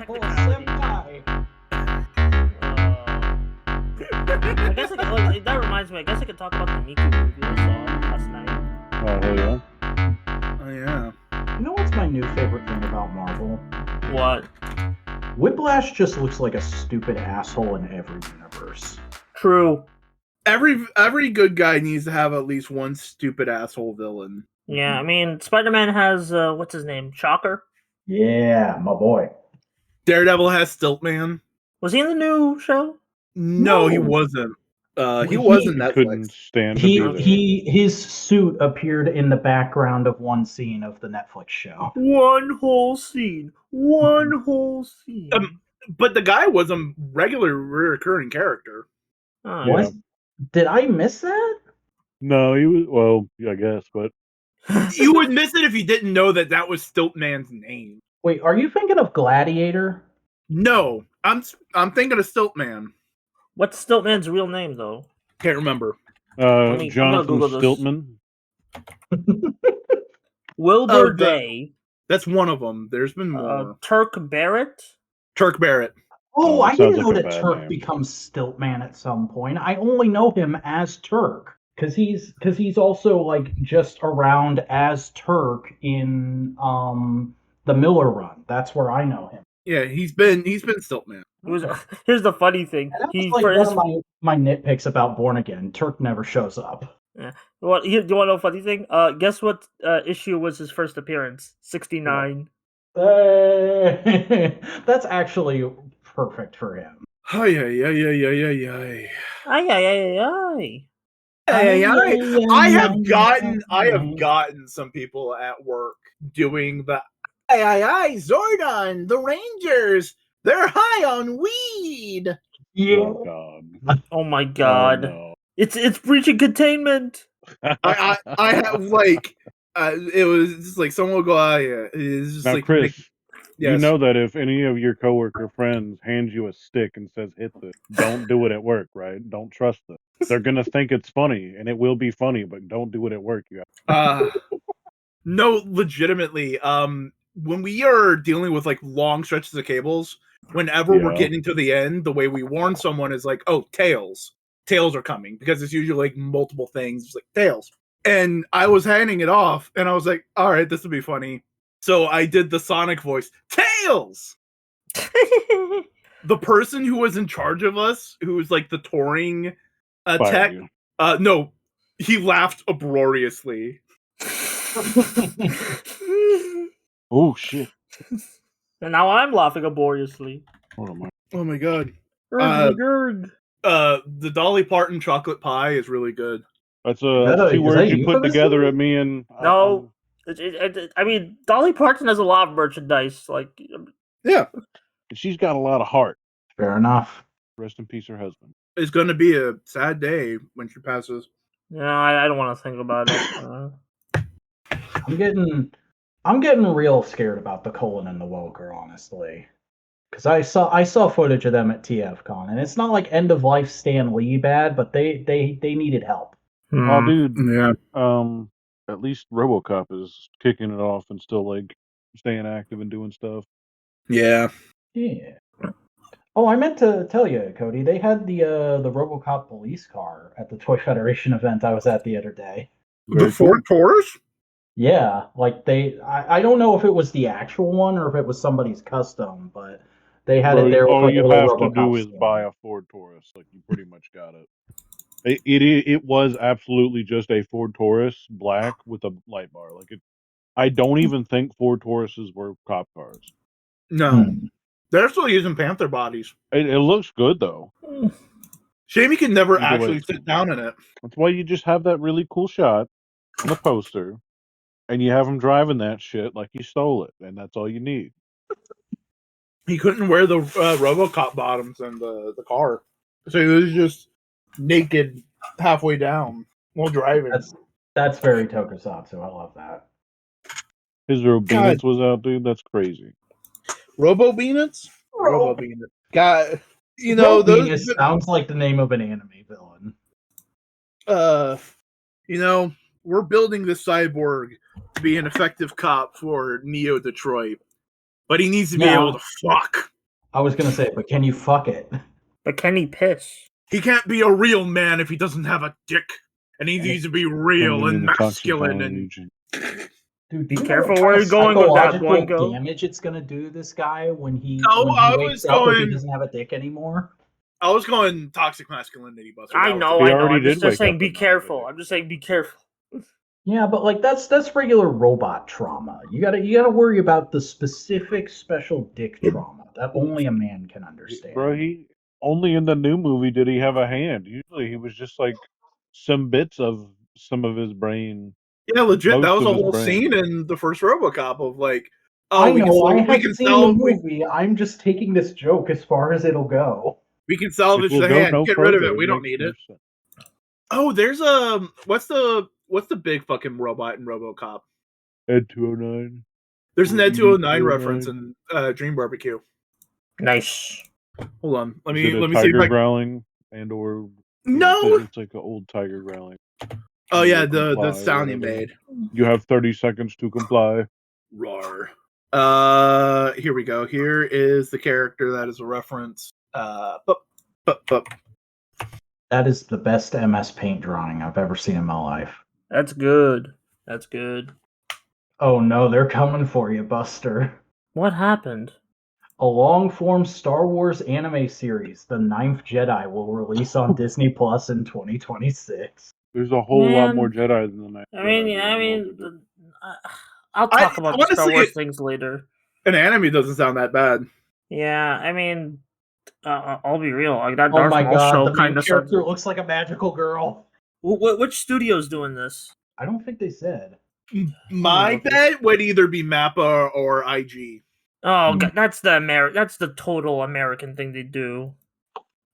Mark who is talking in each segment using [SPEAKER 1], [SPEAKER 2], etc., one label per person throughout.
[SPEAKER 1] technicality. I guess that reminds me. I guess I could talk about the Miku movie I saw last night.
[SPEAKER 2] Oh, hell yeah.
[SPEAKER 3] Oh, yeah.
[SPEAKER 4] You know what's my new favorite thing about Marvel?
[SPEAKER 1] What?
[SPEAKER 4] Whiplash just looks like a stupid asshole in every universe.
[SPEAKER 1] True.
[SPEAKER 3] Every good guy needs to have at least one stupid asshole villain.
[SPEAKER 1] Yeah, I mean, Spider-Man has, what's his name? Shocker?
[SPEAKER 4] Yeah, my boy.
[SPEAKER 3] Daredevil has Stiltman.
[SPEAKER 1] Was he in the new show?
[SPEAKER 3] No, he wasn't. He wasn't Netflix.
[SPEAKER 2] Couldn't stand to be there.
[SPEAKER 4] His suit appeared in the background of one scene of the Netflix show.
[SPEAKER 1] One whole scene.
[SPEAKER 3] But the guy was a regular recurring character.
[SPEAKER 4] What? Did I miss that?
[SPEAKER 2] No, he was. Well, I guess, but
[SPEAKER 3] you would miss it if you didn't know that was Stiltman's name.
[SPEAKER 4] Wait, are you thinking of Gladiator?
[SPEAKER 3] No, I'm thinking of Stiltman.
[SPEAKER 1] What's Stiltman's real name, though?
[SPEAKER 3] Can't remember.
[SPEAKER 2] Jonathan Stiltman.
[SPEAKER 1] Wilbur Day.
[SPEAKER 3] That's one of them. There's been more.
[SPEAKER 1] Turk Barrett.
[SPEAKER 4] Oh, I didn't know that Turk becomes Stiltman at some point. I only know him as Turk because he's also like just around as Turk in the Miller Run. That's where I know him.
[SPEAKER 3] Yeah, he's been Stiltman.
[SPEAKER 1] Here's the funny thing.
[SPEAKER 4] He's like one of my nitpicks about Born Again. Turk never shows up.
[SPEAKER 1] Yeah. Well, do you want to know a funny thing? Guess what issue was his first appearance? 69.
[SPEAKER 4] That's actually perfect for him.
[SPEAKER 3] I have gotten some people at work doing the Zordon, the Rangers, they're high on weed.
[SPEAKER 4] Yeah.
[SPEAKER 2] Oh god.
[SPEAKER 1] Oh my god.
[SPEAKER 2] Oh, no.
[SPEAKER 1] It's breaching containment.
[SPEAKER 3] I have like it was just like someone will go, it's just
[SPEAKER 2] now,
[SPEAKER 3] like
[SPEAKER 2] Chris,
[SPEAKER 3] yes.
[SPEAKER 2] You know that if any of your coworker friends hands you a stick and says hit this, don't do it at work, right? Don't trust them. They're gonna think it's funny, and it will be funny, but don't do it at work.
[SPEAKER 3] No, legitimately. When we are dealing with like long stretches of cables, whenever we're getting to the end, the way we warn someone is like, oh, tails are coming, because it's usually like multiple things. It's like tails. And I was handing it off, and I was like, all right, this will be funny. So I did the Sonic voice, tails! The person who was in charge of us, who was like the touring tech, no, he laughed uproariously.
[SPEAKER 2] Oh, shit.
[SPEAKER 1] And now I'm laughing uproariously.
[SPEAKER 3] Oh my god.
[SPEAKER 1] The
[SPEAKER 3] Dolly Parton chocolate pie is really good.
[SPEAKER 2] That's two words you put together at me and...
[SPEAKER 1] No. I mean, Dolly Parton has a lot of merchandise. Like,
[SPEAKER 3] yeah.
[SPEAKER 2] She's got a lot of heart.
[SPEAKER 4] Fair enough.
[SPEAKER 2] Rest in peace, her husband.
[SPEAKER 3] It's going to be a sad day when she passes.
[SPEAKER 1] Yeah, I don't want to think about it.
[SPEAKER 4] I'm getting real scared about the Colon and the Woker, honestly. Because I saw footage of them at TFCon, and it's not like end of life Stan Lee bad, but they needed help.
[SPEAKER 2] Oh, dude.
[SPEAKER 3] Yeah.
[SPEAKER 2] At least RoboCop is kicking it off and still like staying active and doing stuff.
[SPEAKER 3] Yeah.
[SPEAKER 4] Yeah. Oh, I meant to tell you, Cody. They had the RoboCop police car at the Toy Federation event I was at the other day.
[SPEAKER 3] The Ford Taurus?
[SPEAKER 4] Yeah, like I don't know if it was the actual one or if it was somebody's custom, but they had it there.
[SPEAKER 2] All
[SPEAKER 4] with
[SPEAKER 2] you
[SPEAKER 4] like
[SPEAKER 2] have to do is buy a Ford Taurus. Like, you pretty much got it. It was absolutely just a Ford Taurus, black with a light bar. Like, I don't even think Ford Tauruses were cop cars.
[SPEAKER 3] No, they're still using Panther bodies.
[SPEAKER 2] It looks good though.
[SPEAKER 3] Shame you can never actually sit down in it.
[SPEAKER 2] That's why you just have that really cool shot on the poster, and you have him driving that shit like you stole it, and that's all you need.
[SPEAKER 3] He couldn't wear the RoboCop bottoms in the car, so he was just naked halfway down while driving.
[SPEAKER 4] That's very tokusatsu. I love that.
[SPEAKER 2] His Robinets was out, dude. That's crazy.
[SPEAKER 3] Robo-Beanets? Robo-Beanets. God, you know,
[SPEAKER 4] those sounds like the name of an anime villain.
[SPEAKER 3] You know, we're building this cyborg to be an effective cop for Neo Detroit, but he needs to be able to fuck.
[SPEAKER 4] I was gonna say, but can you fuck it?
[SPEAKER 1] But can he piss?
[SPEAKER 3] He can't be a real man if he doesn't have a dick, and he needs to be real and masculine and.
[SPEAKER 4] Dude,
[SPEAKER 1] be careful where you're going with that, Boingo.
[SPEAKER 4] Damage it's gonna do this guy when he wakes up if he doesn't have a dick anymore.
[SPEAKER 3] I was going toxic masculinity, Buster.
[SPEAKER 1] I know. I'm just saying, be careful. I'm just saying, be careful.
[SPEAKER 4] Yeah, but like that's regular robot trauma. You gotta worry about the specific special dick trauma that only a man can understand.
[SPEAKER 2] Bro, he only in the new movie did he have a hand. Usually he was just like some bits of some of his brain.
[SPEAKER 3] Yeah, legit. That was a whole scene in the first RoboCop of like,
[SPEAKER 4] I have seen the movie. I'm just taking this joke as far as it'll go.
[SPEAKER 3] We can salvage the hand. Get rid of it. We don't need it. Oh, there's a what's the big fucking robot in RoboCop?
[SPEAKER 2] Ed 209.
[SPEAKER 3] There's an Ed 209 reference in Dream Barbecue.
[SPEAKER 1] Nice.
[SPEAKER 3] Hold on. Let me
[SPEAKER 2] see.
[SPEAKER 3] Tiger
[SPEAKER 2] growling or
[SPEAKER 3] no.
[SPEAKER 2] It's like an old tiger growling.
[SPEAKER 3] Oh yeah, the sound he made.
[SPEAKER 2] You have 30 seconds to comply.
[SPEAKER 3] Roar. Here we go. Here is the character that is a reference.
[SPEAKER 4] That is the best MS Paint drawing I've ever seen in my life.
[SPEAKER 1] That's good. That's good.
[SPEAKER 4] Oh no, they're coming for you, Buster.
[SPEAKER 1] What happened?
[SPEAKER 4] A long-form Star Wars anime series, The Ninth Jedi, will release on Disney Plus in 2026.
[SPEAKER 2] There's a whole lot more Jedi than the Ninth
[SPEAKER 1] Jedi. I'll talk about the Star Wars things later.
[SPEAKER 3] An anime doesn't sound that bad.
[SPEAKER 1] Yeah, I mean, I'll be real. Like that
[SPEAKER 4] Darth
[SPEAKER 1] Maul show
[SPEAKER 4] the main character looks like a magical girl.
[SPEAKER 1] Which studio's doing this?
[SPEAKER 4] I don't think they said.
[SPEAKER 3] My bet would either be Mappa or IG.
[SPEAKER 1] Oh, God, that's the total American thing they do.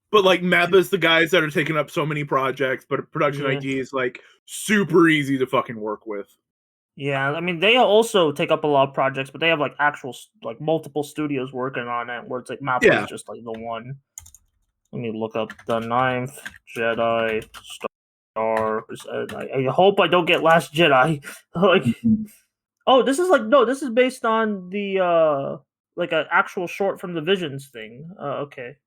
[SPEAKER 3] But like Mappa's the guys that are taking up so many projects, but production IG is like super easy to fucking work with.
[SPEAKER 1] Yeah, I mean they also take up a lot of projects, but they have like actual like multiple studios working on it. Where it's like Mappa is just like the one. Let me look up The Ninth Jedi Star. I hope I don't get Last Jedi. Like, oh, this is based on the like an actual short from the Visions thing. Okay.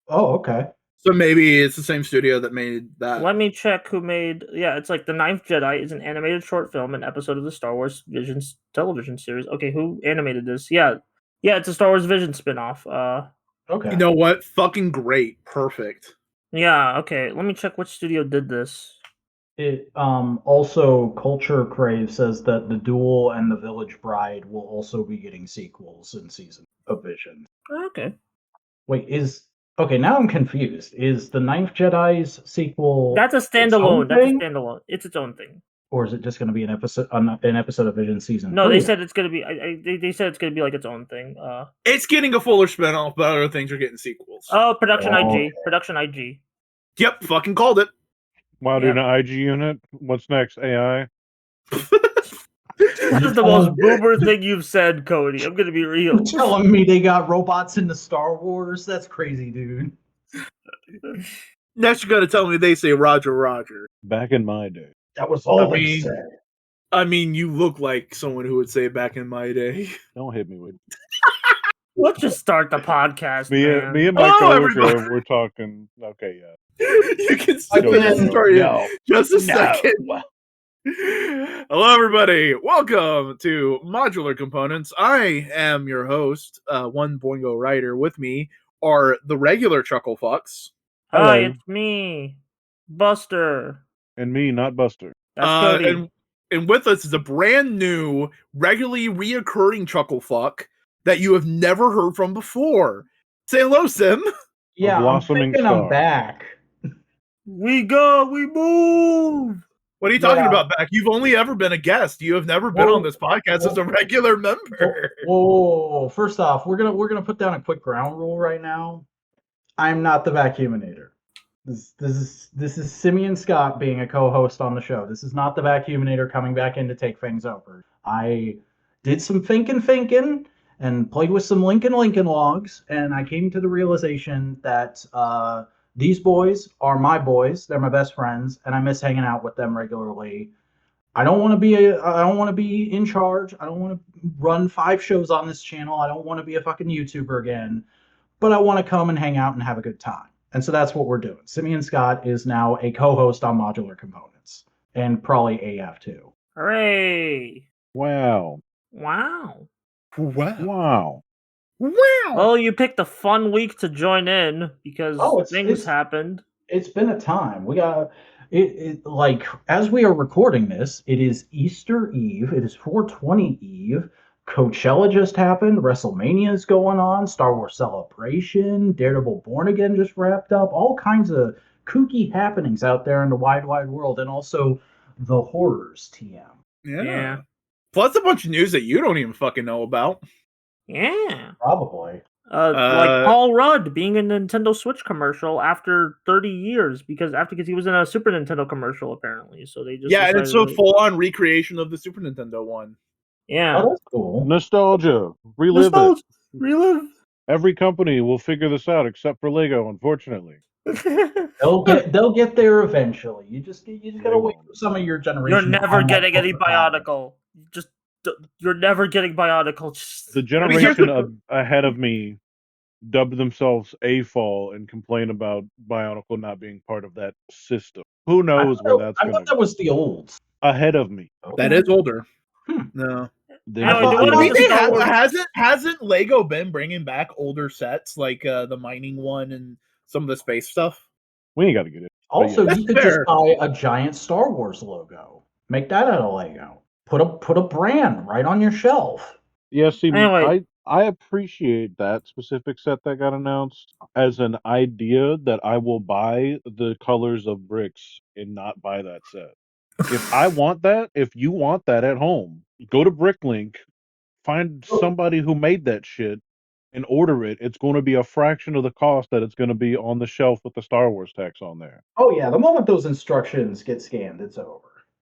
[SPEAKER 4] Oh, okay.
[SPEAKER 3] So maybe it's the same studio that made that.
[SPEAKER 1] Let me check who made. Yeah, it's like The Ninth Jedi is an animated short film, an episode of the Star Wars Visions television series. Okay, who animated this? Yeah, it's a Star Wars Visions spinoff.
[SPEAKER 4] Okay.
[SPEAKER 3] You know what? Fucking great. Perfect.
[SPEAKER 1] Yeah. Okay. Let me check which studio did this.
[SPEAKER 4] It also Culture Crave says that The Duel and The Village Bride will also be getting sequels in season of Visions.
[SPEAKER 1] Okay.
[SPEAKER 4] Wait, okay, now I'm confused. Is The Ninth Jedi's sequel?
[SPEAKER 1] That's a standalone. That's a standalone. It's its own thing.
[SPEAKER 4] Or is it just going to be an episode of Vision season?
[SPEAKER 1] No, they said it's going to be. They said it's going to be like its own thing.
[SPEAKER 3] It's getting a fuller spinoff, but other things are getting sequels.
[SPEAKER 1] Oh, Production IG. Production IG.
[SPEAKER 3] Yep, fucking called it.
[SPEAKER 2] Wow, doing an IG unit. What's next? AI.
[SPEAKER 1] This is the most boomer thing you've said, Cody. I'm gonna be real.
[SPEAKER 4] You're telling me they got robots into Star Wars? That's crazy, dude.
[SPEAKER 3] Next, you gotta tell me they say Roger, Roger.
[SPEAKER 2] Back in my day.
[SPEAKER 4] That was all they said.
[SPEAKER 3] I mean, you look like someone who would say back in my day.
[SPEAKER 2] Don't hit me with.
[SPEAKER 1] Let's just start the podcast.
[SPEAKER 2] Me and my coworker were talking. Okay, yeah.
[SPEAKER 3] You can start in just a second. Hello, everybody. Welcome to Modular Components. I am your host, one Boingo Writer. With me are the regular Chuckle Fucks.
[SPEAKER 1] Hi, it's me, Buster.
[SPEAKER 2] And me, not Buster.
[SPEAKER 1] That's Cody.
[SPEAKER 3] And with us is a brand new, regularly reoccurring Chuckle Fuck that you have never heard from before. Say hello, Sim.
[SPEAKER 4] Yeah, I'm thinking I'm back.
[SPEAKER 1] We move.
[SPEAKER 3] What are you talking about, back? You've only ever been a guest. You have never been on this podcast as a regular member.
[SPEAKER 4] Whoa! First off, we're gonna put down a quick ground rule right now. I'm not the vacuuminator. This is Simeon Scott being a co-host on the show. This is not the vacuuminator coming back in to take things over. I did some thinking, and played with some Lincoln logs, and I came to the realization that these boys are my boys. They're my best friends, and I miss hanging out with them regularly. I don't want to be in charge. I don't want to run 5 shows on this channel. I don't want to be a fucking YouTuber again. but I want to come and hang out and have a good time. And so that's what we're doing. Simeon Scott is now a co-host on Modular Components, and probably AF too.
[SPEAKER 1] Hooray!
[SPEAKER 2] Wow.
[SPEAKER 1] Wow.
[SPEAKER 2] Wow.
[SPEAKER 1] Well, you picked a fun week to join in because things happened.
[SPEAKER 4] It's been a time. We got it. Like as we are recording this, it is Easter Eve. It is 420 Eve. Coachella just happened. WrestleMania is going on. Star Wars Celebration. Daredevil Born Again just wrapped up. All kinds of kooky happenings out there in the wide world, and also the horrors. TM.
[SPEAKER 3] Yeah. Plus a bunch of news that you don't even fucking know about.
[SPEAKER 1] Yeah.
[SPEAKER 4] Probably.
[SPEAKER 1] Like Paul Rudd being in a Nintendo Switch commercial after 30 years because he was in a Super Nintendo commercial apparently. So they just
[SPEAKER 3] and it's a full-on recreation of the Super Nintendo one.
[SPEAKER 1] Yeah.
[SPEAKER 4] Oh, that's cool.
[SPEAKER 2] Nostalgia. Relive it.
[SPEAKER 1] Relive.
[SPEAKER 2] Every company will figure this out except for Lego, unfortunately.
[SPEAKER 4] They'll get there eventually. You just gotta wait for some of your generation.
[SPEAKER 1] You're never getting any Bionicle. You're never getting Bionicle.
[SPEAKER 2] The generation ahead of me dubbed themselves AFOL and complain about Bionicle not being part of that system. Who knows where that's going to go?
[SPEAKER 4] I thought that was the old.
[SPEAKER 2] Ahead of me.
[SPEAKER 3] That is older. No. Hasn't Lego been bringing back older sets like the mining one and some of the space stuff?
[SPEAKER 2] We ain't got to get it.
[SPEAKER 4] Also, you could just buy a giant Star Wars logo. Make that out of Lego. Put a brand right on your shelf.
[SPEAKER 2] Yeah, see, anyway. I appreciate that specific set that got announced as an idea that I will buy the colors of bricks and not buy that set. If I want that, if you want that at home, go to Bricklink, find somebody who made that shit, and order it. It's going to be a fraction of the cost that it's going to be on the shelf with the Star Wars text on there.
[SPEAKER 4] Oh yeah, the moment those instructions get scanned, it's over.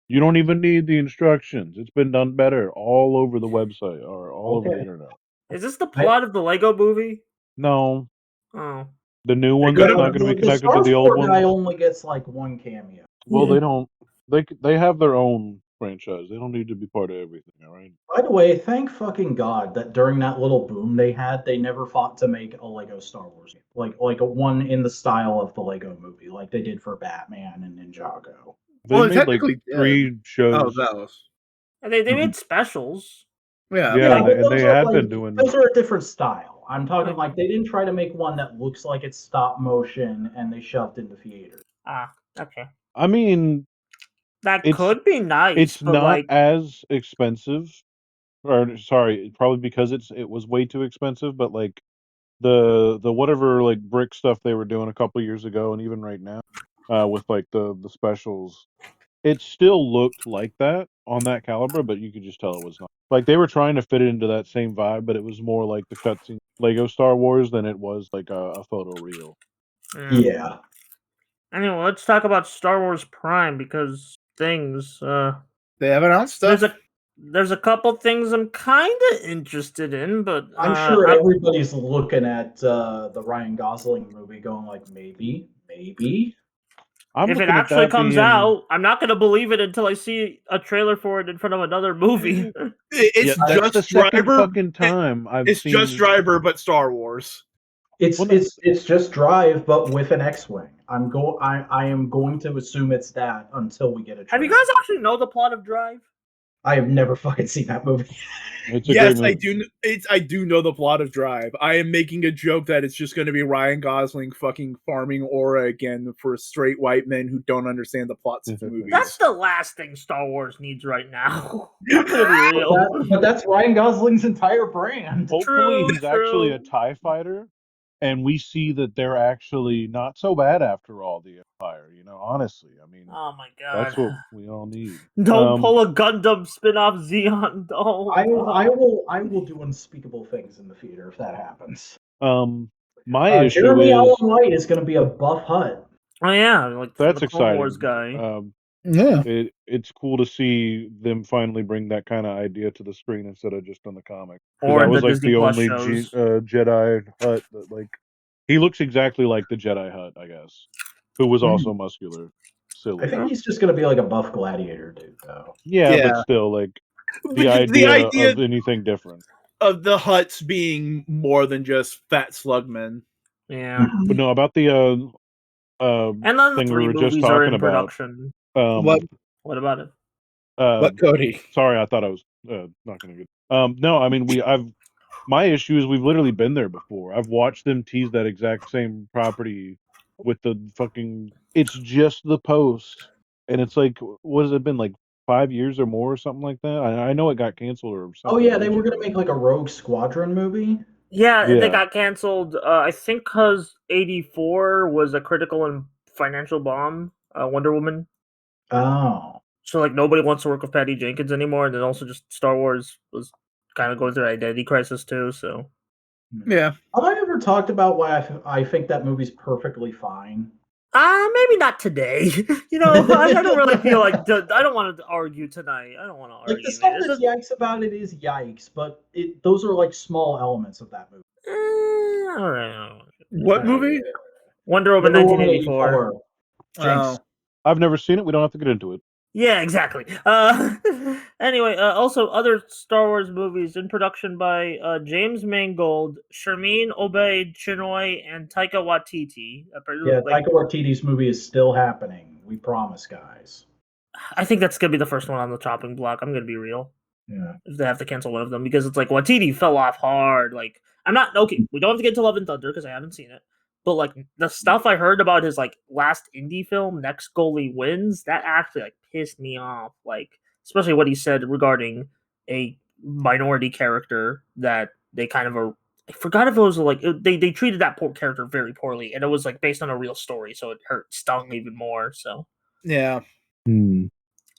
[SPEAKER 2] You don't even need the instructions. It's been done better all over the website or all over the internet.
[SPEAKER 1] Is this the plot of the Lego movie?
[SPEAKER 2] No.
[SPEAKER 1] Oh.
[SPEAKER 2] The new one that's not going to be connected to the old one?
[SPEAKER 4] The guy only gets like one cameo.
[SPEAKER 2] Well, they don't. They have their own franchise. They don't need to be part of everything, all right?
[SPEAKER 4] By the way, thank fucking God that during that little boom they had, they never fought to make a Lego Star Wars game. Like a one in the style of the Lego movie, like they did for Batman and Ninjago.
[SPEAKER 2] They made like 3 shows.
[SPEAKER 3] Oh, those.
[SPEAKER 1] And they made specials.
[SPEAKER 2] Yeah, and they have been doing.
[SPEAKER 4] Those are a different style. I'm talking like they didn't try to make one that looks like it's stop motion and they shoved into theaters.
[SPEAKER 1] Ah, okay.
[SPEAKER 2] I mean,
[SPEAKER 1] that could be nice.
[SPEAKER 2] It's
[SPEAKER 1] but
[SPEAKER 2] not
[SPEAKER 1] like...
[SPEAKER 2] as expensive, or sorry, probably because it was way too expensive. But like the whatever like brick stuff they were doing a couple years ago, and even right now, with like the specials, it still looked like that on that caliber, but you could just tell it was not. Like they were trying to fit it into that same vibe, but it was more like the cutscene Lego Star Wars than it was like a photo reel.
[SPEAKER 4] Yeah.
[SPEAKER 1] Anyway, let's talk about Star Wars Prime because things.
[SPEAKER 3] They have announced stuff.
[SPEAKER 1] There's a couple things I'm kind of interested in, but
[SPEAKER 4] I'm sure everybody's looking at the Ryan Gosling movie, going like, maybe.
[SPEAKER 1] If it actually comes out, I'm not going to believe it until I see a trailer for it in front of another movie.
[SPEAKER 3] It's just Driver.
[SPEAKER 2] Fucking time
[SPEAKER 3] it's just Driver, but Star Wars.
[SPEAKER 4] It's just Drive, but with an X-wing. I am going to assume it's that until we get a trailer.
[SPEAKER 1] Have you guys actually know the plot of Drive?
[SPEAKER 4] I have never fucking seen that movie.
[SPEAKER 3] Yes, I do. I do know the plot of Drive. I am making a joke that it's just going to be Ryan Gosling fucking farming aura again for straight white men who don't understand the plots of the movies.
[SPEAKER 1] That's the last thing Star Wars needs right now. I'm gonna be real.
[SPEAKER 4] But that's Ryan Gosling's entire brand.
[SPEAKER 2] Hopefully, he's actually a TIE fighter, and we see that they're actually not so bad after all. The Empire, honestly, I mean,
[SPEAKER 1] oh my God,
[SPEAKER 2] that's what we all need.
[SPEAKER 1] Don't pull a Gundam spin-off Xeon.
[SPEAKER 4] I will do unspeakable things in the theater if that happens.
[SPEAKER 2] My issue
[SPEAKER 4] Jeremy
[SPEAKER 2] is
[SPEAKER 4] Allen White is going to be a buff Hutt.
[SPEAKER 1] Oh yeah, like
[SPEAKER 2] that's
[SPEAKER 1] the
[SPEAKER 2] exciting.
[SPEAKER 1] Wars guy.
[SPEAKER 3] Yeah,
[SPEAKER 2] it's cool to see them finally bring that kind of idea to the screen instead of just on the comic.
[SPEAKER 1] Or
[SPEAKER 2] that was
[SPEAKER 1] the
[SPEAKER 2] like
[SPEAKER 1] Disney
[SPEAKER 2] the
[SPEAKER 1] Plus
[SPEAKER 2] only
[SPEAKER 1] shows.
[SPEAKER 2] Jedi Hutt that like he looks exactly like the Jedi Hutt, I guess, who was also muscular. Silly.
[SPEAKER 4] I think he's just going to be like a buff gladiator dude, though.
[SPEAKER 2] Yeah, but still, like the idea of anything different.
[SPEAKER 3] of the Hutts being more than just fat slugmen.
[SPEAKER 1] Yeah.
[SPEAKER 2] But no, about the
[SPEAKER 1] and then the
[SPEAKER 2] thing
[SPEAKER 1] 3
[SPEAKER 2] we were just
[SPEAKER 1] movies are
[SPEAKER 2] talking
[SPEAKER 1] in
[SPEAKER 2] about.
[SPEAKER 1] production.
[SPEAKER 3] What
[SPEAKER 1] about it?
[SPEAKER 3] What, Cody?
[SPEAKER 2] Sorry, I thought I was not going to get. No, I mean my issue is we've literally been there before. I've watched them tease that exact same property with the fucking. It's just the post, and it's like, what has it been, like 5 years or more or something like that? I know it got canceled or something.
[SPEAKER 4] Oh yeah, they were gonna make like a Rogue Squadron movie.
[SPEAKER 1] Yeah, they got canceled. I think because 84 was a critical and financial bomb. Wonder Woman.
[SPEAKER 4] Oh.
[SPEAKER 1] So like nobody wants to work with Patty Jenkins anymore, and then also just Star Wars was kind of going through an identity crisis too. So
[SPEAKER 3] yeah,
[SPEAKER 4] have I ever talked about why I think that movie's perfectly fine?
[SPEAKER 1] Maybe not today. I don't really feel like I don't want to argue tonight. I don't want to argue.
[SPEAKER 4] Like the stuff that's yikes about it is yikes, but those are like small elements of that movie.
[SPEAKER 1] All right.
[SPEAKER 3] What movie?
[SPEAKER 1] Wonder Woman 1984.
[SPEAKER 3] Oh.
[SPEAKER 2] I've never seen it. We don't have to get into it.
[SPEAKER 1] Yeah, exactly. Anyway, also other Star Wars movies in production by James Mangold, Sharmeen Obaid-Chinoy, and Taika Waititi.
[SPEAKER 4] Yeah, Taika Waititi's movie is still happening. We promise, guys.
[SPEAKER 1] I think that's gonna be the first one on the chopping block. I'm gonna be real.
[SPEAKER 4] Yeah.
[SPEAKER 1] If they have to cancel one of them, because it's like Waititi fell off hard. Like, I'm not okay. We don't have to get to Love and Thunder because I haven't seen it. But like the stuff I heard about his like last indie film, Next Goalie Wins, that actually like pissed me off. Like, especially what he said regarding a minority character that they kind of I forgot if it was like they treated that poor character very poorly, and it was like based on a real story, so it stung even more. So
[SPEAKER 3] yeah.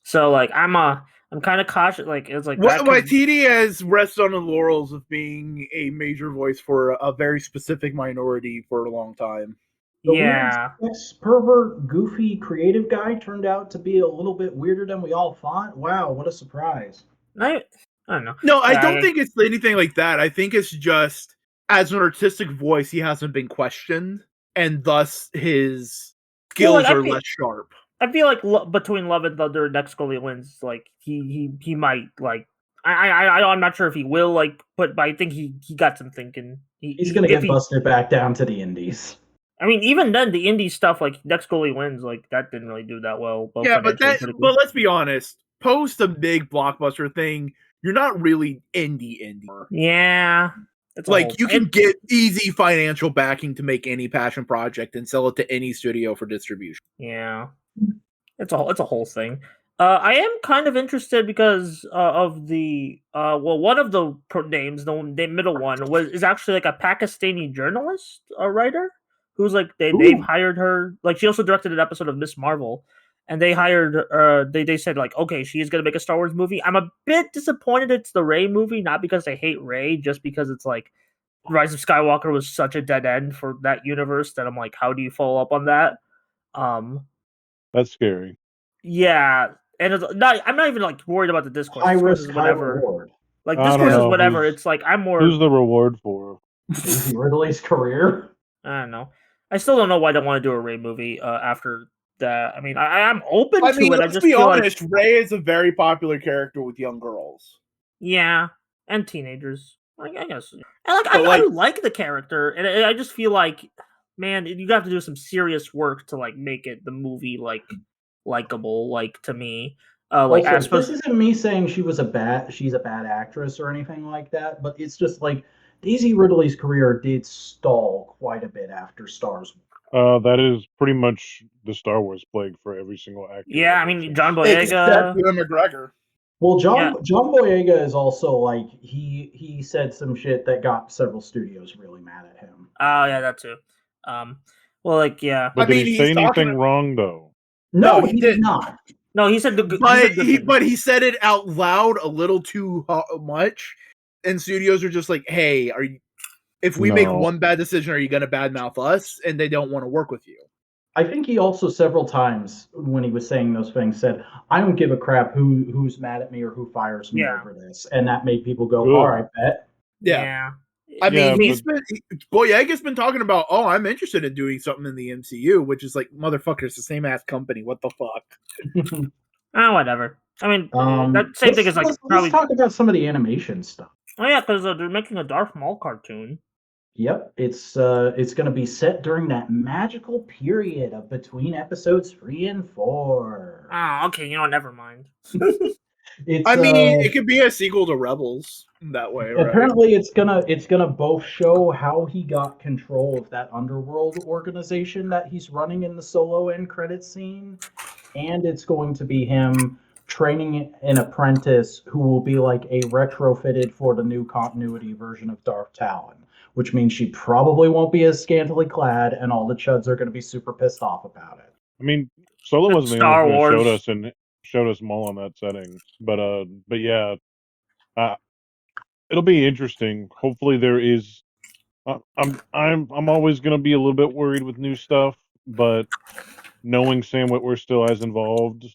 [SPEAKER 1] So like I'm kind of cautious. Like it's like
[SPEAKER 3] Waititi has rested on the laurels of being a major voice for a very specific minority for a long time.
[SPEAKER 1] Yeah,
[SPEAKER 4] this pervert, goofy, creative guy turned out to be a little bit weirder than we all thought. Wow, what a surprise!
[SPEAKER 1] I don't know.
[SPEAKER 3] No, I don't think it's anything like that. I think it's just as an artistic voice, he hasn't been questioned, and thus his skills are less sharp.
[SPEAKER 1] I feel like between Love and Thunder and Next Goalie Wins, like he might like I'm not sure if he will like, but I think he got some thinking.
[SPEAKER 4] He's gonna get busted back down to the indies.
[SPEAKER 1] I mean, even then, the indie stuff like Next Goalie Wins, like that didn't really do that well.
[SPEAKER 3] Yeah, but let's be honest. Post a big blockbuster thing, you're not really indie.
[SPEAKER 1] Yeah.
[SPEAKER 3] It's like you can get easy financial backing to make any passion project and sell it to any studio for distribution.
[SPEAKER 1] Yeah. It's a whole thing. I am kind of interested because of the one of the names, the middle one is actually like a Pakistani journalist, a writer who's like they've hired her. Like she also directed an episode of Miss Marvel, and they hired they said like, okay, she is gonna make a Star Wars movie. I'm a bit disappointed it's the Rey movie, not because I hate Rey, just because it's like Rise of Skywalker was such a dead end for that universe that I'm like, how do you follow up on that?
[SPEAKER 2] That's scary.
[SPEAKER 1] Yeah, and I'm not even like worried about the discourse. Discourse is whatever. Like discourse is whatever. It's like I'm more.
[SPEAKER 2] Who's the reward for
[SPEAKER 4] Ridley's career?
[SPEAKER 1] I don't know. I still don't know why I don't want to do a Rey movie after that. I mean, I'm open to it.
[SPEAKER 3] Let's be honest. Rey is a very popular character with young girls.
[SPEAKER 1] Yeah, and teenagers. I guess. And I like the character, and I just feel like, man, you have to do some serious work to like make it the movie like likable, like to me.
[SPEAKER 4] This isn't me saying she's a bad actress or anything like that, but it's just like Daisy Ridley's career did stall quite a bit after Stars.
[SPEAKER 2] That is pretty much the Star Wars plague for every single actor.
[SPEAKER 1] Yeah, I mean John Boyega,
[SPEAKER 3] except Ewan McGregor.
[SPEAKER 4] Well, John Boyega is also like he said some shit that got several studios really mad at him.
[SPEAKER 1] Oh yeah, that too. Well, like yeah.
[SPEAKER 2] But did he say anything wrong though?
[SPEAKER 4] No, he did not.
[SPEAKER 1] No, he said
[SPEAKER 3] but he said it out loud a little too much, and studios are just like, "Hey, if we make one bad decision, are you going to badmouth us?" And they don't want to work with you.
[SPEAKER 4] I think he also several times when he was saying those things said, "I don't give a crap who's mad at me or who fires me over this," and that made people go, "All right, bet."
[SPEAKER 1] Yeah.
[SPEAKER 3] I mean, Boyega's been talking about, I'm interested in doing something in the MCU, which is like, motherfucker, it's the same ass company. What the fuck?
[SPEAKER 1] Whatever. I mean, that same thing is like
[SPEAKER 4] let's talk about some of the animation stuff.
[SPEAKER 1] Oh yeah, because they're making a Darth Maul cartoon.
[SPEAKER 4] Yep, it's going to be set during that magical period of between episodes 3 and 4.
[SPEAKER 1] Oh, okay. Never mind.
[SPEAKER 3] I mean, it could be a sequel to Rebels that way, right?
[SPEAKER 4] Apparently, it's gonna both show how he got control of that underworld organization that he's running in the solo end credit scene, and it's going to be him training an apprentice who will be like a retrofitted for the new continuity version of Darth Talon, which means she probably won't be as scantily clad, and all the chuds are going to be super pissed off about it.
[SPEAKER 2] I mean, Solo wasn't the only one that showed us Maul on that setting, but yeah, it'll be interesting. Hopefully, there is. I'm always going to be a little bit worried with new stuff, but knowing Sam Witwer still as involved,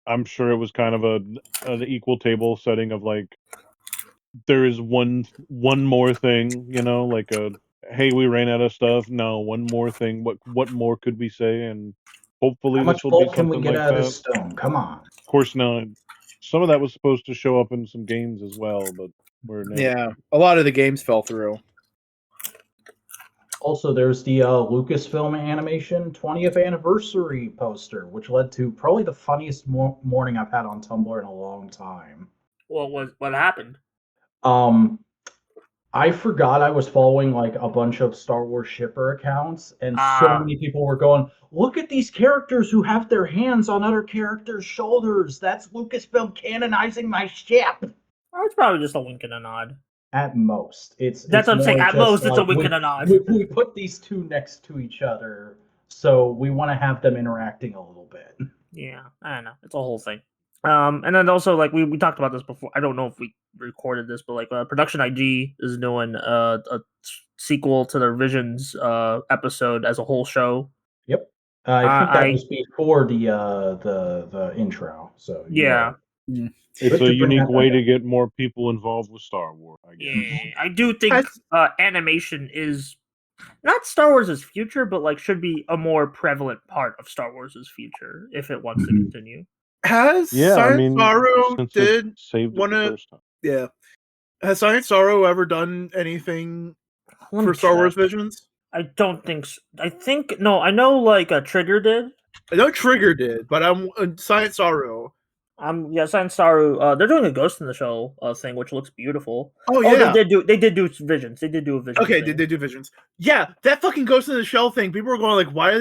[SPEAKER 2] I'm sure it was kind of an equal table setting of like there is one more thing, like hey, we ran out of stuff. No, one more thing. What more could we say? And hopefully
[SPEAKER 4] how
[SPEAKER 2] this will be something
[SPEAKER 4] can we get
[SPEAKER 2] like
[SPEAKER 4] out
[SPEAKER 2] that.
[SPEAKER 4] of Stone? Come on.
[SPEAKER 2] Of course not. Some of that was supposed to show up in some games as well, but
[SPEAKER 3] a lot of the games fell through.
[SPEAKER 4] Also, there's the Lucasfilm Animation 20th anniversary poster, which led to probably the funniest morning I've had on Tumblr in a long time.
[SPEAKER 1] What happened?
[SPEAKER 4] I forgot I was following like a bunch of Star Wars shipper accounts, and so many people were going, "Look at these characters who have their hands on other characters' shoulders. That's Lucasfilm canonizing my ship."
[SPEAKER 1] Oh, it's probably just a wink and a nod.
[SPEAKER 4] At most,
[SPEAKER 1] that's what I'm saying. At most, it's a wink and a nod.
[SPEAKER 4] We put these two next to each other, so we want to have them interacting a little bit.
[SPEAKER 1] Yeah, I don't know. It's a whole thing. And then also like we talked about this before. I don't know if we recorded this, but like Production IG is doing a sequel to their Visions episode as a whole show.
[SPEAKER 4] Yep, I think that was before the intro. So
[SPEAKER 1] yeah.
[SPEAKER 2] It's a unique way to get more people involved with Star Wars, I guess.
[SPEAKER 1] Yeah, I do think animation is not Star Wars' future, but like should be a more prevalent part of Star Wars' future if it wants to continue.
[SPEAKER 3] Has Science Sorrow Has Science Sorrow ever done anything for Star Wars Visions?
[SPEAKER 1] I don't think so. I know like Trigger did.
[SPEAKER 3] I know Trigger did, but Science Sorrow.
[SPEAKER 1] Science Sorrow. They're doing a Ghost in the Shell thing, which looks beautiful.
[SPEAKER 3] Oh yeah,
[SPEAKER 1] they did do Visions. They did do a Visions.
[SPEAKER 3] Okay, they did do Visions. Yeah, that fucking Ghost in the Shell thing. People are going like, why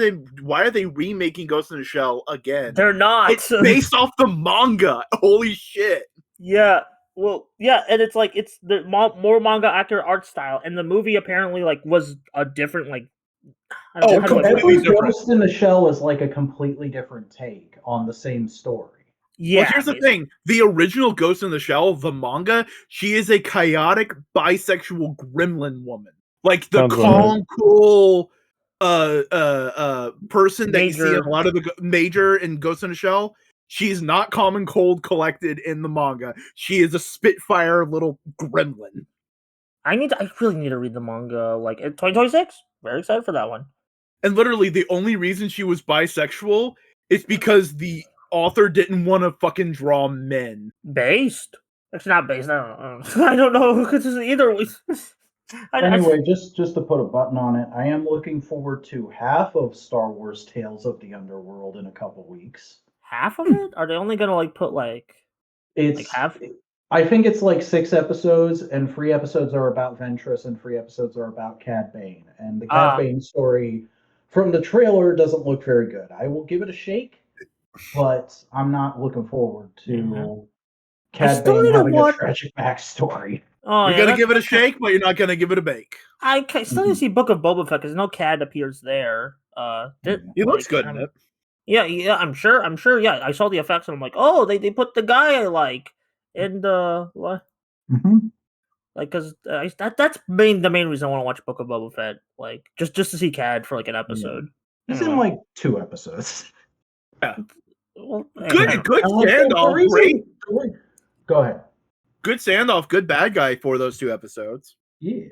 [SPEAKER 3] are they remaking Ghost in the Shell again?
[SPEAKER 1] They're not.
[SPEAKER 3] It's based off the manga. Holy shit.
[SPEAKER 1] Yeah. Well, yeah, and it's like it's the more manga accurate art style, and the movie apparently like was a different like.
[SPEAKER 4] Every Ghost in the Shell is like a completely different take on the same story.
[SPEAKER 1] Yeah.
[SPEAKER 3] Well, here's the thing: the original Ghost in the Shell, the manga, she is a chaotic bisexual gremlin woman, like the calm, cool, person that you see in a lot of the Major in Ghost in the Shell. She's not calm and cold, collected in the manga. She is a spitfire little gremlin.
[SPEAKER 1] I really need to read the manga. Like 2026. Very excited for that one.
[SPEAKER 3] And literally, the only reason she was bisexual is because the author didn't want to fucking draw men.
[SPEAKER 1] Based? It's not based. I don't know because it's either.
[SPEAKER 4] Anyway, just to put a button on it, I am looking forward to half of Star Wars Tales of the Underworld in a couple weeks.
[SPEAKER 1] Half of it? Are they only gonna like put like?
[SPEAKER 4] It's like half. I think it's like 6 episodes, and 3 episodes are about Ventress, and 3 episodes are about Cad Bane. And the Cad Bane story from the trailer doesn't look very good. I will give it a shake, but I'm not looking forward to Cad Bane having a tragic backstory.
[SPEAKER 3] Oh, you're gonna give it a shake, but you're not gonna give it a bake.
[SPEAKER 1] I still need to see Book of Boba Fett because no Cad appears there.
[SPEAKER 3] He looks good in it.
[SPEAKER 1] Yeah, I'm sure. Yeah, I saw the effects and I'm like, oh, they put the guy I like in the what? Like, cause that's the main reason I want to watch Book of Boba Fett. Like, just to see Cad for like an episode.
[SPEAKER 4] He's in like 2 episodes.
[SPEAKER 3] Yeah. Well, good standoff. Great.
[SPEAKER 4] Go ahead.
[SPEAKER 3] Good standoff. Good bad guy for those 2 episodes.
[SPEAKER 4] Yeah.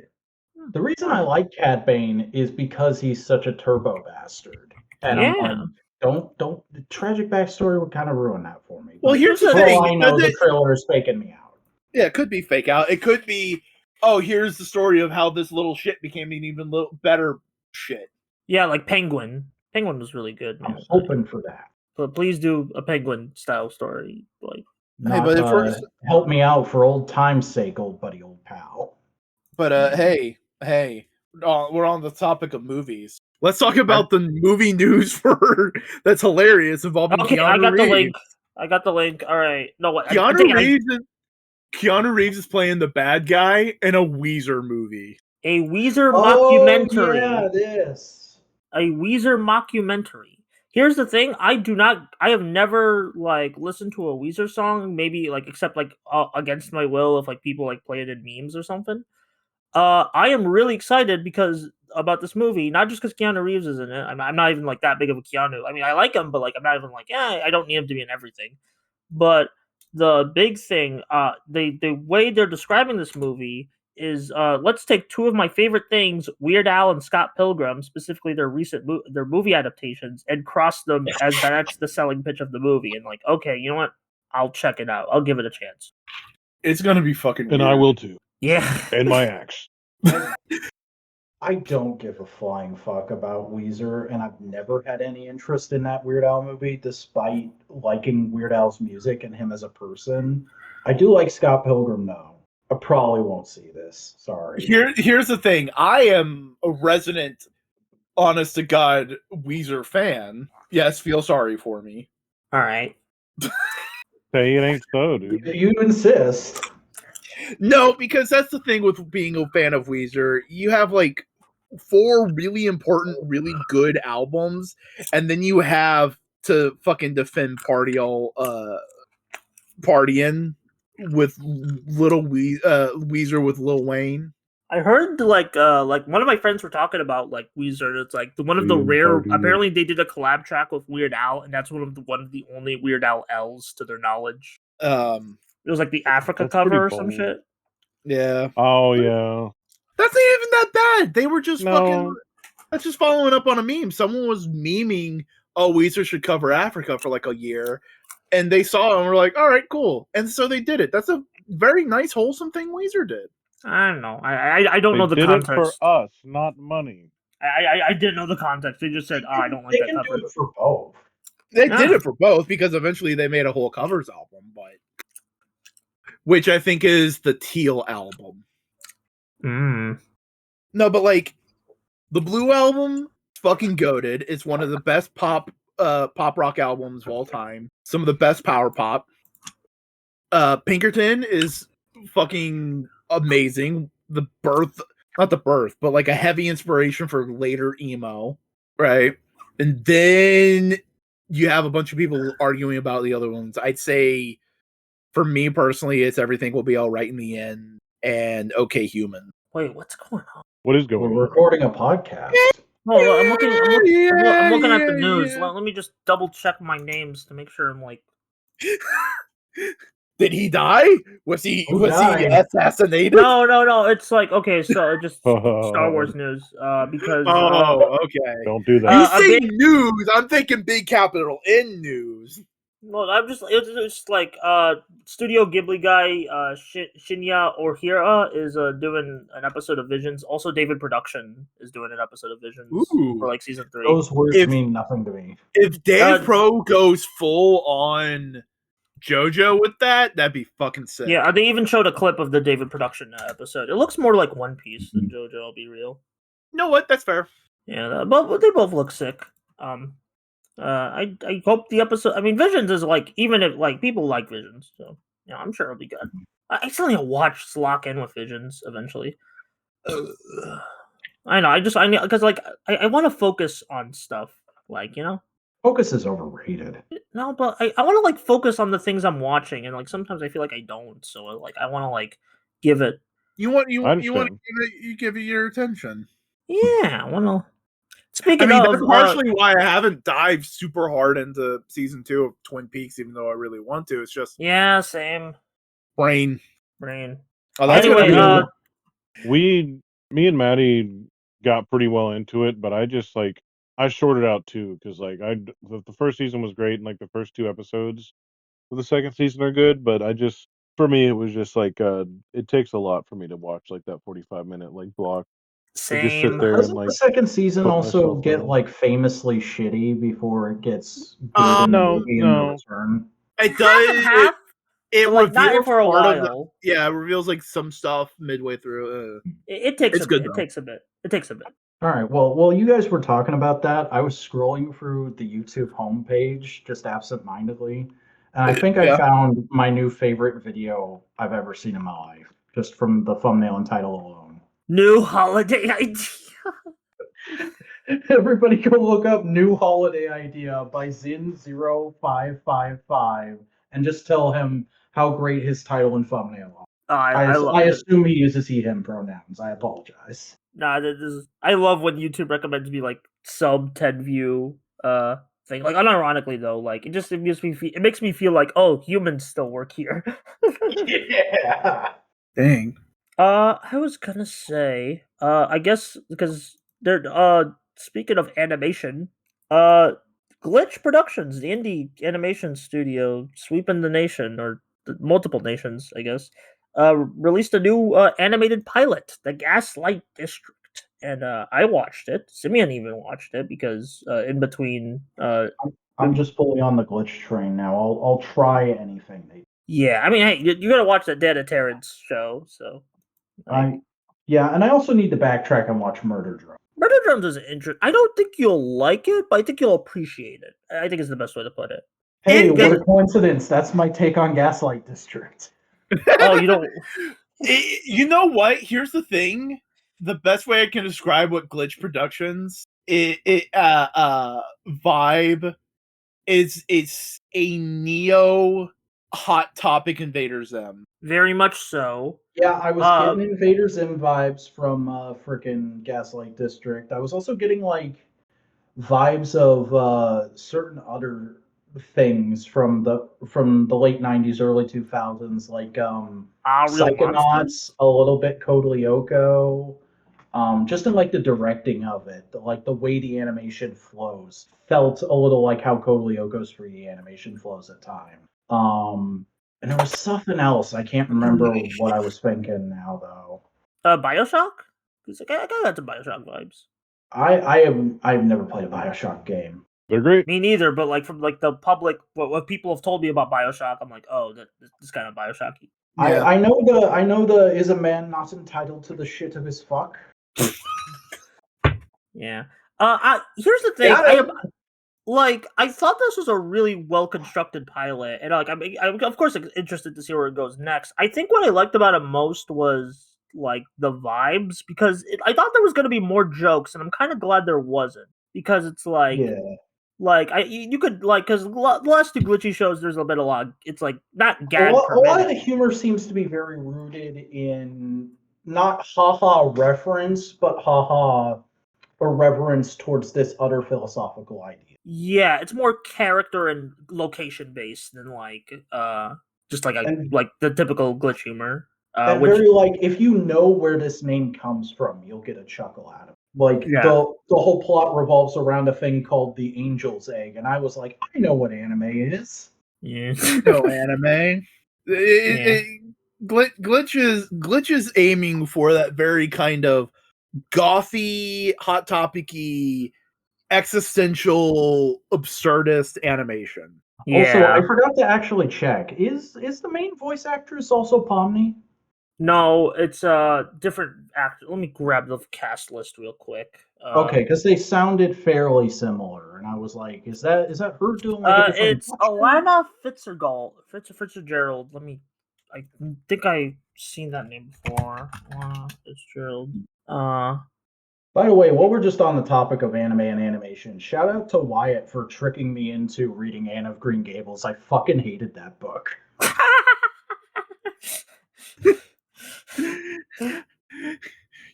[SPEAKER 4] The reason I like Cad Bane is because he's such a turbo bastard. And I'm like, don't the tragic backstory would kind of ruin that for me.
[SPEAKER 3] Well, here's the thing.
[SPEAKER 4] I know the trailer is faking me out.
[SPEAKER 3] Yeah, it could be fake out. It could be, oh, here's the story of how this little shit became an even little better shit.
[SPEAKER 1] Yeah, like Penguin. Penguin was really good. Man.
[SPEAKER 4] I'm hoping for that.
[SPEAKER 1] But please do a Penguin style story. Like,
[SPEAKER 4] not, help me out for old time's sake, old buddy, old pal.
[SPEAKER 3] But hey, we're on the topic of movies. Let's talk about the movie news for that's hilarious involving Keanu Reeves.
[SPEAKER 1] I got the link. All right. No, what?
[SPEAKER 3] Keanu Reeves is playing the bad guy in a Weezer movie.
[SPEAKER 1] A Weezer mockumentary.
[SPEAKER 4] Yeah, it is.
[SPEAKER 1] A Weezer mockumentary. Here's the thing: I have never like listened to a Weezer song, maybe like except like against my will if like people like play it in memes or something. I am really excited about this movie, not just because Keanu Reeves is in it. I'm not even like that big of a Keanu. I mean, I like him, but like I'm not even like, I don't need him to be in everything. But the big thing, the way they're describing this movie is, let's take two of my favorite things, Weird Al and Scott Pilgrim, specifically their recent their movie adaptations, and cross them as that's the selling pitch of the movie. And like, okay, you know what? I'll check it out. I'll give it a chance.
[SPEAKER 3] It's gonna be fucking weird.
[SPEAKER 2] And I will too.
[SPEAKER 1] Yeah.
[SPEAKER 2] And my axe.
[SPEAKER 4] I don't give a flying fuck about Weezer, and I've never had any interest in that Weird Al movie, despite liking Weird Al's music and him as a person. I do like Scott Pilgrim, though. I probably won't see this. Sorry.
[SPEAKER 3] Here's the thing. I am a resident, honest to God, Weezer fan. Yes, feel sorry for me.
[SPEAKER 1] All right.
[SPEAKER 2] Say it ain't so, dude.
[SPEAKER 4] If you insist.
[SPEAKER 3] No, because that's the thing with being a fan of Weezer. You have like 4 really important, really good albums, and then you have to fucking defend partying with little Weezer with Lil Wayne.
[SPEAKER 1] I heard like one of my friends were talking about like Weezer. It's like one of the rare. Apparently, they did a collab track with Weird Al, and that's one of the only Weird Al L's to their knowledge. It was like the Africa cover or some shit.
[SPEAKER 3] Yeah.
[SPEAKER 2] Oh yeah.
[SPEAKER 3] That's not even that bad. They were just fucking. That's just following up on a meme. Someone was memeing, "Oh, Weezer should cover Africa for like a year," and they saw it and were like, "All right, cool." And so they did it. That's a very nice, wholesome thing Weezer did.
[SPEAKER 1] I don't know. I don't know the context.
[SPEAKER 2] They did it for us, not money.
[SPEAKER 1] I didn't know the context. They just said, I don't like that cover.
[SPEAKER 4] They did it for both.
[SPEAKER 3] They did it for both because eventually they made a whole covers album, which I think is the Teal album. No, but like the Blue album, fucking goated. It's one of the best pop rock albums of all time. Some of the best power pop. Pinkerton is fucking amazing. Not the birth, but like a heavy inspiration for later emo, right? And then you have a bunch of people arguing about the other ones. I'd say, for me personally, it's Everything Will Be All Right in the End and Okay Human.
[SPEAKER 1] Wait, what's going on?
[SPEAKER 2] What is going on?
[SPEAKER 4] We're recording a podcast.
[SPEAKER 1] No, I'm looking at the news. Let me just double check my names to make sure I'm like.
[SPEAKER 3] Did he die? Was he assassinated?
[SPEAKER 1] No. It's like, okay, so just Star Wars news. Because
[SPEAKER 3] okay.
[SPEAKER 2] Don't do that.
[SPEAKER 3] You say news, I'm thinking big capital N news.
[SPEAKER 1] No, it's just like Studio Ghibli guy Shinya Ohira is doing an episode of Visions. Also, David Production is doing an episode of Visions for like season 3.
[SPEAKER 4] Those words mean nothing to me.
[SPEAKER 3] If Dave Pro goes full on JoJo with that'd be fucking sick.
[SPEAKER 1] Yeah, they even showed a clip of the David Production episode. It looks more like One Piece than JoJo, I'll be real.
[SPEAKER 3] You know what? That's fair.
[SPEAKER 1] Yeah, but they both look sick. I hope the episode. I mean, Visions is like, even if like people like Visions, so yeah, I'm sure it'll be good. I still need to watch Lock In with Visions eventually. I know. I need because like I want to focus on stuff, like, you know.
[SPEAKER 4] Focus is overrated.
[SPEAKER 1] No, but I want to like focus on the things I'm watching, and like sometimes I feel like I don't. So like I want to like give it.
[SPEAKER 3] You want to give it your attention.
[SPEAKER 1] Yeah, I want to. Speaking
[SPEAKER 3] of,
[SPEAKER 1] that's
[SPEAKER 3] partially why I haven't dived super hard into season 2 of Twin Peaks, even though I really want to. It's just
[SPEAKER 1] same
[SPEAKER 3] brain.
[SPEAKER 1] Oh, that's anyway,
[SPEAKER 2] me and Maddie got pretty well into it, but I just like. I shorted out too because like the first season was great and like the first 2 episodes of the second season are good, but I just For me, it was just like it takes a lot for me to watch like that 45-minute like block.
[SPEAKER 1] Same.
[SPEAKER 2] Just sit there
[SPEAKER 4] Doesn't
[SPEAKER 2] and like
[SPEAKER 4] the second season also get
[SPEAKER 2] in.
[SPEAKER 4] like famously shitty before it gets good in the return?
[SPEAKER 3] It does. It
[SPEAKER 1] like, not
[SPEAKER 3] reveals
[SPEAKER 1] for a
[SPEAKER 3] part
[SPEAKER 1] while.
[SPEAKER 3] it reveals like some stuff midway through.
[SPEAKER 1] It takes
[SPEAKER 3] it's
[SPEAKER 1] a
[SPEAKER 3] good,
[SPEAKER 1] bit.
[SPEAKER 3] though.
[SPEAKER 1] It takes a bit.
[SPEAKER 4] All right. Well, you guys were talking about that. I was scrolling through the YouTube homepage just absentmindedly, and I think I found my new favorite video I've ever seen in my life, just from the thumbnail and title alone.
[SPEAKER 1] New holiday idea.
[SPEAKER 4] Everybody go look up New Holiday Idea by Zin0555 and just tell him how great his title and thumbnail are. I assume he uses he, him pronouns. I apologize.
[SPEAKER 1] Nah, I love when YouTube recommends me like sub 10 view thing. Like, unironically though, like it makes me feel like, oh, humans still work here.
[SPEAKER 4] Yeah.
[SPEAKER 3] Dang.
[SPEAKER 1] I was gonna say, I guess because they're speaking of animation, Glitch Productions, the indie animation studio sweeping the nation or multiple nations, I guess, released a new animated pilot, The Gaslight District, and I watched it. Simeon even watched it because in between,
[SPEAKER 4] I'm just fully on the Glitch train now. I'll try anything.
[SPEAKER 1] Yeah, I mean, hey, you gotta watch the Dead of Terrence show, so.
[SPEAKER 4] Yeah, and I also need to backtrack and watch Murder Drone.
[SPEAKER 1] Murder Drones is interesting. I don't think you'll like it, but I think you'll appreciate it. I think it's the best way to put it.
[SPEAKER 4] Hey, what a coincidence. That's my take on Gaslight District.
[SPEAKER 1] Oh, you don't...
[SPEAKER 3] You know what? Here's the thing. The best way I can describe what Glitch Productions vibe is, it's a Neo Hot Topic Invader Zim.
[SPEAKER 1] Very much so.
[SPEAKER 4] Yeah, I was getting Invader Zim vibes from frickin' Gaslight District. I was also getting like vibes of certain other things from the late 90s, early 2000s, like Psychonauts, a little bit Code Lyoko. Just in like the directing of it, like the way the animation flows felt a little like how Code Lyoko's 3D animation flows at times. And there was something else. I can't remember what I was thinking now, though.
[SPEAKER 1] BioShock? I got some BioShock vibes.
[SPEAKER 4] I've never played a BioShock game.
[SPEAKER 2] They're great.
[SPEAKER 1] Me neither, but like from like the public, what people have told me about BioShock, I'm like, oh, this kind of BioShock-y.
[SPEAKER 4] Yeah. I know the is a man not entitled to the shit of his fuck.
[SPEAKER 1] Yeah. Here's the thing. I thought this was a really well constructed pilot, and like I'm of course interested to see where it goes next. I think what I liked about it most was like the vibes, because I thought there was going to be more jokes, and I'm kind of glad there wasn't, because it's like, you could like, because the last two Glitchy shows, there's a bit of lot. It's like not gag. A
[SPEAKER 4] lot of the humor seems to be very rooted in not haha reference, but haha reverence towards this other philosophical idea.
[SPEAKER 1] Yeah, it's more character and location based than like just like the typical Glitch humor.
[SPEAKER 4] Very like, if you know where this name comes from, you'll get a chuckle out of it. Like the whole plot revolves around a thing called the Angel's Egg, and I was like, I know what anime is.
[SPEAKER 1] Yeah.
[SPEAKER 3] No anime. Glitch is aiming for that very kind of gothy, hot topic-y, existential, absurdist animation.
[SPEAKER 4] Yeah. Also, I forgot to actually check. Is the main voice actress also Pomni?
[SPEAKER 1] No, it's a different actor. Let me grab the cast list real quick.
[SPEAKER 4] Okay, because they sounded fairly similar, and I was like, "Is that her doing?" Like
[SPEAKER 1] it's Alana Fitzgerald. I think I've seen that name before. Alana Fitzgerald.
[SPEAKER 4] By the way, while we're just on the topic of anime and animation, shout out to Wyatt for tricking me into reading Anne of Green Gables. I fucking hated that book.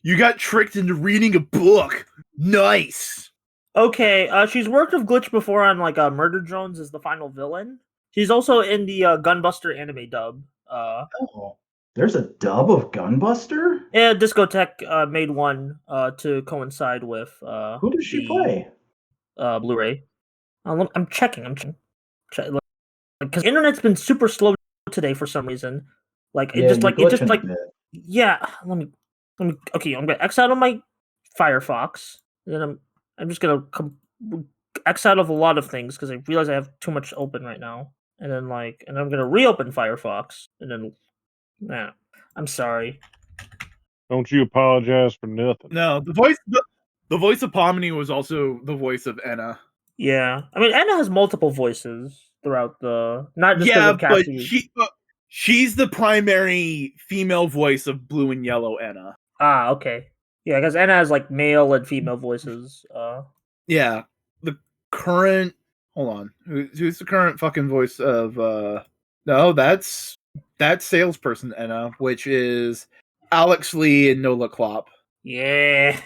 [SPEAKER 3] You got tricked into reading a book. Nice.
[SPEAKER 1] Okay, she's worked with Glitch before on like Murder Drones as the final villain. She's also in the Gunbuster anime dub.
[SPEAKER 4] There's a dub of Gunbuster?
[SPEAKER 1] Yeah, Discotech made one to coincide with
[SPEAKER 4] who does she play?
[SPEAKER 1] Blu-ray. I'm checking. Because internet's been super slow today for some reason. Like
[SPEAKER 4] Yeah,
[SPEAKER 1] it just like it just
[SPEAKER 4] glitching a
[SPEAKER 1] like
[SPEAKER 4] bit.
[SPEAKER 1] yeah. Let me. Okay, I'm gonna X out of my Firefox, and then I'm just gonna X out of a lot of things because I realize I have too much open right now. And then and I'm gonna reopen Firefox, and then nah. I'm sorry.
[SPEAKER 2] Don't you apologize for nothing.
[SPEAKER 3] No, the voice of Pomini was also the voice of Enna.
[SPEAKER 1] Yeah, I mean Anna has multiple voices throughout the not just
[SPEAKER 3] Yeah,
[SPEAKER 1] of
[SPEAKER 3] but
[SPEAKER 1] Cassie.
[SPEAKER 3] she's the primary female voice of Blue and Yellow Enna.
[SPEAKER 1] Ah, okay. Yeah, because Anna has like male and female voices.
[SPEAKER 3] Yeah, the current. Hold on, who's the current fucking voice of? No, that's salesperson Enna, which is Alex Lee and Nola Klopp.
[SPEAKER 1] Yeah.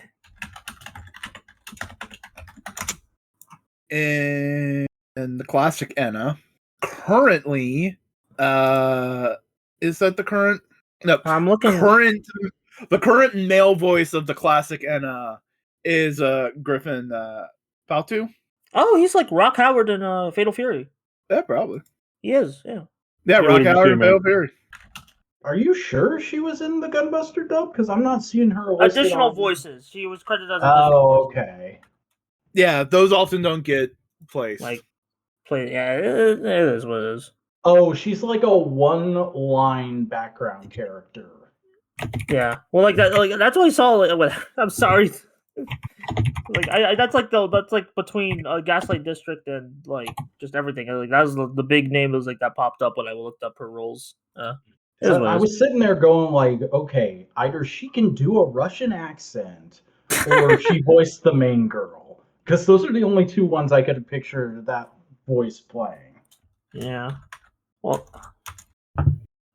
[SPEAKER 3] And the classic Enna currently is that the current? No,
[SPEAKER 1] I'm looking.
[SPEAKER 3] The current male voice of the classic Enna is Griffin Paltu.
[SPEAKER 1] Oh, he's like Rock Howard in Fatal Fury.
[SPEAKER 3] Yeah, probably.
[SPEAKER 1] He is, yeah.
[SPEAKER 3] Yeah, Rock Howard and Fatal Fury.
[SPEAKER 4] Are you sure she was in the Gunbuster dub? Because I'm not seeing her
[SPEAKER 1] additional voices. She was credited as
[SPEAKER 4] additional voices. Okay.
[SPEAKER 3] Yeah, those often don't get placed.
[SPEAKER 1] Yeah, it is what it is.
[SPEAKER 4] Oh, she's like a one-line background character.
[SPEAKER 1] Yeah, well, that's what I saw. I'm sorry. That's between Gaslight District and just everything. That was the big name that popped up when I looked up her roles.
[SPEAKER 4] I was sitting there going okay, either she can do a Russian accent or she voiced the main girl, because those are the only two ones I could picture that voice playing.
[SPEAKER 1] Yeah. Well,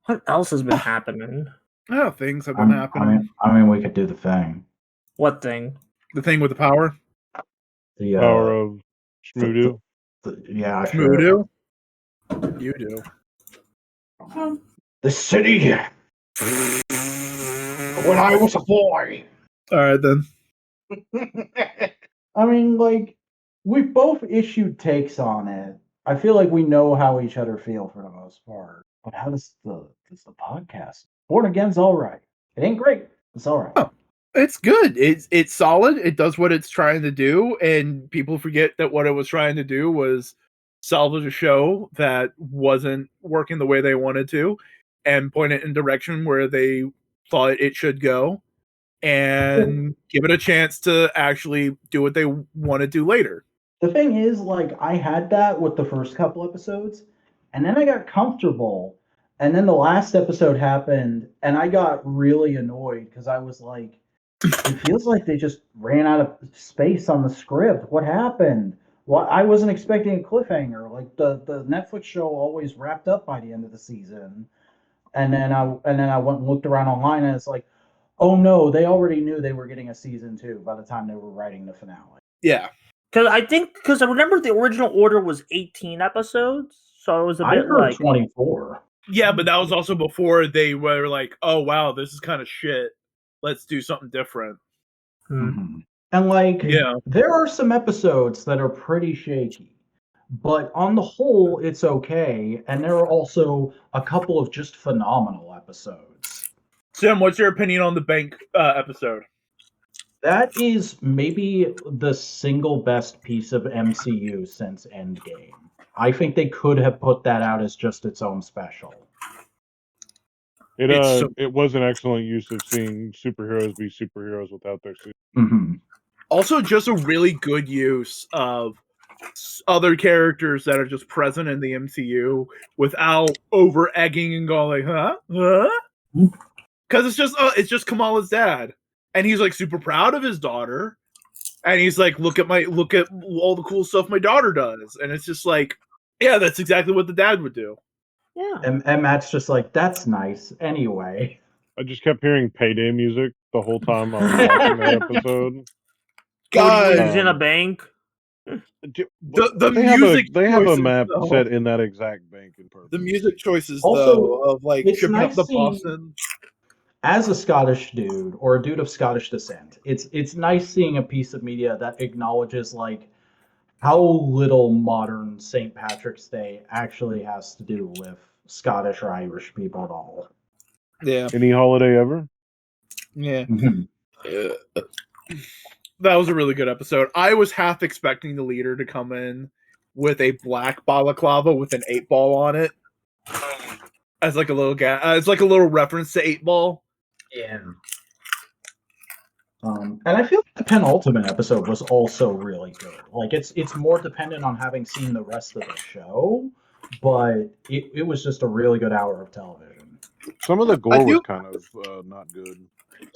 [SPEAKER 1] what else has been happening?
[SPEAKER 3] Oh, things have been happening.
[SPEAKER 4] I mean, we could do the thing.
[SPEAKER 1] What thing?
[SPEAKER 3] The thing with the power?
[SPEAKER 4] The
[SPEAKER 2] power of Schmoodoo?
[SPEAKER 4] Yeah,
[SPEAKER 3] Schmoodoo? Sure. You do.
[SPEAKER 4] The city when I was a boy.
[SPEAKER 3] Alright, then.
[SPEAKER 4] I mean, we've both issued takes on it. I feel like we know how each other feel for the most part. But how does the podcast? Born Again's all right. It ain't great. It's all right.
[SPEAKER 3] Oh, it's good. It's solid. It does what it's trying to do, and people forget that what it was trying to do was salvage a show that wasn't working the way they wanted to, and point it in direction where they thought it should go, and give it a chance to actually do what they want to do later.
[SPEAKER 4] The thing is, I had that with the first couple episodes, and then I got comfortable, and then the last episode happened, and I got really annoyed because I was like, it feels like they just ran out of space on the script. What happened? Well, I wasn't expecting a cliffhanger. The Netflix show always wrapped up by the end of the season, and then I went and looked around online, and it's like, oh no, they already knew they were getting a season 2 by the time they were writing the finale.
[SPEAKER 3] Yeah.
[SPEAKER 1] Because I remember the original order was 18 episodes, so it was a bit
[SPEAKER 4] I heard 24.
[SPEAKER 3] Yeah, but that was also before they were like, oh wow, this is kind of shit. Let's do something different.
[SPEAKER 4] Mm-hmm. And there are some episodes that are pretty shaky, but on the whole, it's okay. And there are also a couple of just phenomenal episodes.
[SPEAKER 3] Sim, what's your opinion on the bank episode?
[SPEAKER 4] That is maybe the single best piece of MCU since Endgame. I think they could have put that out as just its own special.
[SPEAKER 2] It was an excellent use of seeing superheroes be superheroes without their suits.
[SPEAKER 4] Mm-hmm.
[SPEAKER 3] Also, just a really good use of other characters that are just present in the MCU without over egging and going, huh? Because it's just Kamala's dad. And he's super proud of his daughter, and he's like, look at all the cool stuff my daughter does, and it's just yeah, that's exactly what the dad would do.
[SPEAKER 1] Yeah,
[SPEAKER 4] and Matt's just like, that's nice. Anyway,
[SPEAKER 2] I just kept hearing payday music the whole time I was watching that episode.
[SPEAKER 1] God, he's in a bank.
[SPEAKER 3] The music
[SPEAKER 2] they have a map set in that exact bank in purpose.
[SPEAKER 3] The music choices
[SPEAKER 4] also,
[SPEAKER 3] of shipping up the Boston.
[SPEAKER 4] As a Scottish dude or a dude of Scottish descent, it's nice seeing a piece of media that acknowledges how little modern St. Patrick's Day actually has to do with Scottish or Irish people at all.
[SPEAKER 3] Yeah.
[SPEAKER 2] Any holiday ever?
[SPEAKER 3] Yeah. That was a really good episode. I was half expecting the leader to come in with a black balaclava with an 8-ball on it, as like a little as like a little reference to 8-ball.
[SPEAKER 4] Yeah. And I feel like the penultimate episode was also really good. Like it's more dependent on having seen the rest of the show, but it was just a really good hour of television.
[SPEAKER 2] Some of the gore was kind of not good.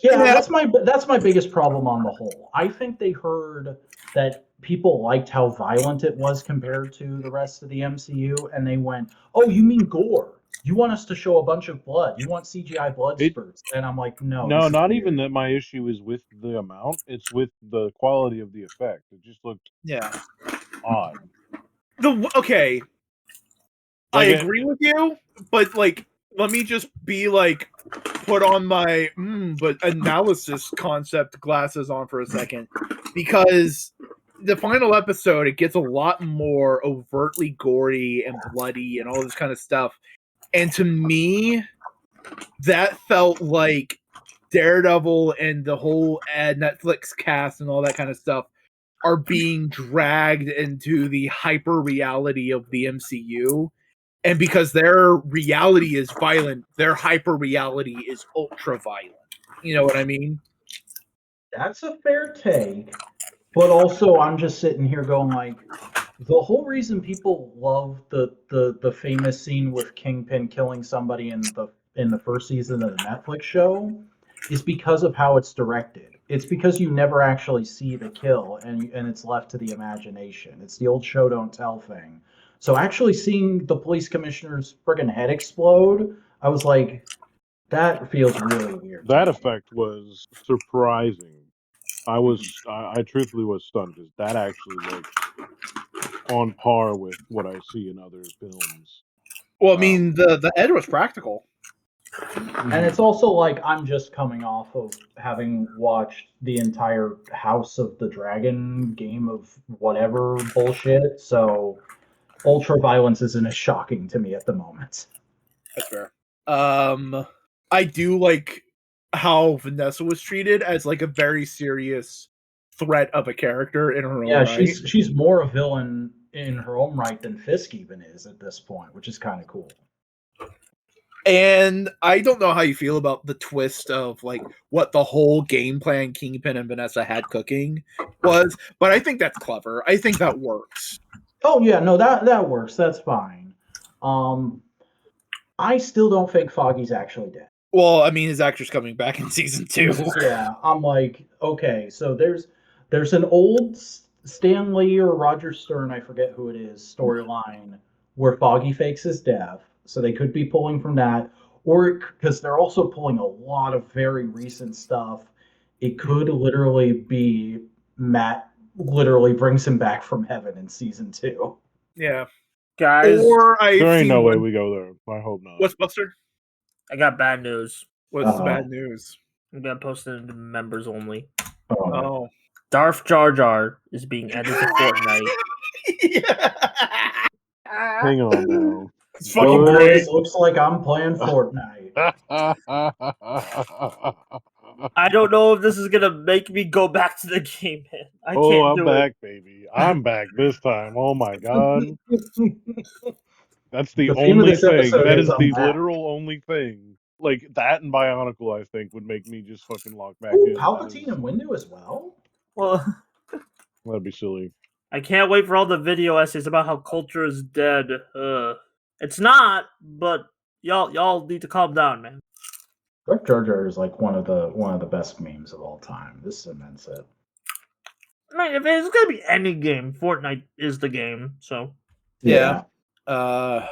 [SPEAKER 4] Yeah, that's my biggest problem on the whole. I think they heard that people liked how violent it was compared to the rest of the MCU, and they went, "Oh, you mean gore? You want us to show a bunch of blood? You want CGI blood spurts?" And I'm like, "No,
[SPEAKER 2] not even that. My issue is with the amount; it's with the quality of the effect. It just looked odd.
[SPEAKER 3] Okay, I agree with you, but like, let me just be like, put on my but analysis concept glasses on for a second, because the final episode, it gets a lot more overtly gory and bloody and all this kind of stuff, and to me, that felt like Daredevil and the whole Netflix cast and all that kind of stuff are being dragged into the hyper reality of the MCU. And because their reality is violent, their hyper reality is ultra violent. You know what I mean?
[SPEAKER 4] That's a fair take. But also, I'm just sitting here going like, the whole reason people love the famous scene with Kingpin killing somebody in the first season of the Netflix show is because of how it's directed. It's because you never actually see the kill, and it's left to the imagination. It's the old show don't tell thing. So actually seeing the police commissioner's friggin' head explode, I was like, that feels really weird.
[SPEAKER 2] That effect was surprising. I truthfully was stunned because that actually looked on par with what I see in other films.
[SPEAKER 3] Well, I mean, the head was practical.
[SPEAKER 4] And it's also like I'm just coming off of having watched the entire House of the Dragon game of whatever bullshit, so ultra violence isn't as shocking to me at the moment.
[SPEAKER 3] That's fair. I do like how Vanessa was treated as like a very serious threat of a character in her own right.
[SPEAKER 4] Yeah, she's more a villain in her own right than Fisk even is at this point, which is kind of cool.
[SPEAKER 3] And I don't know how you feel about the twist of like what the whole game plan Kingpin and Vanessa had cooking was, but I think that's clever. I think that works.
[SPEAKER 4] Oh yeah, no, that works. That's fine. I still don't think Foggy's actually dead.
[SPEAKER 3] Well, I mean, his actor's coming back in season 2.
[SPEAKER 4] Yeah, I'm like, okay, so there's an old Stan Lee or Roger Stern, I forget who it is, storyline where Foggy fakes his death. So they could be pulling from that, or because they're also pulling a lot of very recent stuff. It could literally be Matt literally brings him back from heaven in season 2.
[SPEAKER 3] Yeah,
[SPEAKER 1] guys.
[SPEAKER 3] Or
[SPEAKER 2] there ain't no way we go there. I hope not.
[SPEAKER 3] What's Buster?
[SPEAKER 1] I got bad news.
[SPEAKER 3] What's the bad news?
[SPEAKER 1] I'm gonna post it to members only.
[SPEAKER 3] Oh.
[SPEAKER 1] Darth Jar Jar is being added to Fortnite.
[SPEAKER 2] Hang on now.
[SPEAKER 3] It's fucking great.
[SPEAKER 4] Looks like I'm playing Fortnite.
[SPEAKER 1] I don't know if this is gonna make me go back to the game, man.
[SPEAKER 2] I'm back, baby. I'm back this time. Oh my god. That's the only thing. That is the literal only thing. Like that and Bionicle, I think, would make me just fucking lock back in.
[SPEAKER 4] Palpatine and Windu as well?
[SPEAKER 1] Well,
[SPEAKER 2] that'd be silly.
[SPEAKER 1] I can't wait for all the video essays about how culture is dead. It's not, but y'all need to calm down, man.
[SPEAKER 4] Darth Jar Jar is like one of the best memes of all time. This cements it.
[SPEAKER 1] I mean, if it's gonna be any game, Fortnite is the game. So
[SPEAKER 3] yeah. Yeah,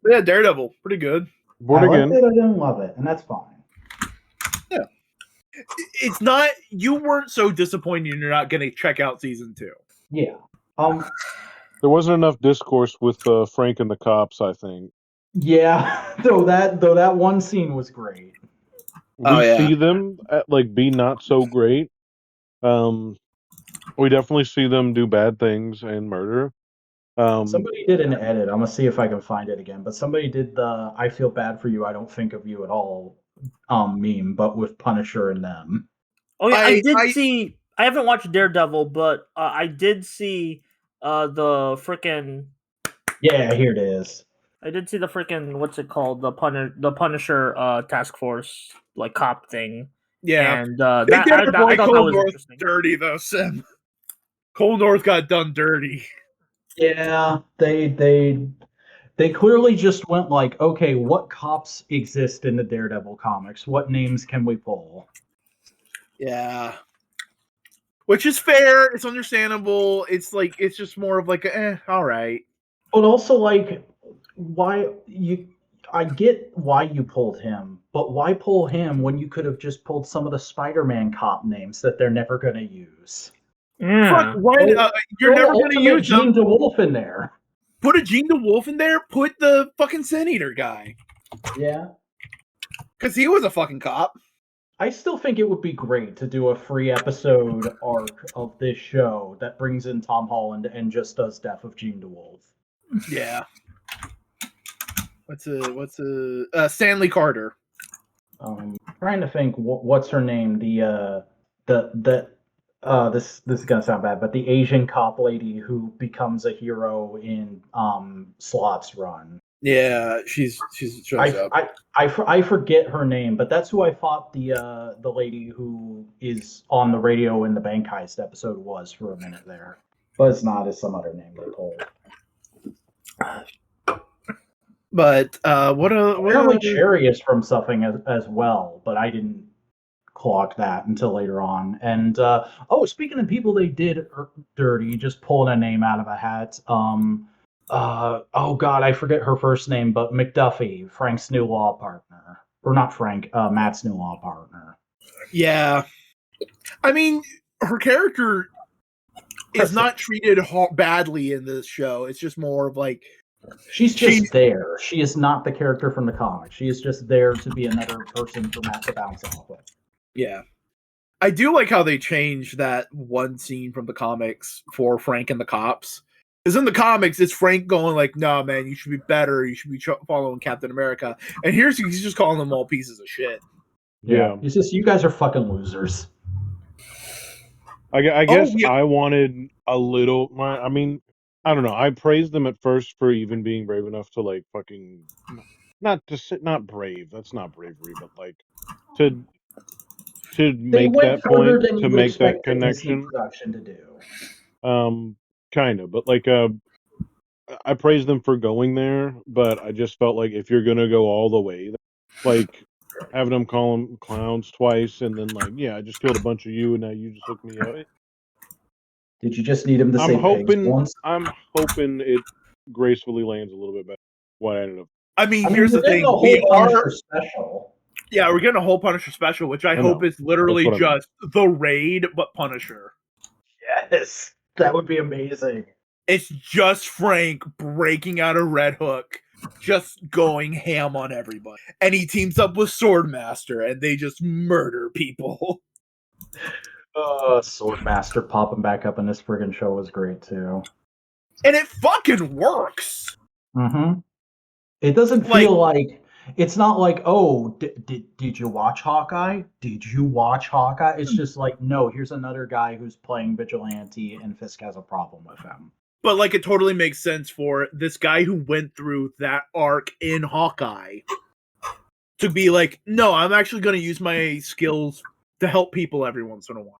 [SPEAKER 3] Daredevil, pretty good.
[SPEAKER 4] I liked it, I didn't love it, and that's fine.
[SPEAKER 3] Yeah. It's not, you weren't so disappointed you're not gonna check out season 2.
[SPEAKER 4] Yeah.
[SPEAKER 2] There wasn't enough discourse with Frank and the cops, I think.
[SPEAKER 4] Yeah, though that one scene was great.
[SPEAKER 2] We see them be not so great. We definitely see them do bad things and murder,
[SPEAKER 4] Somebody did an edit. I'm gonna see if I can find it again. But somebody did the "I feel bad for you, I don't think of you at all" meme, but with Punisher and them.
[SPEAKER 1] Oh yeah, I did see. I haven't watched Daredevil, but I did see the freaking.
[SPEAKER 4] Yeah, here it is.
[SPEAKER 1] I did see the freaking what's it called, the Punisher task force like cop thing.
[SPEAKER 3] Yeah,
[SPEAKER 1] and
[SPEAKER 3] I thought that was interesting. Dirty though, Sim. Cole North got done dirty.
[SPEAKER 4] Yeah, they clearly just went like, okay, what cops exist in the Daredevil comics? What names can we pull?
[SPEAKER 3] Yeah. Which is fair, it's understandable. It's just more of like all right.
[SPEAKER 4] But also like I get why you pulled him, but why pull him when you could have just pulled some of the Spider-Man cop names that they're never going to use?
[SPEAKER 3] Fuck, you're never going to use
[SPEAKER 4] Gene DeWolf in there.
[SPEAKER 3] Put a Gene DeWolf in there. Put the fucking Sin Eater guy.
[SPEAKER 4] Yeah,
[SPEAKER 3] because he was a fucking cop.
[SPEAKER 4] I still think it would be great to do a free episode arc of this show that brings in Tom Holland and just does Death of Gene DeWolf.
[SPEAKER 3] Yeah. What's Stanley Carter?
[SPEAKER 4] Trying to think what's her name. This is gonna sound bad, but the Asian cop lady who becomes a hero in Slot's run.
[SPEAKER 3] Yeah, she's shows up.
[SPEAKER 4] I forget her name, but that's who I thought the lady who is on the radio in the bank heist episode was for a minute there. But it's not. It's some other name they pulled.
[SPEAKER 3] But apparently
[SPEAKER 4] Cherry is from something as well, but I didn't clock that until later on. And speaking of people they did dirty, just pulling a name out of a hat. Oh god, I forget her first name, but McDuffie, Frank's new law partner, or not Frank, Matt's new law partner.
[SPEAKER 3] Yeah, I mean, her character is not treated badly in this show. It's just more of like
[SPEAKER 4] she's just there. She is not the character from the comics. She is just there to be another person for Matt to bounce off with.
[SPEAKER 3] Yeah. I do like how they changed that one scene from the comics for Frank and the cops. Because in the comics, it's Frank going like, "No, man, you should be better. You should be following Captain America." And he's just calling them all pieces of shit.
[SPEAKER 4] Yeah. He's just, you guys are fucking losers.
[SPEAKER 2] I guess I wanted a little... I mean, I don't know. I praised them at first for even being brave enough to like fucking... Not brave. That's not bravery, but like to make that point, to make that connection.
[SPEAKER 4] Production to do.
[SPEAKER 2] Kind of, but like I praise them for going there, but I just felt like if you're gonna go all the way, like having them call them clowns twice, and then like, yeah, I just killed a bunch of you, and now you just hook me up.
[SPEAKER 4] Did you just need him to say pigs once?
[SPEAKER 2] I'm hoping it gracefully lands a little bit better. What I ended up.
[SPEAKER 3] I mean, here's the thing: we are special. Yeah, we're getting a whole Punisher special, which I hope is literally just the Raid, but Punisher.
[SPEAKER 4] Yes, that would be amazing.
[SPEAKER 3] It's just Frank breaking out of Red Hook, just going ham on everybody. And he teams up with Swordmaster, and they just murder people.
[SPEAKER 4] Swordmaster popping back up in this friggin' show was great, too.
[SPEAKER 3] And it fucking works!
[SPEAKER 4] Mm-hmm. It doesn't feel like... It's not like, oh, did you watch Hawkeye? Did you watch Hawkeye? It's just like, no, here's another guy who's playing vigilante, and Fisk has a problem with him.
[SPEAKER 3] But like, it totally makes sense for this guy who went through that arc in Hawkeye to be like, no, I'm actually going to use my skills to help people every once in a while.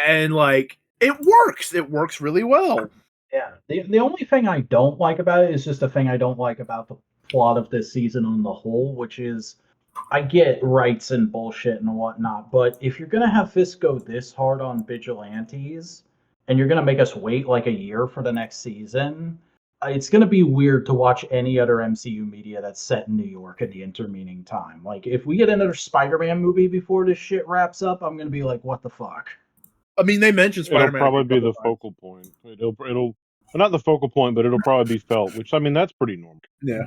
[SPEAKER 3] And like, it works. It works really well.
[SPEAKER 4] Yeah. The only thing I don't like about it is just the thing I don't like about the plot of this season on the whole, which is, I get rights and bullshit and whatnot, but if you're going to have Fisk go this hard on vigilantes, and you're going to make us wait like a year for the next season, it's going to be weird to watch any other MCU media that's set in New York in the intervening time. Like, if we get another Spider-Man movie before this shit wraps up, I'm going to be like, what the fuck?
[SPEAKER 3] I mean, they mentioned Spider-Man.
[SPEAKER 2] It'll probably be the focal point. It'll not the focal point, but it'll probably be felt, which, I mean, that's pretty normal.
[SPEAKER 3] Yeah.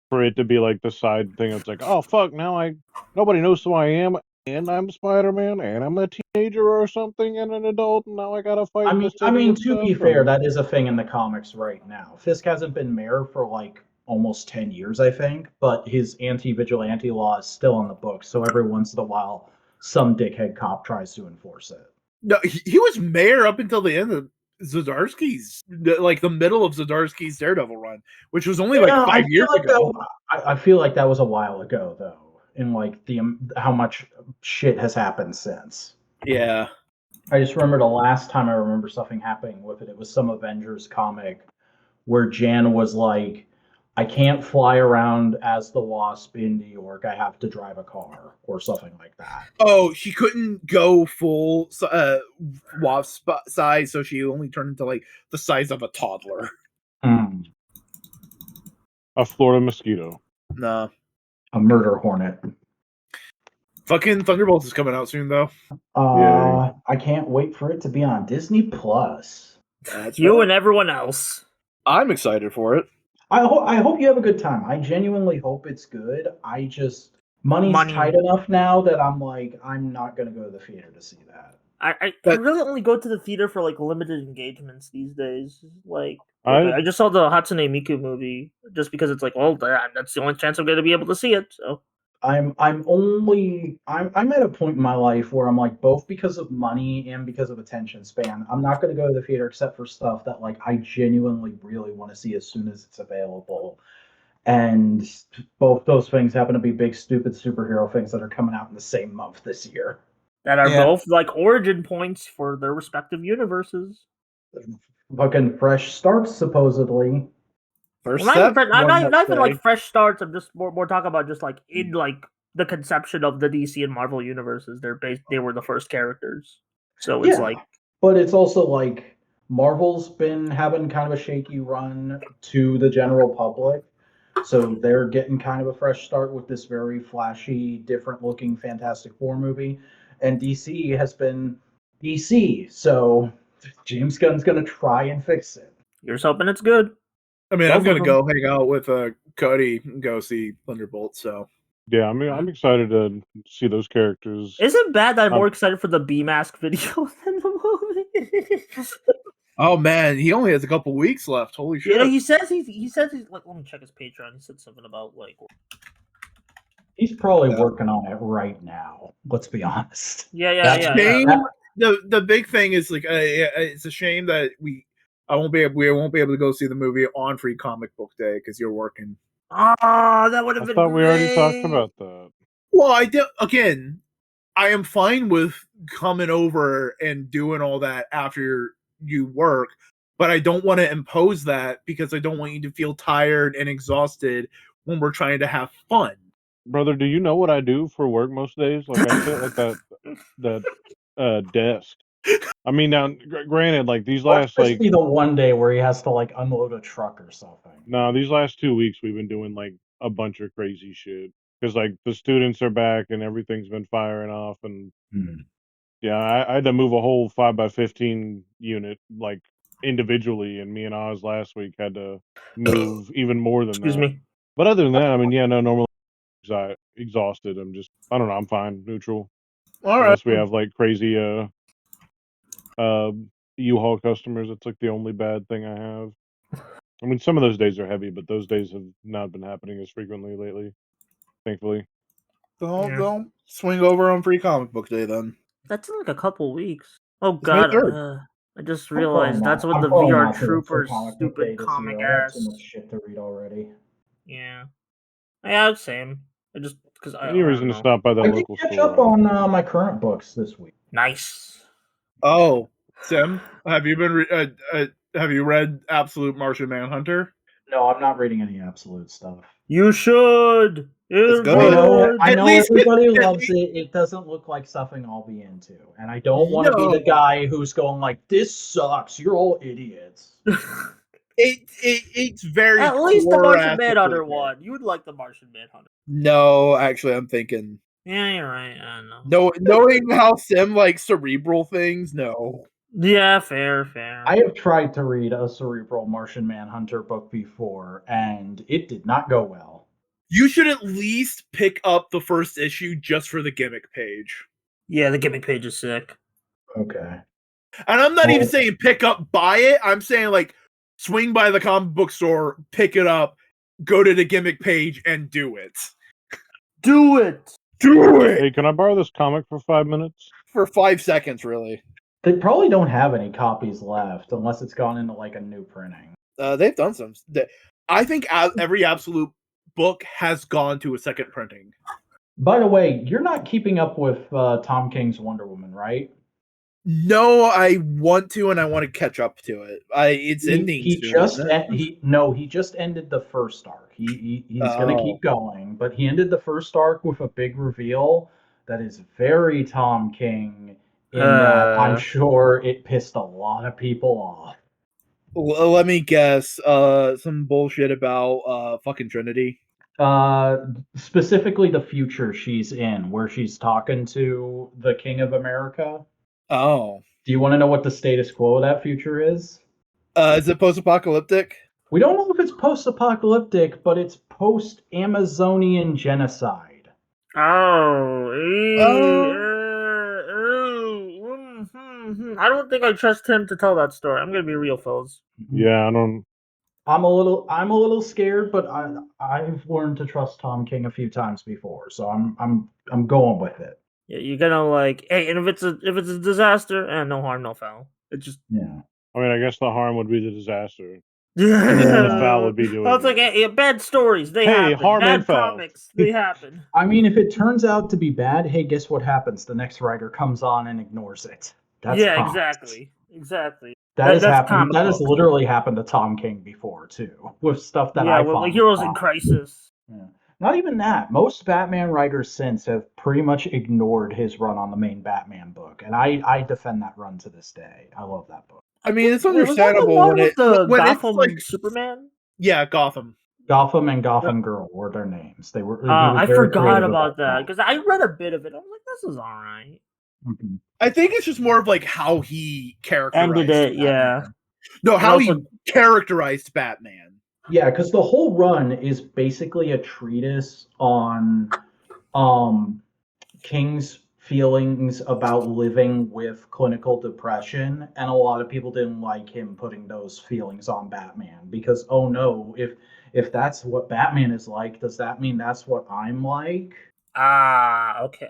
[SPEAKER 2] For it to be like the side thing, it's like, oh, fuck, now nobody knows who I am. and I'm Spider-Man, and I'm a teenager or something, and an adult, and now I gotta fight.
[SPEAKER 4] I mean, to be fair, that is a thing in the comics right now. Fisk hasn't been mayor for like almost 10 years, I think, but his anti-vigilante law is still in the book. So every once in a while, some dickhead cop tries to enforce it.
[SPEAKER 3] No, he was mayor up until the end of Zdarsky's, like the middle of Zdarsky's Daredevil run, which was only like 5 years ago.
[SPEAKER 4] I feel like that was a while ago, though. In like how much shit has happened since.
[SPEAKER 3] Yeah.
[SPEAKER 4] I just remember the last time I remember something happening with it. It was some Avengers comic where Jan was like, I can't fly around as the Wasp in New York. I have to drive a car or something like that.
[SPEAKER 3] Oh, she couldn't go full Wasp size, so she only turned into like the size of a toddler.
[SPEAKER 2] A Florida mosquito.
[SPEAKER 3] Nah.
[SPEAKER 4] A murder hornet.
[SPEAKER 3] Fucking Thunderbolts is coming out soon, though.
[SPEAKER 4] I can't wait for it to be on Disney Plus.
[SPEAKER 1] That's you right. And everyone else.
[SPEAKER 3] I'm excited for it.
[SPEAKER 4] I hope you have a good time. I genuinely hope it's good. Money's tight enough now that I'm like, I'm not gonna go to the theater to see that.
[SPEAKER 1] I really only go to the theater for like limited engagements these days. Like I just saw the Hatsune Miku movie just because it's like, well, that's the only chance I'm going to be able to see it. So
[SPEAKER 4] I'm at a point in my life where I'm like, both because of money and because of attention span, I'm not going to go to the theater except for stuff that like I genuinely really want to see as soon as it's available. And both those things happen to be big, stupid superhero things that are coming out in the same month this year.
[SPEAKER 1] That are both like origin points for their respective universes.
[SPEAKER 4] Fucking fresh starts, supposedly.
[SPEAKER 1] Not even like fresh starts. I'm just more talking about just like in like the conception of the DC and Marvel universes. They were the first characters, so it's like.
[SPEAKER 4] But it's also like Marvel's been having kind of a shaky run to the general public, so they're getting kind of a fresh start with this very flashy, different-looking Fantastic Four movie, and DC has been DC. So James Gunn's gonna try and fix it.
[SPEAKER 1] You're just hoping it's good.
[SPEAKER 3] I mean, I'm gonna go hang out with Cody and go see Thunderbolt. So
[SPEAKER 2] yeah, I mean, I'm excited to see those characters.
[SPEAKER 1] Is it bad that I'm more excited for the B-Mask video than the movie?
[SPEAKER 3] Oh man, he only has a couple weeks left. Holy shit!
[SPEAKER 1] Yeah, he says he's like. Let me check his Patreon. He said something about like.
[SPEAKER 4] He's probably working on it right now. Let's be honest.
[SPEAKER 1] Yeah.
[SPEAKER 3] The big thing is like it's a shame that we won't be able to go see the movie on Free Comic Book Day because you're working.
[SPEAKER 1] Oh, that would have been.
[SPEAKER 2] I thought we already talked about that.
[SPEAKER 3] Well, I did. Again, I am fine with coming over and doing all that after you work, but I don't want to impose that because I don't want you to feel tired and exhausted when we're trying to have fun.
[SPEAKER 2] Brother, do you know what I do for work most days? Like I sit at that desk. I mean, now, granted, like these last like
[SPEAKER 4] be the one day where he has to like unload a truck or something.
[SPEAKER 2] No, these last 2 weeks we've been doing like a bunch of crazy shit because like the students are back and everything's been firing off and yeah, I had to move a whole 5x15 unit like individually, and me and Oz last week had to move even more than
[SPEAKER 1] Excuse
[SPEAKER 2] that.
[SPEAKER 1] me.
[SPEAKER 2] But other than that, I mean, yeah, no, normally exhausted. I don't know, I'm fine, neutral.
[SPEAKER 3] All right.
[SPEAKER 2] Unless we have like crazy U-Haul customers, it's like the only bad thing I have. I mean, some of those days are heavy, but those days have not been happening as frequently lately, thankfully.
[SPEAKER 3] Don't swing over on Free Comic Book Day then.
[SPEAKER 1] That's in like a couple weeks. Oh god, I just realized that's what the VR Troopers stupid comic ass.
[SPEAKER 4] Too much shit to read already.
[SPEAKER 1] Yeah, same. I just because
[SPEAKER 2] any reason to stop by that local
[SPEAKER 4] catch
[SPEAKER 2] store.
[SPEAKER 4] Up on my current books this week.
[SPEAKER 1] Nice.
[SPEAKER 3] Oh, Sim, have you been? Have you read Absolute Martian Manhunter?
[SPEAKER 4] No, I'm not reading any Absolute stuff.
[SPEAKER 1] You should.
[SPEAKER 4] I know everybody loves it. It doesn't look like something I'll be into, and I don't want to be the guy who's going like, "This sucks. You're all idiots."
[SPEAKER 3] It's very
[SPEAKER 1] at least the Martian Manhunter one. You would like the Martian Manhunter.
[SPEAKER 3] No, actually, I'm thinking.
[SPEAKER 1] Yeah, you're right. I know.
[SPEAKER 3] No, knowing how Sim likes cerebral things, no.
[SPEAKER 1] Yeah, fair.
[SPEAKER 4] I have tried to read a cerebral Martian Manhunter book before, and it did not go well.
[SPEAKER 3] You should at least pick up the first issue just for the gimmick page.
[SPEAKER 1] Yeah, the gimmick page is sick.
[SPEAKER 4] Okay.
[SPEAKER 3] And I'm not even saying pick up, buy it. I'm saying like swing by the comic book store, pick it up, go to the gimmick page, and do it.
[SPEAKER 1] Do it.
[SPEAKER 3] Do it.
[SPEAKER 2] Hey, can I borrow this comic for 5 minutes?
[SPEAKER 3] For 5 seconds, really.
[SPEAKER 4] They probably don't have any copies left unless it's gone into like a new printing.
[SPEAKER 3] They've done some. I think every Absolute book has gone to a second printing.
[SPEAKER 4] By the way, you're not keeping up with Tom King's Wonder Woman, right?
[SPEAKER 3] No, I want to, and I want to catch up to it. It's ending.
[SPEAKER 4] He just ended the first arc. He's gonna keep going, but he ended the first arc with a big reveal that is very Tom King. In that I'm sure it pissed a lot of people off.
[SPEAKER 3] Let me guess. Some bullshit about fucking Trinity.
[SPEAKER 4] Specifically the future she's in, where she's talking to the King of America.
[SPEAKER 3] Oh.
[SPEAKER 4] Do you want to know what the status quo of that future is?
[SPEAKER 3] Is it post-apocalyptic?
[SPEAKER 4] We don't know if it's post-apocalyptic, but it's post-Amazonian genocide.
[SPEAKER 1] I don't think I trust him to tell that story. I'm gonna be real, fellas.
[SPEAKER 2] Yeah, I don't.
[SPEAKER 4] I'm a little scared, but I've learned to trust Tom King a few times before, so I'm going with it.
[SPEAKER 1] Yeah, you're gonna like, hey, and if it's a disaster, no harm, no foul. It just
[SPEAKER 2] I mean, I guess the harm would be the disaster.
[SPEAKER 1] Yeah,
[SPEAKER 2] and then the foul would be doing.
[SPEAKER 1] It's like bad stories. They happen.
[SPEAKER 2] Harm
[SPEAKER 1] bad
[SPEAKER 2] and foul.
[SPEAKER 1] Comics. They happen.
[SPEAKER 4] I mean, if it turns out to be bad, hey, guess what happens? The next writer comes on and ignores it. That's comics.
[SPEAKER 1] Exactly.
[SPEAKER 4] That has happened. That has literally happened to Tom King before too, with stuff that I find.
[SPEAKER 1] Like Heroes in Crisis.
[SPEAKER 4] Yeah. Not even that. Most Batman writers since have pretty much ignored his run on the main Batman book, and I defend that run to this day. I love that book.
[SPEAKER 3] I mean, it's understandable when it's like
[SPEAKER 1] Superman.
[SPEAKER 3] Yeah, Gotham.
[SPEAKER 4] Gotham and Gotham Girl were their names. They were.
[SPEAKER 1] I forgot about that because I read a bit of it. I was like, "This is all right."
[SPEAKER 4] Mm-hmm.
[SPEAKER 3] I think it's just more of like how he characterized
[SPEAKER 1] ended it.
[SPEAKER 3] Batman.
[SPEAKER 1] Yeah.
[SPEAKER 3] No, how he characterized Batman.
[SPEAKER 4] Yeah, because the whole run is basically a treatise on King's feelings about living with clinical depression, and a lot of people didn't like him putting those feelings on Batman because, oh no, if that's what Batman is like, does that mean that's what I'm like?
[SPEAKER 1] Okay.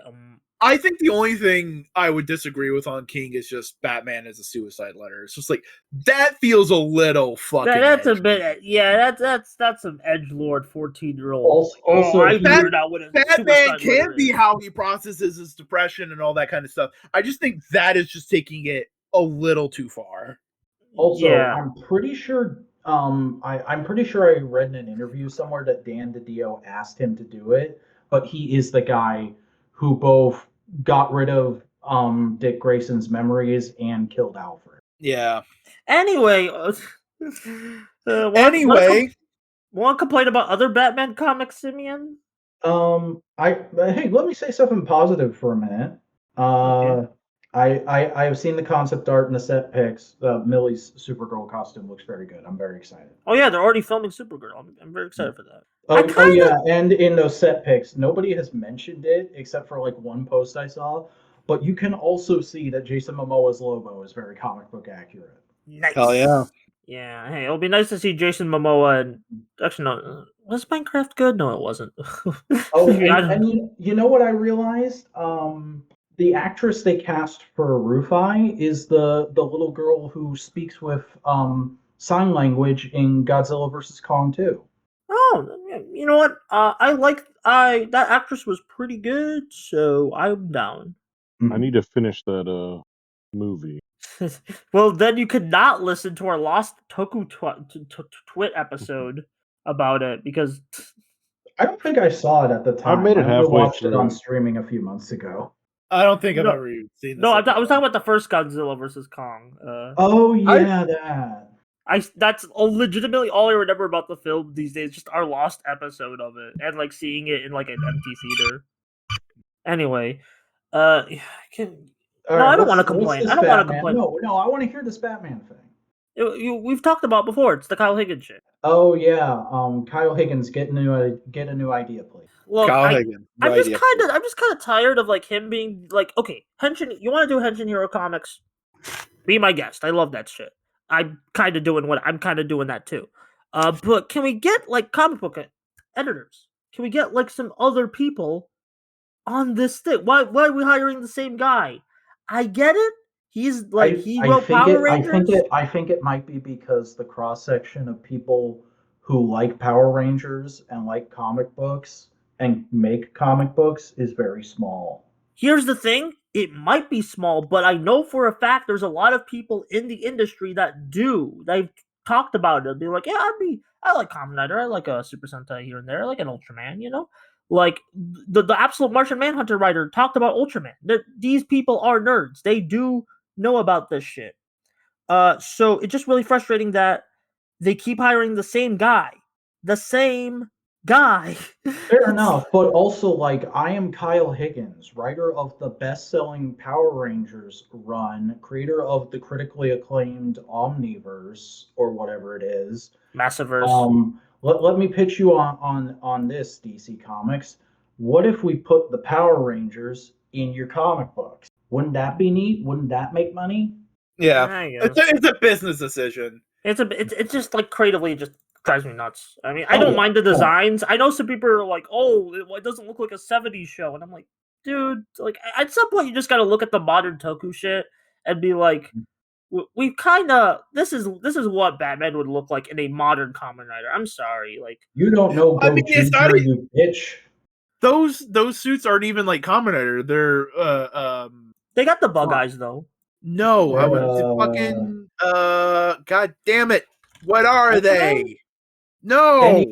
[SPEAKER 3] I think the only thing I would disagree with on King is just Batman as a suicide letter. It's just like that feels a little fucking.
[SPEAKER 1] That's
[SPEAKER 3] edgy.
[SPEAKER 1] A bit. Yeah, that's some edgelord 14-year-old.
[SPEAKER 4] Also,
[SPEAKER 3] Batman can be how he processes his depression and all that kind of stuff. I just think that is just taking it a little too far.
[SPEAKER 4] Also, I'm pretty sure. I'm pretty sure I read in an interview somewhere that Dan DiDio asked him to do it, but he is the guy who both got rid of Dick Grayson's memories and killed Alfred.
[SPEAKER 3] Yeah.
[SPEAKER 1] Anyway, want to complain about other Batman comics, Simeon?
[SPEAKER 4] Hey, let me say something positive for a minute. Okay. I have seen the concept art and the set pics. Millie's Supergirl costume looks very good. I'm very excited.
[SPEAKER 1] Oh yeah, they're already filming Supergirl. I'm very excited for that.
[SPEAKER 4] Oh yeah, and in those set pics, nobody has mentioned it except for like one post I saw. But you can also see that Jason Momoa's Lobo is very comic book accurate.
[SPEAKER 1] Nice.
[SPEAKER 3] Hell yeah.
[SPEAKER 1] Yeah. Hey, it'll be nice to see Jason Momoa. And actually, no, was Minecraft good? No, it wasn't.
[SPEAKER 4] and you know what I realized? The actress they cast for Rufai is the little girl who speaks with sign language in Godzilla vs. Kong 2.
[SPEAKER 1] Oh, you know what? That actress was pretty good, so I'm down.
[SPEAKER 2] I need to finish that movie.
[SPEAKER 1] Well, then you could not listen to our Lost Toku Twit episode about it because
[SPEAKER 4] I don't think I saw it at the time.
[SPEAKER 2] I made it halfway
[SPEAKER 4] watched it on streaming a few months ago.
[SPEAKER 3] I don't think I've ever even seen this.
[SPEAKER 1] No, I was talking about the first Godzilla vs. Kong.
[SPEAKER 4] That.
[SPEAKER 1] That's legitimately all I remember about the film these days. Just our lost episode of it, and like seeing it in like an empty theater. Anyway, I don't want to complain. I don't want to complain.
[SPEAKER 4] No, I want to hear this Batman thing.
[SPEAKER 1] We've talked about before. It's the Kyle Higgins shit.
[SPEAKER 4] Oh yeah, Kyle Higgins, get a new idea, please.
[SPEAKER 1] Look,
[SPEAKER 3] Kyle Higgins,
[SPEAKER 1] I'm just kind of tired of like him being like, okay, Henshin. You want to do Henshin Hero Comics? Be my guest. I love that shit. I'm kind of doing that too. But can we get like comic book editors? Can we get like some other people on this thing? Why are we hiring the same guy? I get it. He's like he wrote Power Rangers.
[SPEAKER 4] I think it might be because the cross section of people who like Power Rangers and like comic books and make comic books is very small.
[SPEAKER 1] Here's the thing. It might be small, but I know for a fact there's a lot of people in the industry that do. They've talked about it. They're like, yeah, I like Kamen Rider. I like a Super Sentai here and there. I like an Ultraman, you know? Like, the Absolute Martian Manhunter writer talked about Ultraman. These people are nerds. They do know about this shit. So it's just really frustrating that they keep hiring the same guy.
[SPEAKER 4] Fair enough, but also, like, I am Kyle Higgins, writer of the best-selling Power Rangers run, creator of the critically acclaimed Omniverse, or whatever it is.
[SPEAKER 1] Massiverse.
[SPEAKER 4] Let me pitch you on this, DC Comics. What if we put the Power Rangers in your comic books? Wouldn't that be neat? Wouldn't that make money?
[SPEAKER 3] Yeah, it's a business decision.
[SPEAKER 1] It's just like creatively just drives me nuts. I mean, I don't mind the designs. I know some people are like, "Oh, it doesn't look like a '70s show," and I'm like, dude, like at some point you just got to look at the modern Toku shit and be like, we kind of this is what Batman would look like in a modern Kamen Rider. I'm sorry, like
[SPEAKER 4] you don't know. I mean, it's not you bitch.
[SPEAKER 3] Those suits aren't even like Kamen Rider. They're
[SPEAKER 1] they got the bug eyes though.
[SPEAKER 3] No, I was fucking god damn it. What are they? No.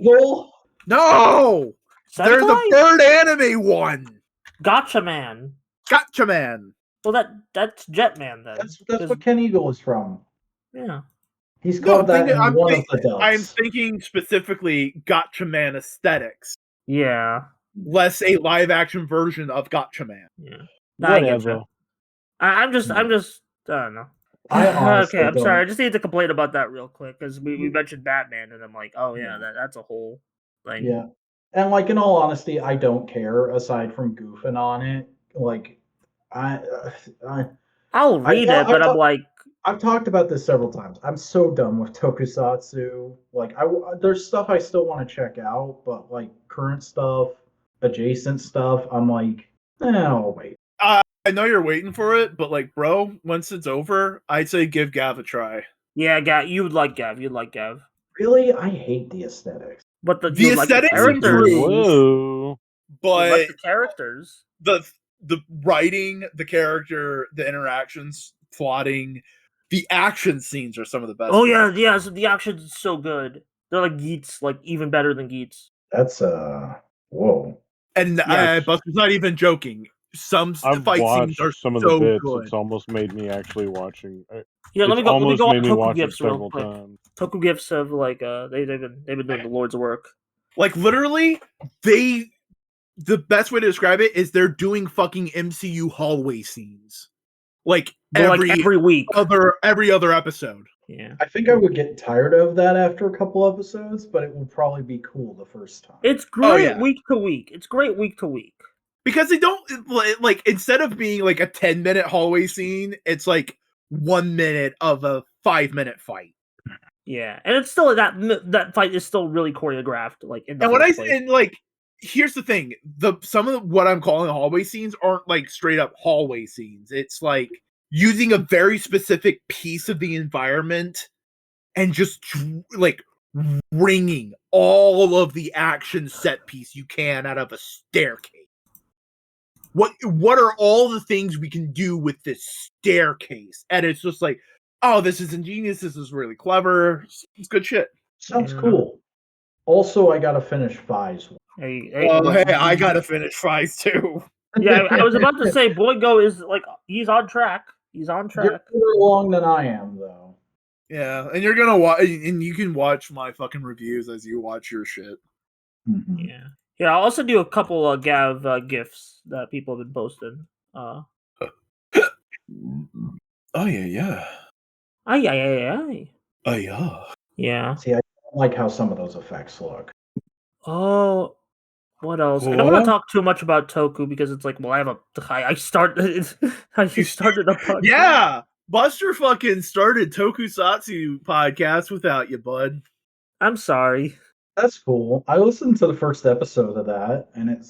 [SPEAKER 3] No. They're the bird anime one.
[SPEAKER 1] Gotcha Man.
[SPEAKER 3] Well,
[SPEAKER 1] that's Jetman then.
[SPEAKER 4] That's what Ken Eagle is from.
[SPEAKER 1] Yeah.
[SPEAKER 4] He's called that in one of the dubs.
[SPEAKER 3] I'm thinking specifically Gotcha Man aesthetics.
[SPEAKER 1] Yeah.
[SPEAKER 3] Less a live action version of Gotcha Man.
[SPEAKER 1] Yeah. Whatever. I'm just I don't know. Okay, I'm sorry. I just need to complain about that real quick because we mentioned Batman and I'm like, oh yeah, that's a whole thing.
[SPEAKER 4] Yeah, and like in all honesty, I don't care aside from goofing on it. Like,
[SPEAKER 1] I'll read it, but I'm like,
[SPEAKER 4] I've talked about this several times. I'm so done with Tokusatsu. Like, there's stuff I still want to check out, but like current stuff, adjacent stuff, I'm like, I'll wait.
[SPEAKER 3] I know you're waiting for it, but like, bro, once it's over, I'd say give Gav a try.
[SPEAKER 1] Yeah, Gav, you would like Gav. You'd like Gav.
[SPEAKER 4] Really, I hate the aesthetics.
[SPEAKER 1] But the
[SPEAKER 3] aesthetics
[SPEAKER 2] improve.
[SPEAKER 3] But
[SPEAKER 1] like the characters,
[SPEAKER 3] the writing, the character, the interactions, plotting, the action scenes are some of the best.
[SPEAKER 1] Oh yeah. So the action is so good. They're like Geats, like even better than Geats.
[SPEAKER 4] That's whoa.
[SPEAKER 3] And Buster's not even joking. Some fight scenes are
[SPEAKER 2] some of
[SPEAKER 3] so
[SPEAKER 2] the bits.
[SPEAKER 3] good.
[SPEAKER 2] It's almost made me actually watching.
[SPEAKER 1] Yeah, let me go on Toku
[SPEAKER 2] GIFs real quick.
[SPEAKER 1] Toku GIFs of like they've been doing the Lord's work.
[SPEAKER 3] Like literally, the best way to describe it is they're doing fucking MCU hallway scenes. Like every
[SPEAKER 1] week.
[SPEAKER 3] Every other episode.
[SPEAKER 1] Yeah.
[SPEAKER 4] I think I would get tired of that after a couple episodes, but it would probably be cool the first time.
[SPEAKER 1] It's great week to week. It's great week to week.
[SPEAKER 3] Because they don't like instead of being like a 10-minute hallway scene, it's like 1 minute of a 5-minute fight.
[SPEAKER 1] Yeah, and it's still that fight is still really choreographed. Like in the
[SPEAKER 3] and like here's the thing: some of what I'm calling hallway scenes aren't like straight up hallway scenes. It's like using a very specific piece of the environment and just like wringing all of the action set piece you can out of a staircase. What are all the things we can do with this staircase? And it's just like, oh, this is ingenious. This is really clever. It's good shit.
[SPEAKER 4] Sounds cool. Also, I gotta finish Fies.
[SPEAKER 3] Hey, I gotta finish Fies too.
[SPEAKER 1] Yeah, I was about to say, Boygo is like he's on track. He's on track.
[SPEAKER 4] You're further along than I am, though.
[SPEAKER 3] Yeah, and you're gonna watch, and you can watch my fucking reviews as you watch your shit.
[SPEAKER 4] Mm-hmm.
[SPEAKER 1] Yeah. I'll also do a couple of Gav gifs that people have been posting.
[SPEAKER 3] Oh yeah.
[SPEAKER 1] Aye.
[SPEAKER 3] Oh yeah.
[SPEAKER 1] Yeah.
[SPEAKER 4] See, I don't like how some of those effects look.
[SPEAKER 1] Oh, what else? I don't want to talk too much about Toku because it's like, well, I started a podcast.
[SPEAKER 3] Yeah, Buster fucking started Tokusatsu podcast without you, bud.
[SPEAKER 1] I'm sorry.
[SPEAKER 4] That's cool. I listened to the first episode of that, and it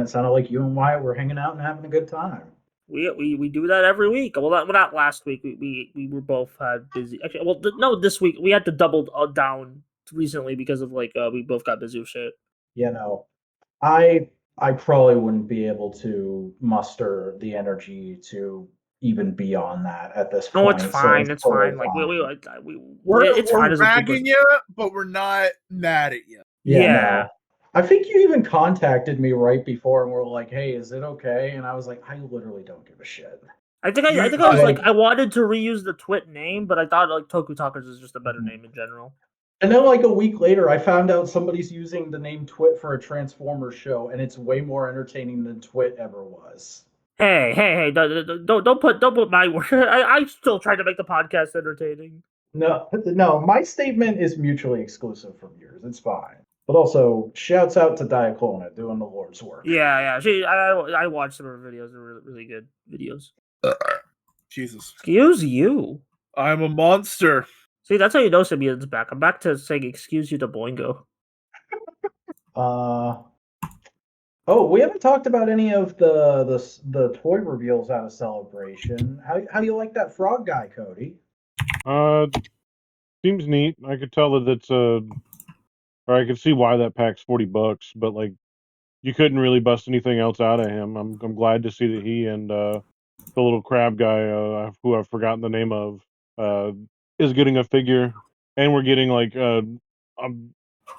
[SPEAKER 4] sounded like you and Wyatt were hanging out and having a good time.
[SPEAKER 1] We do that every week. Well, not last week. We were both had busy. Actually, well, no, this week we had to double down recently because of like we both got busy with shit.
[SPEAKER 4] You know, I probably wouldn't be able to muster the energy to even be on that at this point.
[SPEAKER 1] No, it's fine.
[SPEAKER 4] So
[SPEAKER 1] it's fine. Like
[SPEAKER 4] we're
[SPEAKER 1] it's fine.
[SPEAKER 3] Ragging you, but we're not mad at you.
[SPEAKER 1] Yeah.
[SPEAKER 4] No. I think you even contacted me right before and were like, "Hey, is it okay?" And I was like, "I literally don't give a shit."
[SPEAKER 1] I think I was like, I wanted to reuse the Twit name, but I thought like Toku Talkers is just a better name in general.
[SPEAKER 4] And then like a week later, I found out somebody's using the name Twit for a Transformers show, and it's way more entertaining than Twit ever was.
[SPEAKER 1] Hey! Don't put my word. I still tried to make the podcast entertaining.
[SPEAKER 4] No, my statement is mutually exclusive from yours. It's fine. But also, shouts out to Diaclona doing the Lord's work.
[SPEAKER 1] Yeah. I watched some of her videos. They're really, really good videos.
[SPEAKER 3] Jesus.
[SPEAKER 1] Excuse you.
[SPEAKER 3] I'm a monster.
[SPEAKER 1] See, that's how you know Simeon's back. I'm back to saying excuse you to Boingo.
[SPEAKER 4] Oh, we haven't talked about any of the toy reveals out of Celebration. How you like that frog guy, Cody?
[SPEAKER 2] Seems neat. I could tell that it's or I could see why that pack's $40, but like you couldn't really bust anything else out of him. I'm glad to see that he and the little crab guy, who I've forgotten the name of, is getting a figure, and we're getting like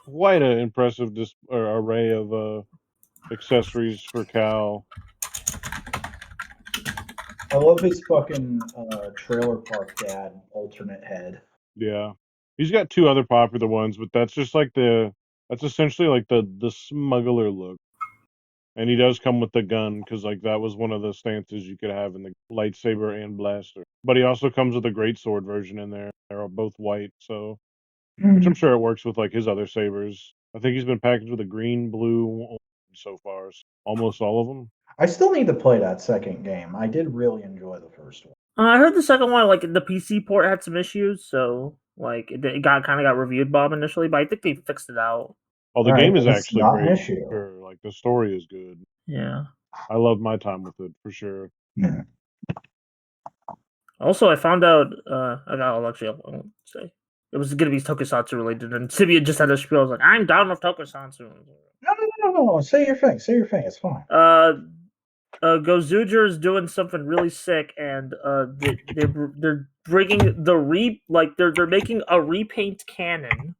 [SPEAKER 2] quite an impressive array of accessories for Cal.
[SPEAKER 4] I love his fucking trailer park dad alternate head.
[SPEAKER 2] Yeah, he's got two other popular ones, but that's just like that's essentially like the smuggler look. And he does come with the gun, because like that was one of the stances you could have in the lightsaber and blaster. But he also comes with a greatsword version in there. They're both white, so which I'm sure it works with like his other sabers. I think he's been packaged with a green, blue, orange so far. So almost all of them.
[SPEAKER 4] I still need to play that second game. I did really enjoy the first one.
[SPEAKER 1] I heard the second one, like the PC port had some issues, so like it got reviewed bomb initially, but I think they fixed it out.
[SPEAKER 2] Oh, the game is actually great. Sure. Like the story is good.
[SPEAKER 1] Yeah,
[SPEAKER 2] I love my time with it for sure.
[SPEAKER 4] Yeah.
[SPEAKER 1] Also, I found out. I won't say it was going to be Tokusatsu related, and Sibian just had a spiel. I was like, "I'm down with Tokusatsu."
[SPEAKER 4] No. Say your thing. It's fine.
[SPEAKER 1] Gozuger is doing something really sick, and they're bringing they're making a repaint cannon.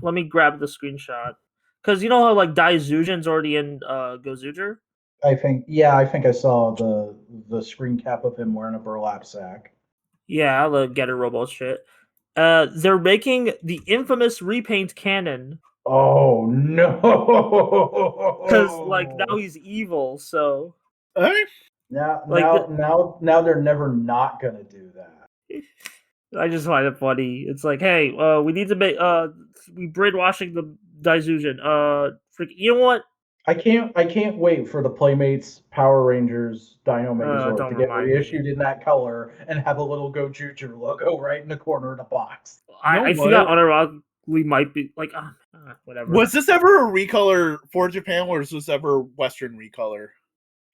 [SPEAKER 1] Let me grab the screenshot, because you know how like Daizujin's already in Gozuger.
[SPEAKER 4] I think I saw the screen cap of him wearing a burlap sack.
[SPEAKER 1] Yeah, the Getter Robo shit. They're making the infamous repaint cannon.
[SPEAKER 4] Oh no!
[SPEAKER 1] Because like now he's evil, so.
[SPEAKER 4] Now they're never not gonna do that.
[SPEAKER 1] I just find it funny. It's like, hey, we need to make we brainwashing the Daizujin. You know what?
[SPEAKER 4] I can't wait for the Playmates Power Rangers Dino Megazord to get reissued in that color and have a little Gojuju logo right in the corner of the box.
[SPEAKER 1] I feel that unironically might be like whatever.
[SPEAKER 3] Was this ever a recolor for Japan, or is this ever Western recolor?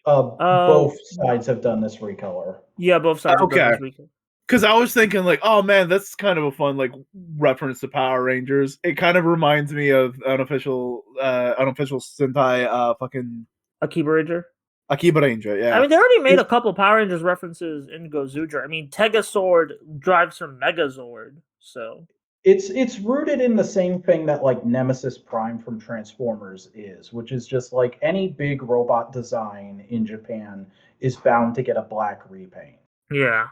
[SPEAKER 4] Both sides have done this recolor.
[SPEAKER 1] Yeah, both sides have done this recolor.
[SPEAKER 3] Because I was thinking, like, oh man, that's kind of a fun like reference to Power Rangers. It kind of reminds me of unofficial Sentai, fucking
[SPEAKER 1] Akiba Ranger.
[SPEAKER 3] Akiba Ranger, yeah.
[SPEAKER 1] I mean, they already made a couple Power Rangers references in Gozuger. I mean, Tegasword drives from Megazord, so
[SPEAKER 4] it's rooted in the same thing that like Nemesis Prime from Transformers is, which is just like any big robot design in Japan is bound to get a black repaint.
[SPEAKER 1] Yeah.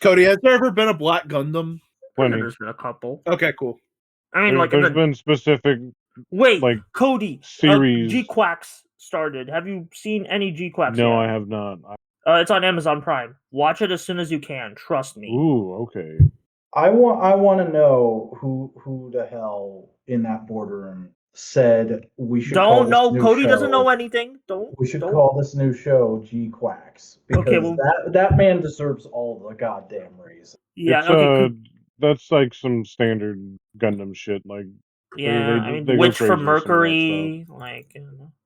[SPEAKER 3] Cody, has there ever been a Black Gundam?
[SPEAKER 1] There's been a couple.
[SPEAKER 3] Okay, cool.
[SPEAKER 1] I mean,
[SPEAKER 2] there's been specific.
[SPEAKER 1] Wait,
[SPEAKER 2] like
[SPEAKER 1] Cody,
[SPEAKER 2] series.
[SPEAKER 1] G-Quacks started. Have you seen any G-Quacks?
[SPEAKER 2] No,
[SPEAKER 1] yet?
[SPEAKER 2] I have not.
[SPEAKER 1] It's on Amazon Prime. Watch it as soon as you can. Trust me.
[SPEAKER 2] Ooh, okay.
[SPEAKER 4] I want to know who the hell in that boardroom said we should call
[SPEAKER 1] Don't
[SPEAKER 4] this
[SPEAKER 1] know.
[SPEAKER 4] new
[SPEAKER 1] Cody
[SPEAKER 4] show.
[SPEAKER 1] doesn't know anything.
[SPEAKER 4] We should call this new show G Quacks because
[SPEAKER 1] Okay, well,
[SPEAKER 4] that man deserves all the goddamn reason.
[SPEAKER 1] yeah.
[SPEAKER 2] It's
[SPEAKER 1] Okay.
[SPEAKER 2] that's like some standard Gundam shit. Like
[SPEAKER 1] Yeah, I mean,
[SPEAKER 2] they go
[SPEAKER 1] Witch
[SPEAKER 2] crazy
[SPEAKER 1] from
[SPEAKER 2] with some of that
[SPEAKER 1] Mercury, like.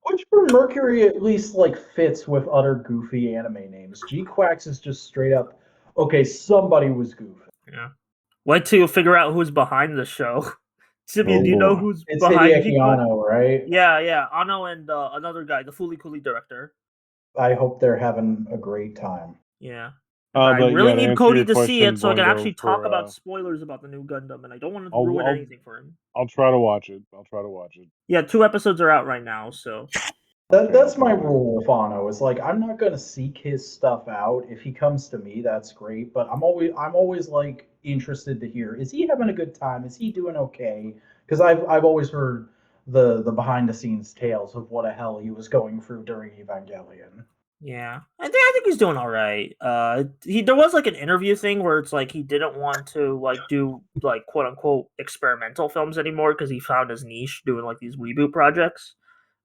[SPEAKER 4] Which for Mercury at least like fits with other goofy anime names. G Quacks is just straight up. Okay, somebody was goofy.
[SPEAKER 1] Yeah. Wait till you figure out who's behind the show. Simeon,
[SPEAKER 2] Oh,
[SPEAKER 1] do you know
[SPEAKER 2] boy.
[SPEAKER 1] who's
[SPEAKER 4] It's
[SPEAKER 1] behind
[SPEAKER 4] Hideaki Anno, right?
[SPEAKER 1] Yeah, Anno and another guy, the Fooly Cooly director.
[SPEAKER 4] I hope they're having a great time.
[SPEAKER 1] Yeah. I
[SPEAKER 2] but
[SPEAKER 1] really
[SPEAKER 2] yeah, to
[SPEAKER 1] need
[SPEAKER 2] answer
[SPEAKER 1] Cody
[SPEAKER 2] your
[SPEAKER 1] to see
[SPEAKER 2] question,
[SPEAKER 1] it so I can
[SPEAKER 2] Boingo,
[SPEAKER 1] actually talk
[SPEAKER 2] for,
[SPEAKER 1] about spoilers about the new Gundam, and I don't want to
[SPEAKER 2] I'll-
[SPEAKER 1] ruin
[SPEAKER 2] I'll-
[SPEAKER 1] anything for him.
[SPEAKER 2] I'll try to watch it. I'll try to watch it.
[SPEAKER 1] Yeah, 2 episodes are out right now, so.
[SPEAKER 4] That's my rule with Anno. Is like I'm not gonna seek his stuff out. If he comes to me, that's great. But I'm always like interested to hear, is he having a good time? Is he doing okay? Because I've always heard the behind the scenes tales of what the hell he was going through during Evangelion.
[SPEAKER 1] Yeah, I think he's doing all right. There was like an interview thing where it's like he didn't want to like do like quote unquote experimental films anymore because he found his niche doing like these reboot projects,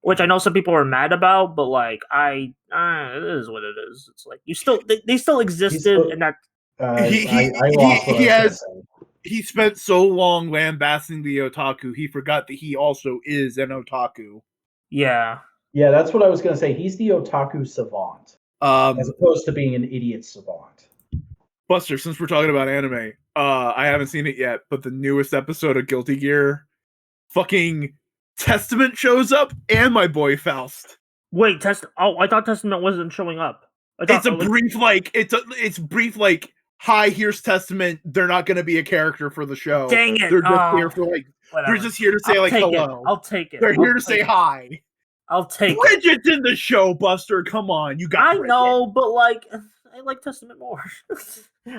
[SPEAKER 1] which I know some people are mad about, but like it is what it is. It's like they still existed, and that
[SPEAKER 3] he spent so long lambasting the otaku, he forgot that he also is an otaku.
[SPEAKER 1] Yeah.
[SPEAKER 4] Yeah, that's what I was going to say. He's the otaku savant, as opposed to being an idiot savant.
[SPEAKER 3] Buster, since we're talking about anime, I haven't seen it yet, but the newest episode of Guilty Gear, fucking Testament shows up, and my boy Faust.
[SPEAKER 1] Wait, I thought Testament wasn't showing up.
[SPEAKER 3] It's brief like, hi, here's Testament. They're not going to be a character for the show.
[SPEAKER 1] Dang it!
[SPEAKER 3] They're just here for like.
[SPEAKER 1] Whatever.
[SPEAKER 3] They're just here to say like hello.
[SPEAKER 1] I'll take it.
[SPEAKER 3] They're here to say hi.
[SPEAKER 1] I'll take
[SPEAKER 3] Bridget's in the show, Buster. Come on, you got.
[SPEAKER 1] I know, but like, I like Testament more.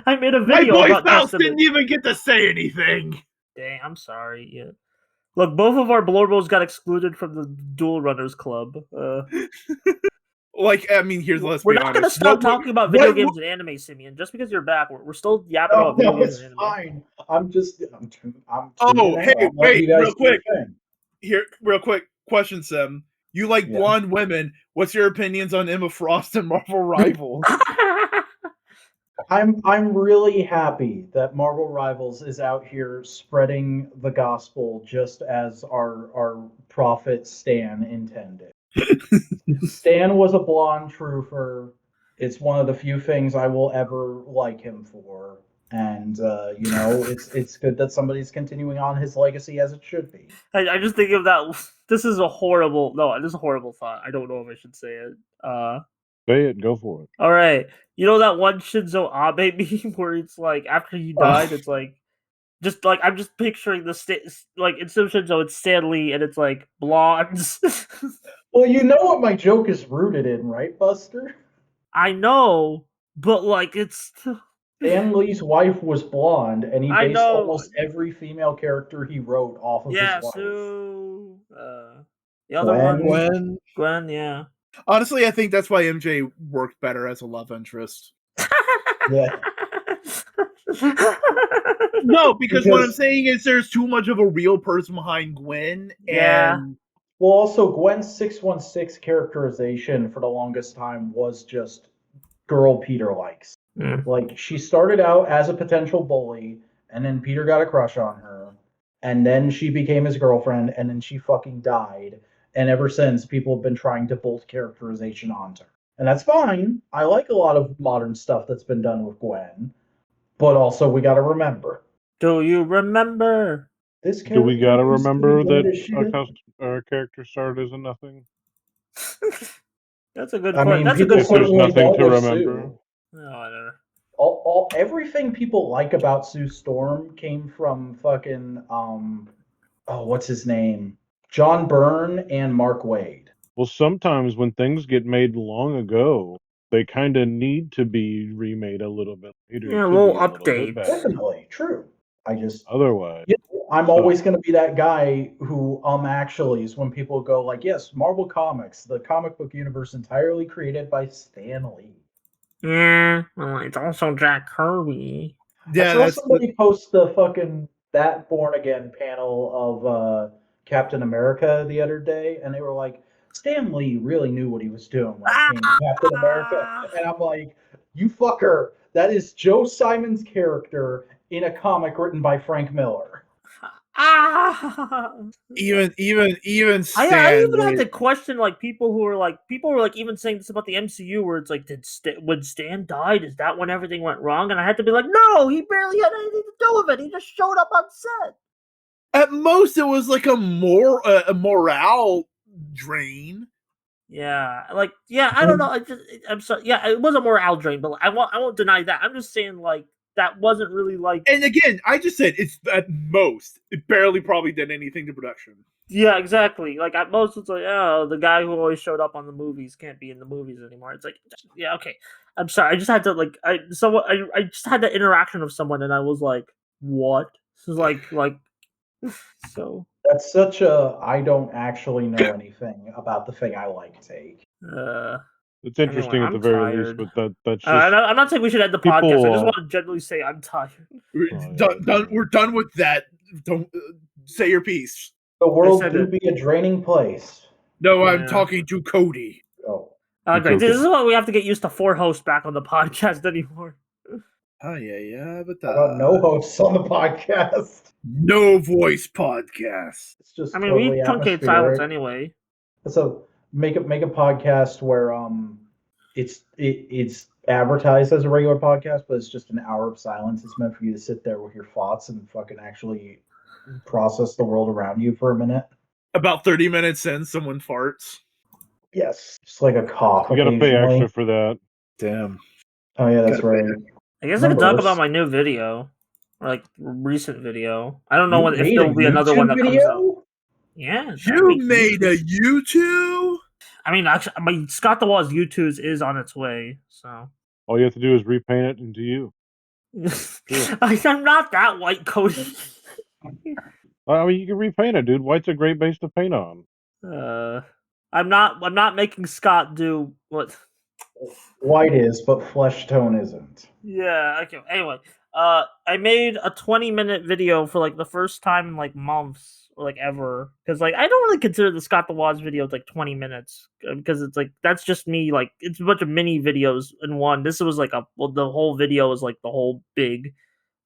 [SPEAKER 1] I made a video
[SPEAKER 3] my boy
[SPEAKER 1] about
[SPEAKER 3] Faust
[SPEAKER 1] Testament.
[SPEAKER 3] didn't even get to say anything.
[SPEAKER 1] Dang, I'm sorry. Yeah. Look, both of our Blorbos got excluded from the Dual Runners Club.
[SPEAKER 3] Like, I mean, here's let's
[SPEAKER 1] we're
[SPEAKER 3] be
[SPEAKER 1] not
[SPEAKER 3] honest.
[SPEAKER 1] Gonna stop talking about video games and anime, Simeon. Just because you're back, we're still yapping about video games and anime.
[SPEAKER 4] Fine. I'm
[SPEAKER 3] hey, wait, real quick. Here, real quick question, Sim. You like blonde women. What's your opinions on Emma Frost and Marvel Rivals?
[SPEAKER 4] I'm really happy that Marvel Rivals is out here spreading the gospel just as our prophet Stan intended. Stan was a blonde truther. It's one of the few things I will ever like him for. And it's good that somebody's continuing on his legacy as it should be.
[SPEAKER 1] I just think of that. This is a horrible thought. I don't know if I should say it.
[SPEAKER 2] Say it, go for it.
[SPEAKER 1] All right, you know that one Shinzo Abe meme where it's like after he died, it's like just like I'm just picturing like instead of Shinzo, it's Stan Lee, and it's like blondes.
[SPEAKER 4] Well, you know what my joke is rooted in, right, Buster?
[SPEAKER 1] I know, but like it's.
[SPEAKER 4] Stan Lee's wife was blonde, and he based almost every female character he wrote off of his wife.
[SPEAKER 1] Sue. The other one, Gwen. Yeah.
[SPEAKER 3] Honestly, I think that's why MJ worked better as a love interest.
[SPEAKER 4] Yeah.
[SPEAKER 3] No, because what I'm saying is there's too much of a real person behind Gwen. And
[SPEAKER 4] well, also Gwen's 616 characterization for the longest time was just girl Peter likes. Like, she started out as a potential bully, and then Peter got a crush on her, and then she became his girlfriend, and then she fucking died. And ever since, people have been trying to bolt characterization onto her. And that's fine. I like a lot of modern stuff that's been done with Gwen. But also, we gotta remember.
[SPEAKER 1] Do you remember?
[SPEAKER 2] Do we gotta remember that our character started as a nothing?
[SPEAKER 1] That's a good point. That's a good
[SPEAKER 2] point. There's nothing to remember.
[SPEAKER 1] No,
[SPEAKER 4] everything people like about Sue Storm came from fucking what's his name? John Byrne and Mark Waid.
[SPEAKER 2] Well, sometimes when things get made long ago, they kind of need to be remade a little bit later.
[SPEAKER 1] Yeah, a little update.
[SPEAKER 4] Definitely true.
[SPEAKER 2] Otherwise,
[SPEAKER 4] I'm always going to be that guy who actually is when people go like, yes, Marvel Comics, the comic book universe entirely created by Stan Lee.
[SPEAKER 1] Yeah, well, it's also Jack Kirby.
[SPEAKER 3] Yeah,
[SPEAKER 4] I saw somebody post the fucking that Born Again panel of Captain America the other day, and they were like, Stan Lee really knew what he was doing when it came to Captain America. And I'm like, you fucker, that is Joe Simon's character in a comic written by Frank Miller.
[SPEAKER 3] Even Stan
[SPEAKER 1] I even had to question like people were like even saying this about the MCU where it's like when Stan died, is that when everything went wrong? And I had to be like, no, he barely had anything to do with it. He just showed up on set.
[SPEAKER 3] At most, it was like a morale drain.
[SPEAKER 1] Yeah, I don't know. I'm sorry. Yeah, it was a morale drain, but I won't deny that. I'm just saying like that wasn't really like.
[SPEAKER 3] And again, I just said it's at most it barely probably did anything to production.
[SPEAKER 1] Yeah, exactly. Like at most, it's like, oh, the guy who always showed up on the movies can't be in the movies anymore. It's like, yeah, okay. I'm sorry. I just had to like, I just had the interaction of someone, and I was like, what? This is like, so.
[SPEAKER 4] That's such a I don't actually know anything about the thing I like take.
[SPEAKER 2] It's interesting at the very least, but that's just.
[SPEAKER 1] I'm not saying we should end the podcast. I just want to generally say I'm tired.
[SPEAKER 3] We're done with that. Don't say your piece.
[SPEAKER 4] The world do be a draining place.
[SPEAKER 3] No, I'm talking to Cody.
[SPEAKER 4] Oh.
[SPEAKER 1] Okay, this is why we have to get used to 4 hosts back on the podcast anymore.
[SPEAKER 3] Oh, yeah, but
[SPEAKER 4] how about no hosts on the podcast?
[SPEAKER 3] No voice podcast.
[SPEAKER 4] It's just
[SPEAKER 1] we truncate silence anyway.
[SPEAKER 4] So make a podcast where it's advertised as a regular podcast, but it's just an hour of silence. It's meant for you to sit there with your thoughts and fucking actually process the world around you for a minute.
[SPEAKER 3] About 30 minutes in, someone farts.
[SPEAKER 4] Yes, just like a cough.
[SPEAKER 2] You gotta pay extra for that.
[SPEAKER 3] Damn.
[SPEAKER 4] Oh yeah, that's right.
[SPEAKER 1] I guess I could talk about my new video, or like recent video. I don't know if there will be another one that comes out. Yeah,
[SPEAKER 3] you made a YouTube.
[SPEAKER 1] I mean, Scott the Wall's YouTube's is on its way, so
[SPEAKER 2] all you have to do is repaint it into you.
[SPEAKER 1] I'm not that white, Cody.
[SPEAKER 2] I mean, you can repaint it, dude. White's a great base to paint on.
[SPEAKER 1] I'm not making Scott do what
[SPEAKER 4] white is, but flesh tone isn't.
[SPEAKER 1] Yeah. Okay. Anyway, I made a 20-minute video for like the first time in like months or like ever, because like I don't really consider the Scott the Waz video like 20 minutes because it's like that's just me, like it's a bunch of mini videos in one. This was like the whole video was like the whole big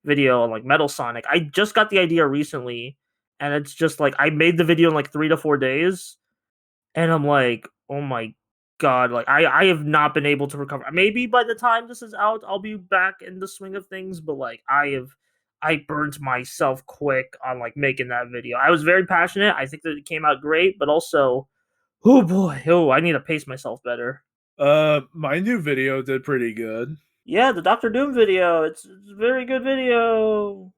[SPEAKER 1] video on like Metal Sonic. I just got the idea recently, and it's just like I made the video in like 3 to 4 days, and I'm like, oh my god, like I have not been able to recover. Maybe by the time this is out, I'll be back in the swing of things, but like I burnt myself quick on like making that video. I was very passionate. I think that it came out great, but also, oh boy, I need to pace myself better.
[SPEAKER 3] My new video did pretty good.
[SPEAKER 1] Yeah, the Dr. Doom video. It's a very good video.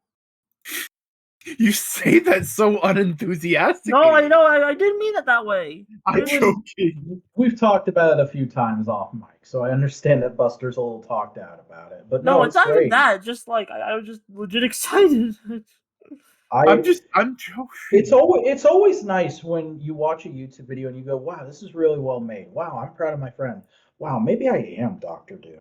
[SPEAKER 3] You say that so unenthusiastically.
[SPEAKER 1] No, I know. I didn't mean it that way.
[SPEAKER 3] I'm joking.
[SPEAKER 4] We've talked about it a few times off mic, so I understand that Buster's a little talked out about it. But no,
[SPEAKER 1] it's not even that. Just like I was just legit excited.
[SPEAKER 3] I'm joking.
[SPEAKER 4] It's always nice when you watch a YouTube video and you go, "Wow, this is really well made. Wow, I'm proud of my friend. Wow, maybe I am Dr. Doom."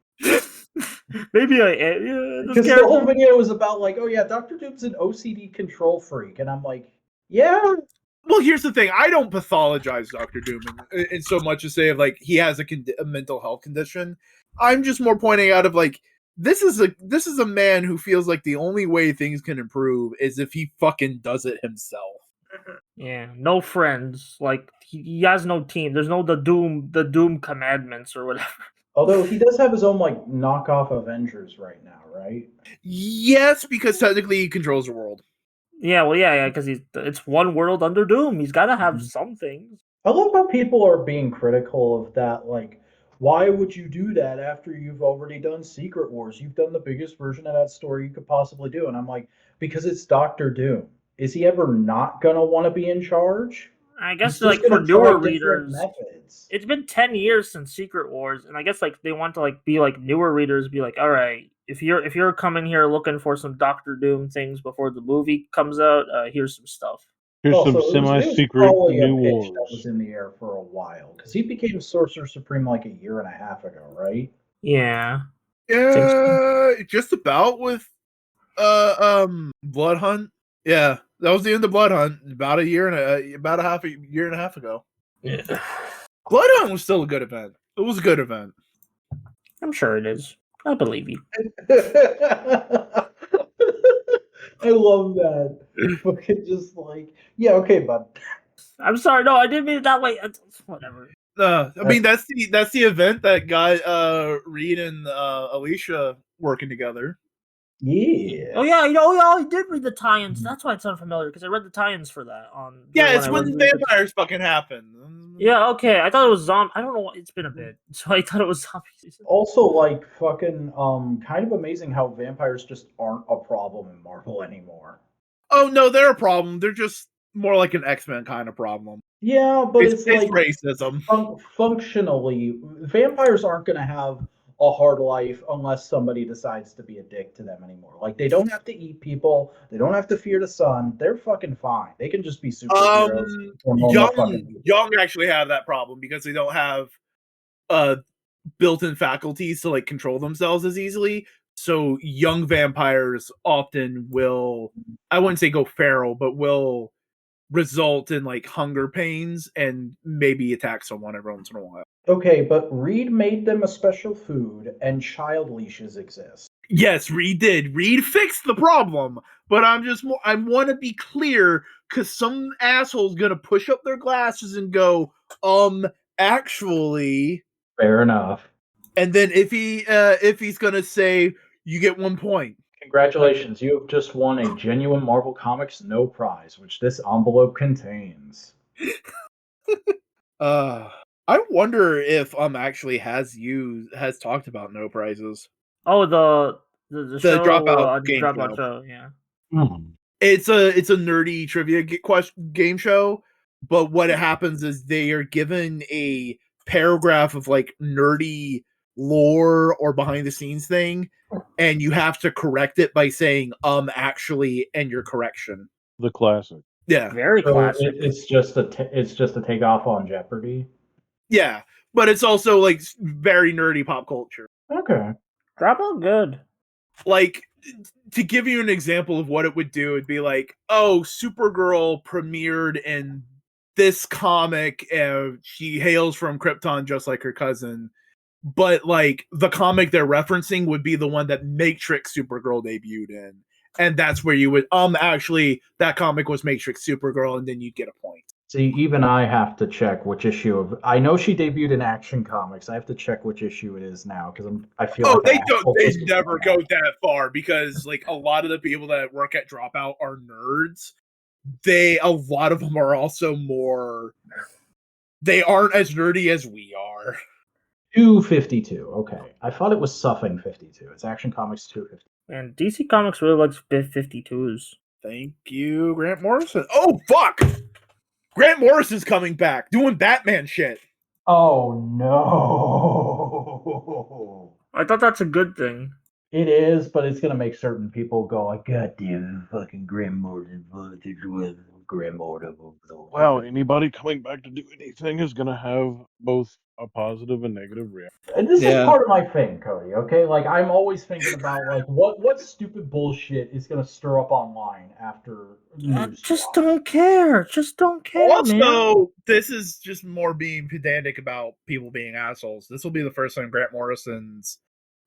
[SPEAKER 1] Maybe I am. Yeah,
[SPEAKER 4] because the whole video was about like, oh yeah, Dr. Doom's an OCD control freak, and I'm like, yeah.
[SPEAKER 3] Well, here's the thing: I don't pathologize Dr. Doom in so much as say of like he has a mental health condition. I'm just more pointing out of like this is a man who feels like the only way things can improve is if he fucking does it himself.
[SPEAKER 1] Yeah, no friends. Like he has no team. There's no the Doom commandments or whatever.
[SPEAKER 4] Although he does have his own like knockoff Avengers right now, right?
[SPEAKER 3] Yes, because technically he controls the world.
[SPEAKER 1] Yeah, well, yeah, because it's one world under Doom. He's got to have some things.
[SPEAKER 4] I love how people are being critical of that. Like, why would you do that after you've already done Secret Wars? You've done the biggest version of that story you could possibly do. And I'm like, because it's Dr. Doom. Is he ever not gonna want to be in charge?
[SPEAKER 1] I guess like for newer readers, it's been 10 years since Secret Wars, and I guess like they want to like be like newer readers, be like, all right, if you're coming here looking for some Doctor Doom things before the movie comes out, here's some stuff.
[SPEAKER 2] Here's some semi-secret new wars.
[SPEAKER 4] That was in the air for a while because he became Sorcerer Supreme like a year and a half ago, right?
[SPEAKER 1] Yeah.
[SPEAKER 3] Yeah, just about with Blood Hunt. Yeah, that was the end of Blood Hunt about a year and a year and a half ago.
[SPEAKER 1] Yeah.
[SPEAKER 3] Blood Hunt was still a good event. It was a good event.
[SPEAKER 1] I'm sure it is. I believe you.
[SPEAKER 4] I love that. Fucking just like, yeah, okay, bud.
[SPEAKER 1] I'm sorry. No, I didn't mean it that way. Whatever.
[SPEAKER 3] I mean, that's the event that got Reed and Alicia working together.
[SPEAKER 4] Yeah.
[SPEAKER 1] Oh yeah, I did read the tie-ins. That's why it sounded familiar because I read the tie-ins for that.
[SPEAKER 3] Yeah, it's when vampires fucking happen.
[SPEAKER 1] Yeah, okay. I thought it was zombie. I don't know. It's been a bit, so I thought it was zombies.
[SPEAKER 4] Also, like fucking, kind of amazing how vampires just aren't a problem in Marvel anymore.
[SPEAKER 3] Oh no, they're a problem. They're just more like an X-Men kind of problem.
[SPEAKER 4] Yeah, but it's like
[SPEAKER 3] racism.
[SPEAKER 4] Functionally, vampires aren't going to have a hard life unless somebody decides to be a dick to them anymore. Like, they don't have to eat people. They don't have to fear the sun. They're fucking fine. They can just be superheroes.
[SPEAKER 3] Young actually have that problem because they don't have built-in faculties to like control themselves as easily. So young vampires often will, I wouldn't say go feral, but will result in like hunger pains and maybe attack someone every once in a while.
[SPEAKER 4] Okay, but Reed made them a special food, and child leashes exist.
[SPEAKER 3] Yes, Reed did. Reed fixed the problem, but I want to be clear because some asshole's gonna push up their glasses and go, actually.
[SPEAKER 4] Fair enough.
[SPEAKER 3] And then if he's gonna say, you get 1 point.
[SPEAKER 4] Congratulations, you have just won a genuine Marvel Comics No Prize, which this envelope contains.
[SPEAKER 3] I wonder if actually has talked about No Prizes.
[SPEAKER 1] Oh, the show,
[SPEAKER 3] Dropout game
[SPEAKER 1] show, yeah.
[SPEAKER 3] It's a nerdy trivia game show, but what happens is they are given a paragraph of like nerdy lore or behind the scenes thing, and you have to correct it by saying actually and your correction.
[SPEAKER 2] The classic.
[SPEAKER 3] Yeah,
[SPEAKER 1] very classic.
[SPEAKER 4] It's just a takeoff on Jeopardy.
[SPEAKER 3] Yeah, but it's also like very nerdy pop culture.
[SPEAKER 4] Okay,
[SPEAKER 1] Dropout good.
[SPEAKER 3] Like, to give you an example of what it would do, it'd be like, oh, Supergirl premiered in this comic, and she hails from Krypton just like her cousin. But like the comic they're referencing would be the one that Matrix Supergirl debuted in, and that's where you would actually that comic was Matrix Supergirl, and then you'd get a point.
[SPEAKER 4] See, even I have to check which issue of. I know she debuted in Action Comics. I have to check which issue it is now because I feel.
[SPEAKER 3] Oh, like they never go that far because like a lot of the people that work at Dropout are nerds. A lot of them are also more. They aren't as nerdy as we are.
[SPEAKER 4] 252. Okay, I thought it was Suffing 52. It's Action Comics 250.
[SPEAKER 1] And DC Comics really likes 52s.
[SPEAKER 3] Thank you, Grant Morrison. Oh fuck! Grant Morrison's coming back, doing Batman shit.
[SPEAKER 4] Oh no!
[SPEAKER 1] I thought that's a good thing.
[SPEAKER 4] It is, but it's gonna make certain people go like, "God damn, fucking Grant Morrison, Grant Morrison."
[SPEAKER 2] Wow, anybody coming back to do anything is gonna have both a positive and negative reaction.
[SPEAKER 4] And this is part of my thing, Cody. Okay, like I'm always thinking about like what stupid bullshit is gonna stir up online after news.
[SPEAKER 1] Just don't care. Just don't care.
[SPEAKER 3] Also,
[SPEAKER 1] man.
[SPEAKER 3] This is just more being pedantic about people being assholes. This will be the first time Grant Morrison's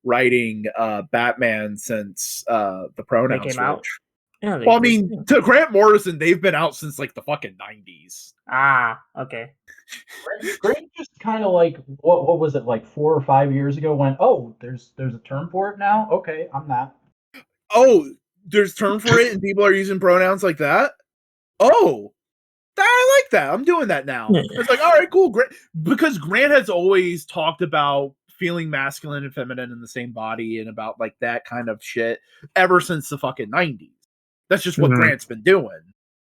[SPEAKER 3] writing Batman since the pronoun switch. Out. Yeah, well, I mean, to Grant Morrison, they've been out since like the fucking 90s.
[SPEAKER 1] Ah, okay.
[SPEAKER 4] Grant just kind of like what was it like 4 or 5 years ago? Went, oh, there's a term for it now. Okay, I'm that.
[SPEAKER 3] Oh, there's a term for it, and people are using pronouns like that. Oh, I like that. I'm doing that now. Yeah. It's like, all right, cool. Because Grant has always talked about feeling masculine and feminine in the same body and about like that kind of shit ever since the fucking 90s. That's just what Grant's been doing.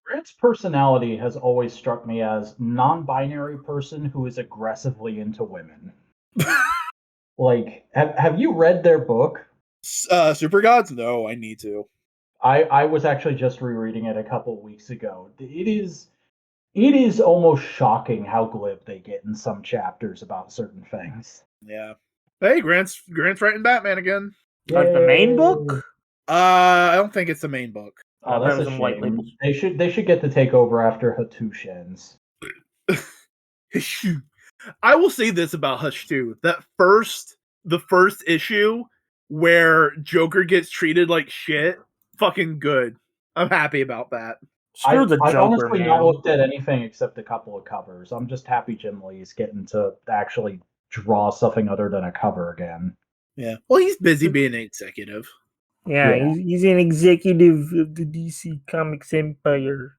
[SPEAKER 4] Grant's personality has always struck me as non-binary person who is aggressively into women. Like, have you read their book?
[SPEAKER 3] Super Gods? No, I need to.
[SPEAKER 4] I was actually just rereading it a couple weeks ago. It is almost shocking how glib they get in some chapters about certain things.
[SPEAKER 3] Yeah. Hey, Grant's writing Batman again.
[SPEAKER 1] Like the main book?
[SPEAKER 3] I don't think it's the main book.
[SPEAKER 4] Oh, that's a shame. White labels. They should get the takeover after Hattush ends.
[SPEAKER 3] I will say this about Hush 2. The first issue where Joker gets treated like shit, fucking good. I'm happy about that.
[SPEAKER 1] Screw the Joker,
[SPEAKER 4] I've honestly
[SPEAKER 1] man.
[SPEAKER 4] not looked at anything except a couple of covers. I'm just happy Jim Lee's getting to actually draw something other than a cover again.
[SPEAKER 3] Yeah. Well, he's busy being an executive.
[SPEAKER 1] Yeah. He's an executive of the DC Comics empire.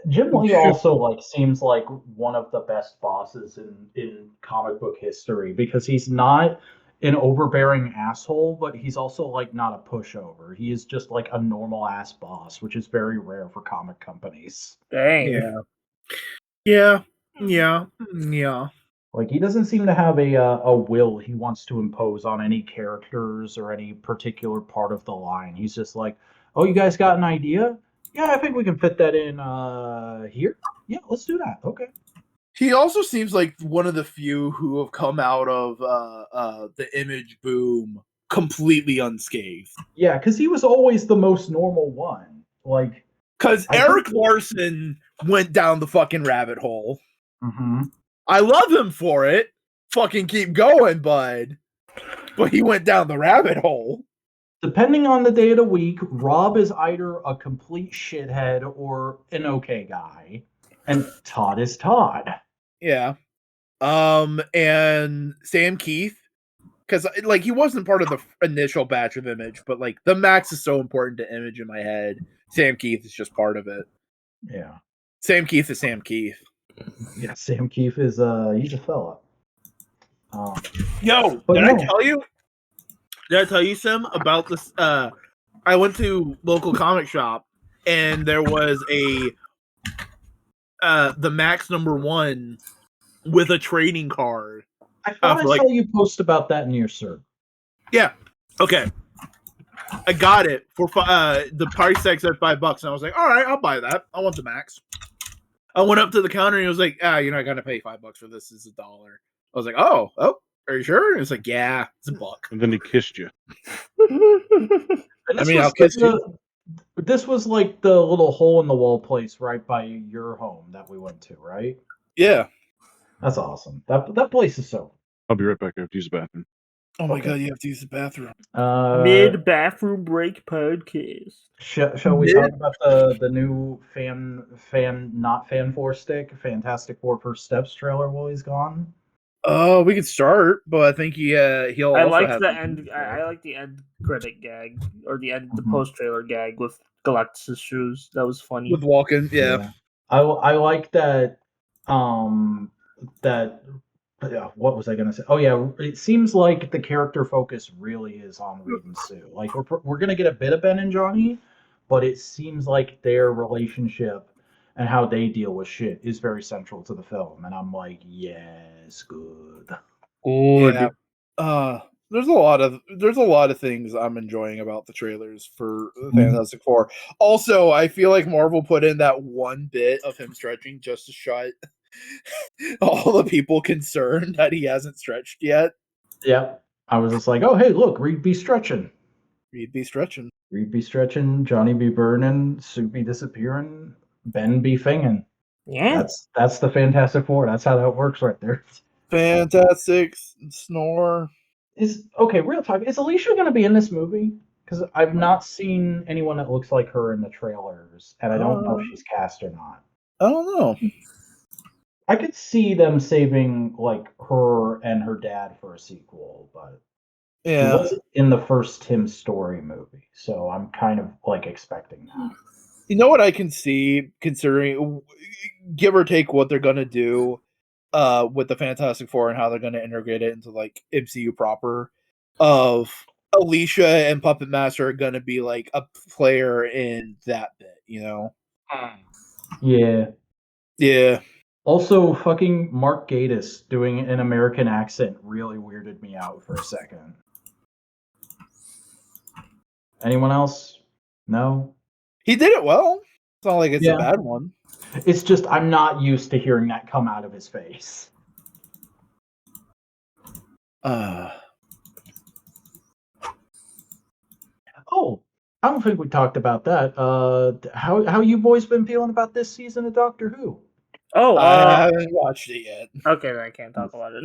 [SPEAKER 4] Jim Lee also seems like one of the best bosses in comic book history because he's not an overbearing asshole, but he's also not a pushover. He is just a normal ass boss, which is very rare for comic companies.
[SPEAKER 1] Dang.
[SPEAKER 3] Yeah.
[SPEAKER 4] He doesn't seem to have a will he wants to impose on any characters or any particular part of the line. He's just oh, you guys got an idea? Yeah, I think we can fit that in here. Yeah, let's do that. Okay.
[SPEAKER 3] He also seems like one of the few who have come out of the Image boom completely unscathed.
[SPEAKER 4] Yeah, because he was always the most normal one.
[SPEAKER 3] Because Eric Larson went down the fucking rabbit hole.
[SPEAKER 4] Mm-hmm.
[SPEAKER 3] I love him for it. Fucking keep going, bud. But he went down the rabbit hole.
[SPEAKER 4] Depending on the day of the week, Rob is either a complete shithead or an okay guy. And Todd is Todd.
[SPEAKER 3] Yeah. And Sam Keith. Because, he wasn't part of the initial batch of Image, but, the Max is so important to Image in my head. Sam Keith is just part of it.
[SPEAKER 4] Yeah.
[SPEAKER 3] Sam Keith is Sam Keith.
[SPEAKER 4] Yeah, Sam Keith is, he's a fella.
[SPEAKER 3] Did I tell you, Sim, about this? I went to local comic shop, and there was the Max #1 with a trading card.
[SPEAKER 4] I thought I saw you post about that in your serve.
[SPEAKER 3] Yeah. Okay. I got it for the price tag said $5, and I was like, all right, I'll buy that. I want the Max. I went up to the counter, and he was like, you're not gonna pay $5 for this. It's $1. I was like, oh, are you sure? And it's like, yeah, it's $1.
[SPEAKER 2] And then he kissed you.
[SPEAKER 3] I'll kiss you.
[SPEAKER 4] This was the little hole in the wall place right by your home that we went to, right?
[SPEAKER 3] Yeah.
[SPEAKER 4] That's awesome. That place is so.
[SPEAKER 2] I'll be right back. I have to use the bathroom.
[SPEAKER 3] Oh my god, you have to use the bathroom.
[SPEAKER 1] Mid bathroom break podcast.
[SPEAKER 4] Shall we talk about the new not fan 4 stick Fantastic Four First Steps trailer while he's gone?
[SPEAKER 3] Oh, we could start, but I think he'll.
[SPEAKER 1] I like the end. I like the end credit gag or the end the post trailer gag with Galactus' shoes. That was funny
[SPEAKER 3] with Walken. Yeah.
[SPEAKER 4] I like that. What was I gonna say? Oh yeah, it seems like the character focus really is on Reed and Sue. We're gonna get a bit of Ben and Johnny, but it seems like their relationship and how they deal with shit is very central to the film. And I'm like, yes, good.
[SPEAKER 3] Yeah. There's a lot of things I'm enjoying about the trailers for Fantastic Four. Also, I feel like Marvel put in that one bit of him stretching just to shut all the people concerned that he hasn't stretched yet.
[SPEAKER 4] Yeah. I was just like, oh hey, look, Reed be stretching.
[SPEAKER 3] Reed be stretching.
[SPEAKER 4] Johnny be burning, Sue be disappearing, Ben be finging.
[SPEAKER 1] Yeah.
[SPEAKER 4] That's the Fantastic Four. That's how that works right there.
[SPEAKER 3] Fantastic Snore.
[SPEAKER 4] Real talk. Is Alicia going to be in this movie? Because I've not seen anyone that looks like her in the trailers, and I don't know if she's cast or not.
[SPEAKER 3] I don't know.
[SPEAKER 4] I could see them saving her and her dad for a sequel, but she wasn't in the first Tim Story movie, so I'm kind of expecting that.
[SPEAKER 3] You know what I can see, considering give or take what they're gonna do with the Fantastic Four and how they're gonna integrate it into MCU proper, of Alicia and Puppet Master are gonna be a player in that bit, you know? Yeah.
[SPEAKER 4] Also, fucking Mark Gatiss doing an American accent really weirded me out for a second. Anyone else? No?
[SPEAKER 3] He did it well. It's not like it's a bad one.
[SPEAKER 4] It's just I'm not used to hearing that come out of his face. Oh, I don't think we talked about that. How you boys been feeling about this season of Doctor Who?
[SPEAKER 1] Oh,
[SPEAKER 3] I haven't watched it yet.
[SPEAKER 1] Okay, then I can't talk about it.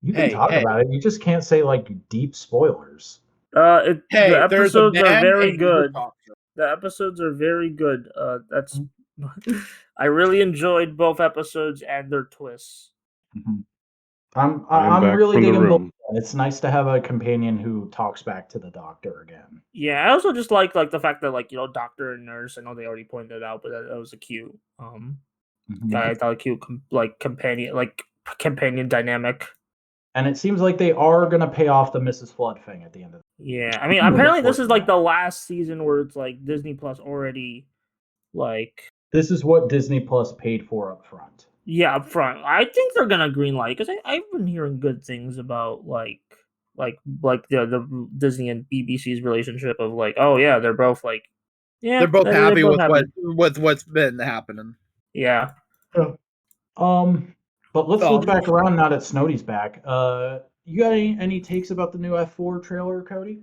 [SPEAKER 4] You can talk about it. You just can't say like deep spoilers.
[SPEAKER 1] The episodes are very good.
[SPEAKER 3] The
[SPEAKER 1] episodes are very good. That's I really enjoyed both episodes and their twists.
[SPEAKER 4] Mm-hmm. I'm really digging both. It's nice to have a companion who talks back to the Doctor again.
[SPEAKER 1] Yeah, I also just like the fact that Doctor and Nurse. I know they already pointed it out, but that was a cute I thought a cute companion dynamic.
[SPEAKER 4] And it seems like they are gonna pay off the Mrs. Flood thing at the end of it.
[SPEAKER 1] Yeah, I mean, apparently this is like the last season where it's like Disney Plus already like.
[SPEAKER 4] This is what Disney Plus paid for up front.
[SPEAKER 1] Yeah, up front. I think they're gonna greenlight because I've been hearing good things about like the Disney and BBC's relationship of like, oh yeah, they're both like, yeah,
[SPEAKER 3] they're both happy with what's been happening.
[SPEAKER 1] Yeah.
[SPEAKER 4] But let's look back around now that Snowdy's back. You got any takes about the new F4 trailer, Cody?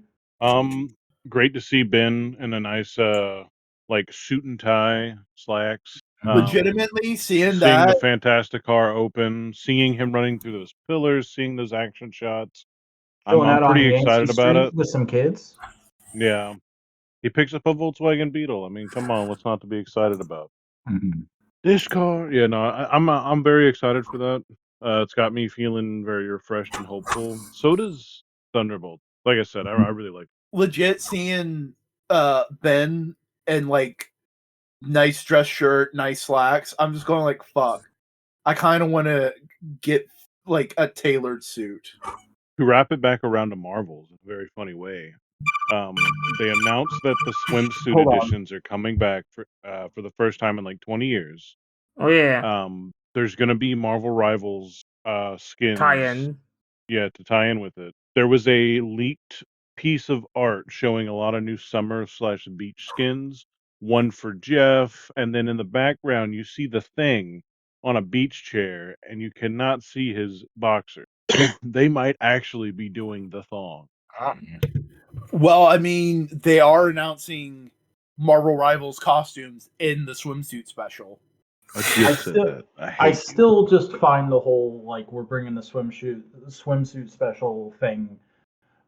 [SPEAKER 2] Great to see Ben in a nice suit and tie, slacks.
[SPEAKER 3] Legitimately seeing
[SPEAKER 2] the Fantastic car open, seeing him running through those pillars, seeing those action shots. I'm pretty excited about it.
[SPEAKER 4] With some kids.
[SPEAKER 2] Yeah, he picks up a Volkswagen Beetle. I mean, come on, what's not to be excited about?
[SPEAKER 4] Mm-hmm.
[SPEAKER 2] This car, yeah, no, I'm very excited for that. It's got me feeling very refreshed and hopeful. So does Thunderbolt. Like I said, I really like it.
[SPEAKER 3] Legit seeing Ben and like nice dress shirt, nice slacks. I'm just going like, fuck. I kind of want to get like a tailored suit.
[SPEAKER 2] To wrap it back around to Marvels in a very funny way, they announced that the swimsuit editions are coming back for the first time in like 20 years.
[SPEAKER 1] Oh yeah.
[SPEAKER 2] There's gonna be Marvel Rivals skins
[SPEAKER 1] tie-in.
[SPEAKER 2] Yeah, to tie in with it. There was a leaked piece of art showing a lot of new summer/beach skins. One for Jeff, and then in the background you see the Thing on a beach chair, and you cannot see his boxer. They might actually be doing the thong.
[SPEAKER 3] Well, I mean, they are announcing Marvel Rivals costumes in the swimsuit special.
[SPEAKER 4] I still just find the whole like we're bringing the swimsuit special thing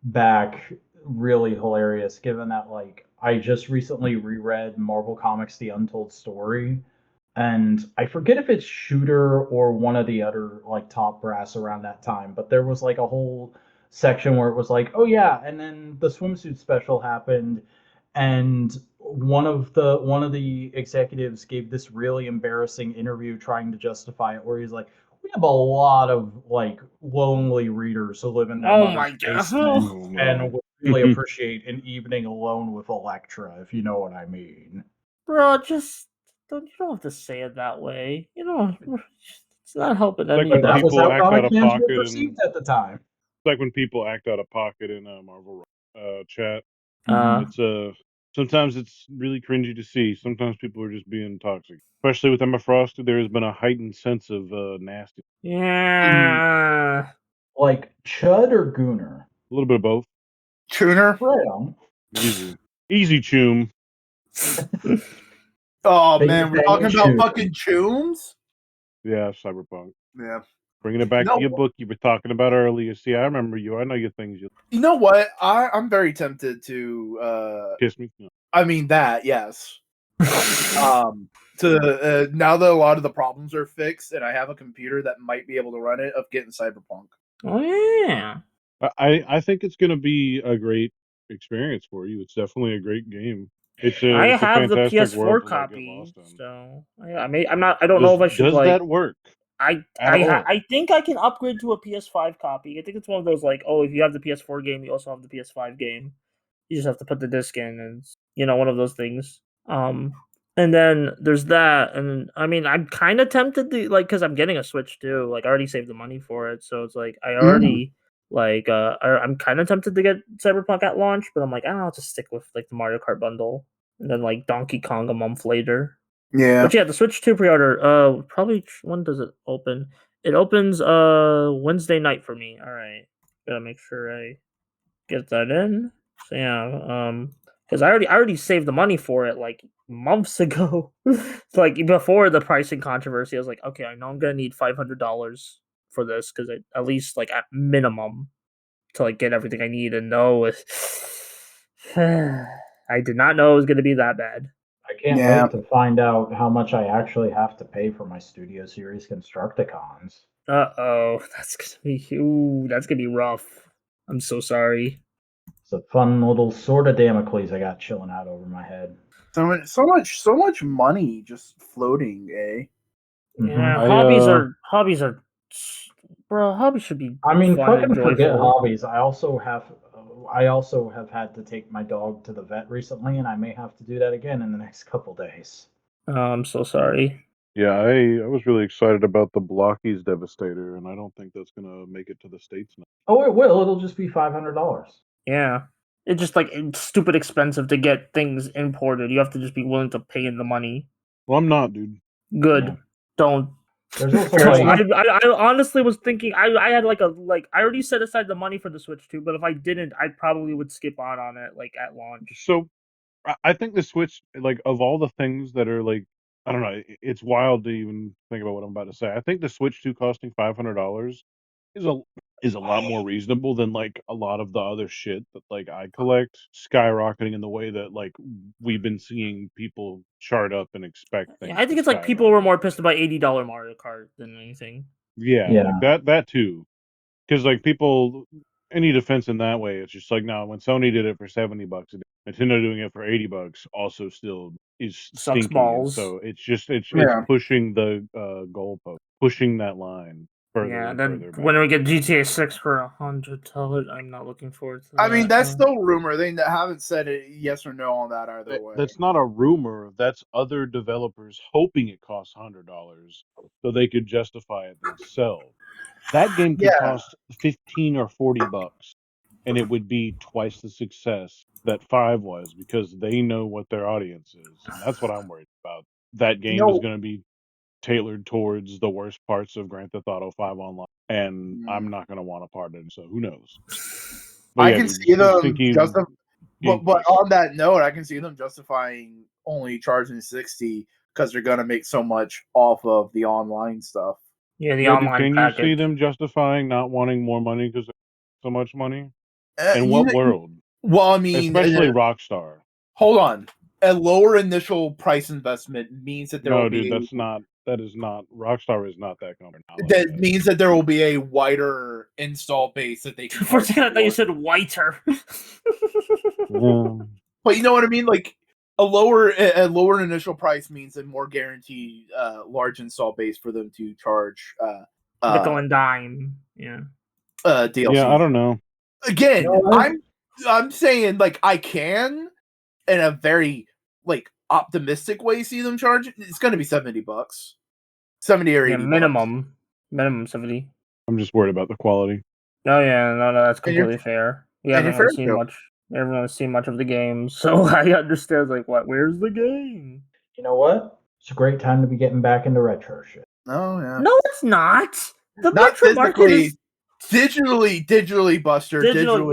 [SPEAKER 4] back really hilarious, given that like I just recently reread Marvel Comics The Untold Story, and I forget if it's Shooter or one of the other like top brass around that time, but there was like a whole section where it was like, oh yeah, and then the swimsuit special happened, and one of the executives gave this really embarrassing interview trying to justify it, where he's like, we have a lot of like lonely readers who live in their basement and would really appreciate an evening alone with Elektra, if you know what I mean.
[SPEAKER 1] Bro, just you don't have to say it that way. It's not helping anyone.
[SPEAKER 4] That was how comic fans were perceived at the time.
[SPEAKER 2] It's like when people act out of pocket in a Marvel chat. It's sometimes it's really cringy to see. Sometimes people are just being toxic. Especially with Emma Frost, there has been a heightened sense of nasty.
[SPEAKER 1] Yeah.
[SPEAKER 4] Like Chud or Gooner?
[SPEAKER 2] A little bit of both.
[SPEAKER 3] Chooner?
[SPEAKER 4] Right on.
[SPEAKER 2] Easy choom.
[SPEAKER 3] Oh man, we're talking about fucking chooms?
[SPEAKER 2] Yeah, Cyberpunk.
[SPEAKER 3] Yeah.
[SPEAKER 2] Bringing it back to your book you were talking about earlier. See, I remember you. I know your things.
[SPEAKER 3] You know what? I'm very tempted to
[SPEAKER 2] kiss me. No.
[SPEAKER 3] I mean that, yes. Now that a lot of the problems are fixed and I have a computer that might be able to run it, of getting Cyberpunk.
[SPEAKER 1] Oh yeah.
[SPEAKER 2] I think it's going to be a great experience for you. It's definitely a great game.
[SPEAKER 1] I have the PS4 copy, so I don't know if I should.
[SPEAKER 2] Does that work?
[SPEAKER 1] I think I can upgrade to a PS5 copy. I think it's one of those like, oh, if you have the PS4 game, you also have the PS5 game. You just have to put the disc in, and one of those things. And then there's that, and I mean, I'm kind of tempted to because I'm getting a Switch too. Like, I already saved the money for it, so it's like I already I'm kind of tempted to get Cyberpunk at launch, but I'm like, I'll just stick with like the Mario Kart bundle, and then like Donkey Kong a month later.
[SPEAKER 3] Yeah,
[SPEAKER 1] but yeah, the Switch 2 pre-order. Probably when does it open? It opens Wednesday night for me. All right, gotta make sure I get that in. So yeah, because I already saved the money for it like months ago. Like before the pricing controversy, I was like, okay, I know I'm gonna need $500 for this because at least like at minimum to like get everything I need. And no, I did not know it was gonna be that bad.
[SPEAKER 4] I can't wait to find out how much I actually have to pay for my Studio Series Constructicons.
[SPEAKER 1] That's gonna be rough. I'm so sorry.
[SPEAKER 4] It's a fun little sword of Damocles I got chilling out over my head.
[SPEAKER 3] So much money just floating, eh?
[SPEAKER 1] Yeah,
[SPEAKER 4] Mm-hmm.
[SPEAKER 1] hobbies are, bro. Hobbies should be.
[SPEAKER 4] I mean,
[SPEAKER 1] fun
[SPEAKER 4] fucking
[SPEAKER 1] and
[SPEAKER 4] forget
[SPEAKER 1] joyful.
[SPEAKER 4] hobbies. I also have had to take my dog to the vet recently, and I may have to do that again in the next couple days.
[SPEAKER 1] Oh, I'm so sorry.
[SPEAKER 2] Yeah, I was really excited about the Blockies Devastator, and I don't think that's gonna make it to the States now.
[SPEAKER 4] Oh, it will. It'll just be $500.
[SPEAKER 1] Yeah, it's just like it's stupid expensive to get things imported. You have to just be willing to pay in the money.
[SPEAKER 2] Well, I'm not, dude.
[SPEAKER 1] Good.
[SPEAKER 4] Yeah.
[SPEAKER 1] Don't.
[SPEAKER 4] There's also like,
[SPEAKER 1] I honestly was thinking I had I already set aside the money for the Switch too, but if I didn't, I probably would skip on it like at launch.
[SPEAKER 2] So I think the Switch, like, of all the things that are like, I don't know, it's wild to even think about what I'm about to say. I think the Switch 2 costing $500 is a lot more reasonable than like a lot of the other shit that like I collect, skyrocketing in the way that like we've been seeing people chart up and expect things.
[SPEAKER 1] Yeah, I think it's like people were more pissed about $80 Mario Kart than anything.
[SPEAKER 2] Yeah, like that too. Because like people, any defense in that way, it's just like no. When Sony did it for $70, Nintendo doing it for $80 also still is
[SPEAKER 1] Sucks
[SPEAKER 2] stinky.
[SPEAKER 1] balls.
[SPEAKER 2] So it's pushing the goalpost, pushing that line further.
[SPEAKER 1] Yeah,
[SPEAKER 2] and
[SPEAKER 1] then
[SPEAKER 2] further
[SPEAKER 1] when we get GTA 6 for $100, I'm not looking forward to that.
[SPEAKER 3] I mean, that's still rumor. They haven't said it yes or no on that either way.
[SPEAKER 2] That's not a rumor. That's other developers hoping it costs $100 so they could justify it themselves. That game could cost $15 or $40, and it would be twice the success that 5 was because they know what their audience is, and that's what I'm worried about. That game is going to be tailored towards the worst parts of Grand Theft Auto 5 Online, and I'm not going to want a part of it. So who knows?
[SPEAKER 3] But I can see them but on that note, I can see them justifying only charging $60 because they're going to make so much off of the online stuff.
[SPEAKER 1] Yeah, the online package.
[SPEAKER 2] Can you see them justifying not wanting more money because so much money? In what world?
[SPEAKER 3] Well, I mean,
[SPEAKER 2] especially Rockstar.
[SPEAKER 3] Hold on. A lower initial price investment means that there will be.
[SPEAKER 2] That is not. Rockstar is not that company.
[SPEAKER 3] That means that there will be a wider install base that they can.
[SPEAKER 1] For a second, I thought you said whiter.
[SPEAKER 3] But you know what I mean? Like a lower initial price means a more guaranteed large install base for them to charge
[SPEAKER 1] nickel and dime. Yeah.
[SPEAKER 3] DLC.
[SPEAKER 2] Yeah, I don't know.
[SPEAKER 3] Again, I'm saying like I can in a very like optimistic way see them charge. It's going to be $70, $70 or $80
[SPEAKER 1] minimum 70.
[SPEAKER 2] I'm just worried about the quality.
[SPEAKER 1] Oh yeah, no, that's completely fair. Yeah, I haven't seen much. Everyone's seen much of the game, so I understand. Like, what? Where's the game?
[SPEAKER 4] You know what? It's a great time to be getting back into retro shit.
[SPEAKER 3] Oh yeah.
[SPEAKER 1] No, it's not. The retro market is
[SPEAKER 3] digitally, Buster. Digitally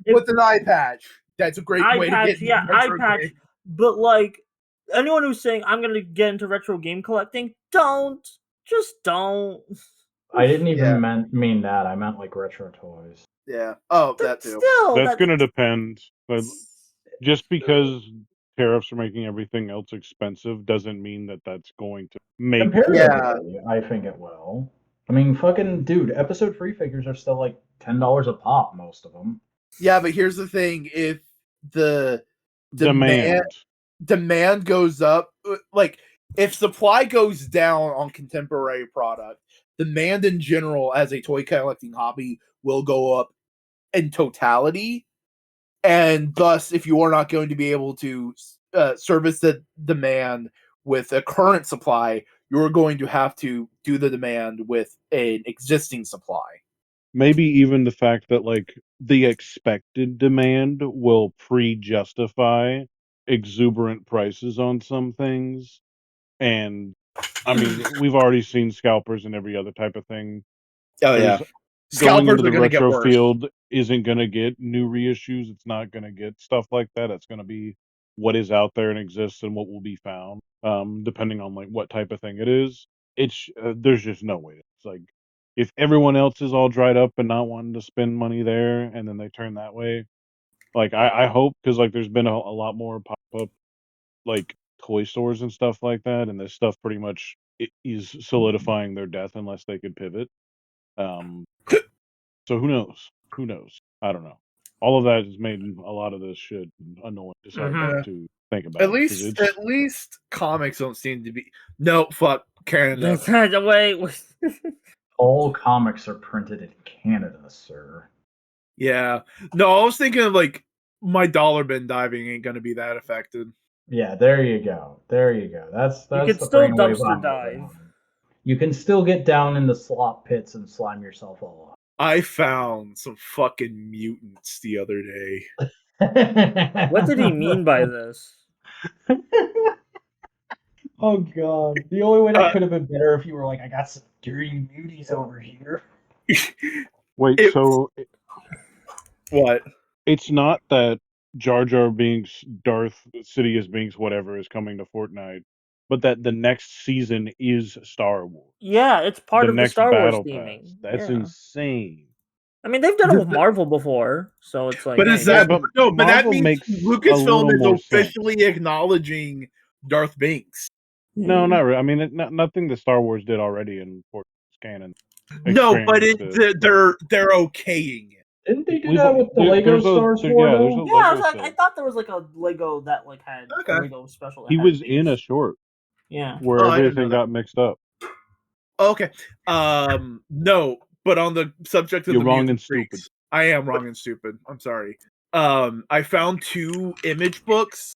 [SPEAKER 3] with an eye patch. That's a great way to get into
[SPEAKER 1] eye patch. Game. But like anyone who's saying I'm gonna get into retro game collecting, just don't.
[SPEAKER 4] I didn't even mean that. I meant like retro toys.
[SPEAKER 3] Yeah. Oh, that too.
[SPEAKER 2] That's gonna depend. But just because tariffs are making everything else expensive doesn't mean that that's going to make.
[SPEAKER 4] Comparatively, I think it will. I mean, fucking dude, episode 3 figures are still like $10 a pop, most of them.
[SPEAKER 3] Yeah, but here's the thing: if the demand goes up, like if supply goes down on contemporary product, demand in general as a toy collecting hobby will go up in totality, and thus, if you are not going to be able to service the demand with a current supply, you're going to have to do the demand with an existing supply.
[SPEAKER 2] Maybe even the fact that like the expected demand will pre-justify exuberant prices on some things. And I mean, we've already seen scalpers and every other type of thing.
[SPEAKER 3] Oh, yeah.
[SPEAKER 2] going into the retro field isn't going to get new reissues. It's not going to get stuff like that. It's going to be what is out there and exists and what will be found, depending on like what type of thing it is. It's there's just no way. It's like if everyone else is all dried up and not wanting to spend money there, and then they turn that way. Like I hope, because like there's been a lot more pop up like toy stores and stuff like that, and this stuff pretty much is solidifying their death unless they could pivot. So who knows? Who knows? I don't know. All of that has made a lot of this shit annoying to think about.
[SPEAKER 3] At least comics don't seem to be. No, fuck Canada.
[SPEAKER 1] Wait.
[SPEAKER 4] All comics are printed in Canada, sir.
[SPEAKER 3] Yeah. No, I was thinking of like my dollar bin diving ain't gonna be that affected.
[SPEAKER 4] Yeah, there you go. That's
[SPEAKER 1] you can
[SPEAKER 4] the
[SPEAKER 1] still dumpster dive.
[SPEAKER 4] You can still get down in the slop pits and slime yourself all up.
[SPEAKER 3] I found some fucking mutants the other day.
[SPEAKER 1] What did he mean by this?
[SPEAKER 4] Oh god. The only way that could have been better if you were like, I got some dirty muties over here.
[SPEAKER 2] Wait,
[SPEAKER 3] what?
[SPEAKER 2] It's not that Jar Jar Binks, Darth Sidious Binks, whatever, is coming to Fortnite, but that the next season is Star Wars.
[SPEAKER 1] Yeah, it's part of the Star Wars theming.
[SPEAKER 2] That's insane.
[SPEAKER 1] I mean, they've done it with Marvel before, so it's like.
[SPEAKER 3] But is that but that means Lucasfilm is officially acknowledging Darth Binks.
[SPEAKER 2] No, not really. I mean, nothing that Star Wars did already in Fortnite's canon.
[SPEAKER 3] No, but they're okaying it.
[SPEAKER 4] Didn't they do that with the Lego Star Wars?
[SPEAKER 1] I thought there was like a Lego that like had a Lego special.
[SPEAKER 2] He was in a short.
[SPEAKER 1] Yeah.
[SPEAKER 2] Where everything got mixed up.
[SPEAKER 3] Okay. No, but on the subject of
[SPEAKER 2] You're wrong and stupid.
[SPEAKER 3] I am wrong and stupid. I'm sorry. I found 2 image books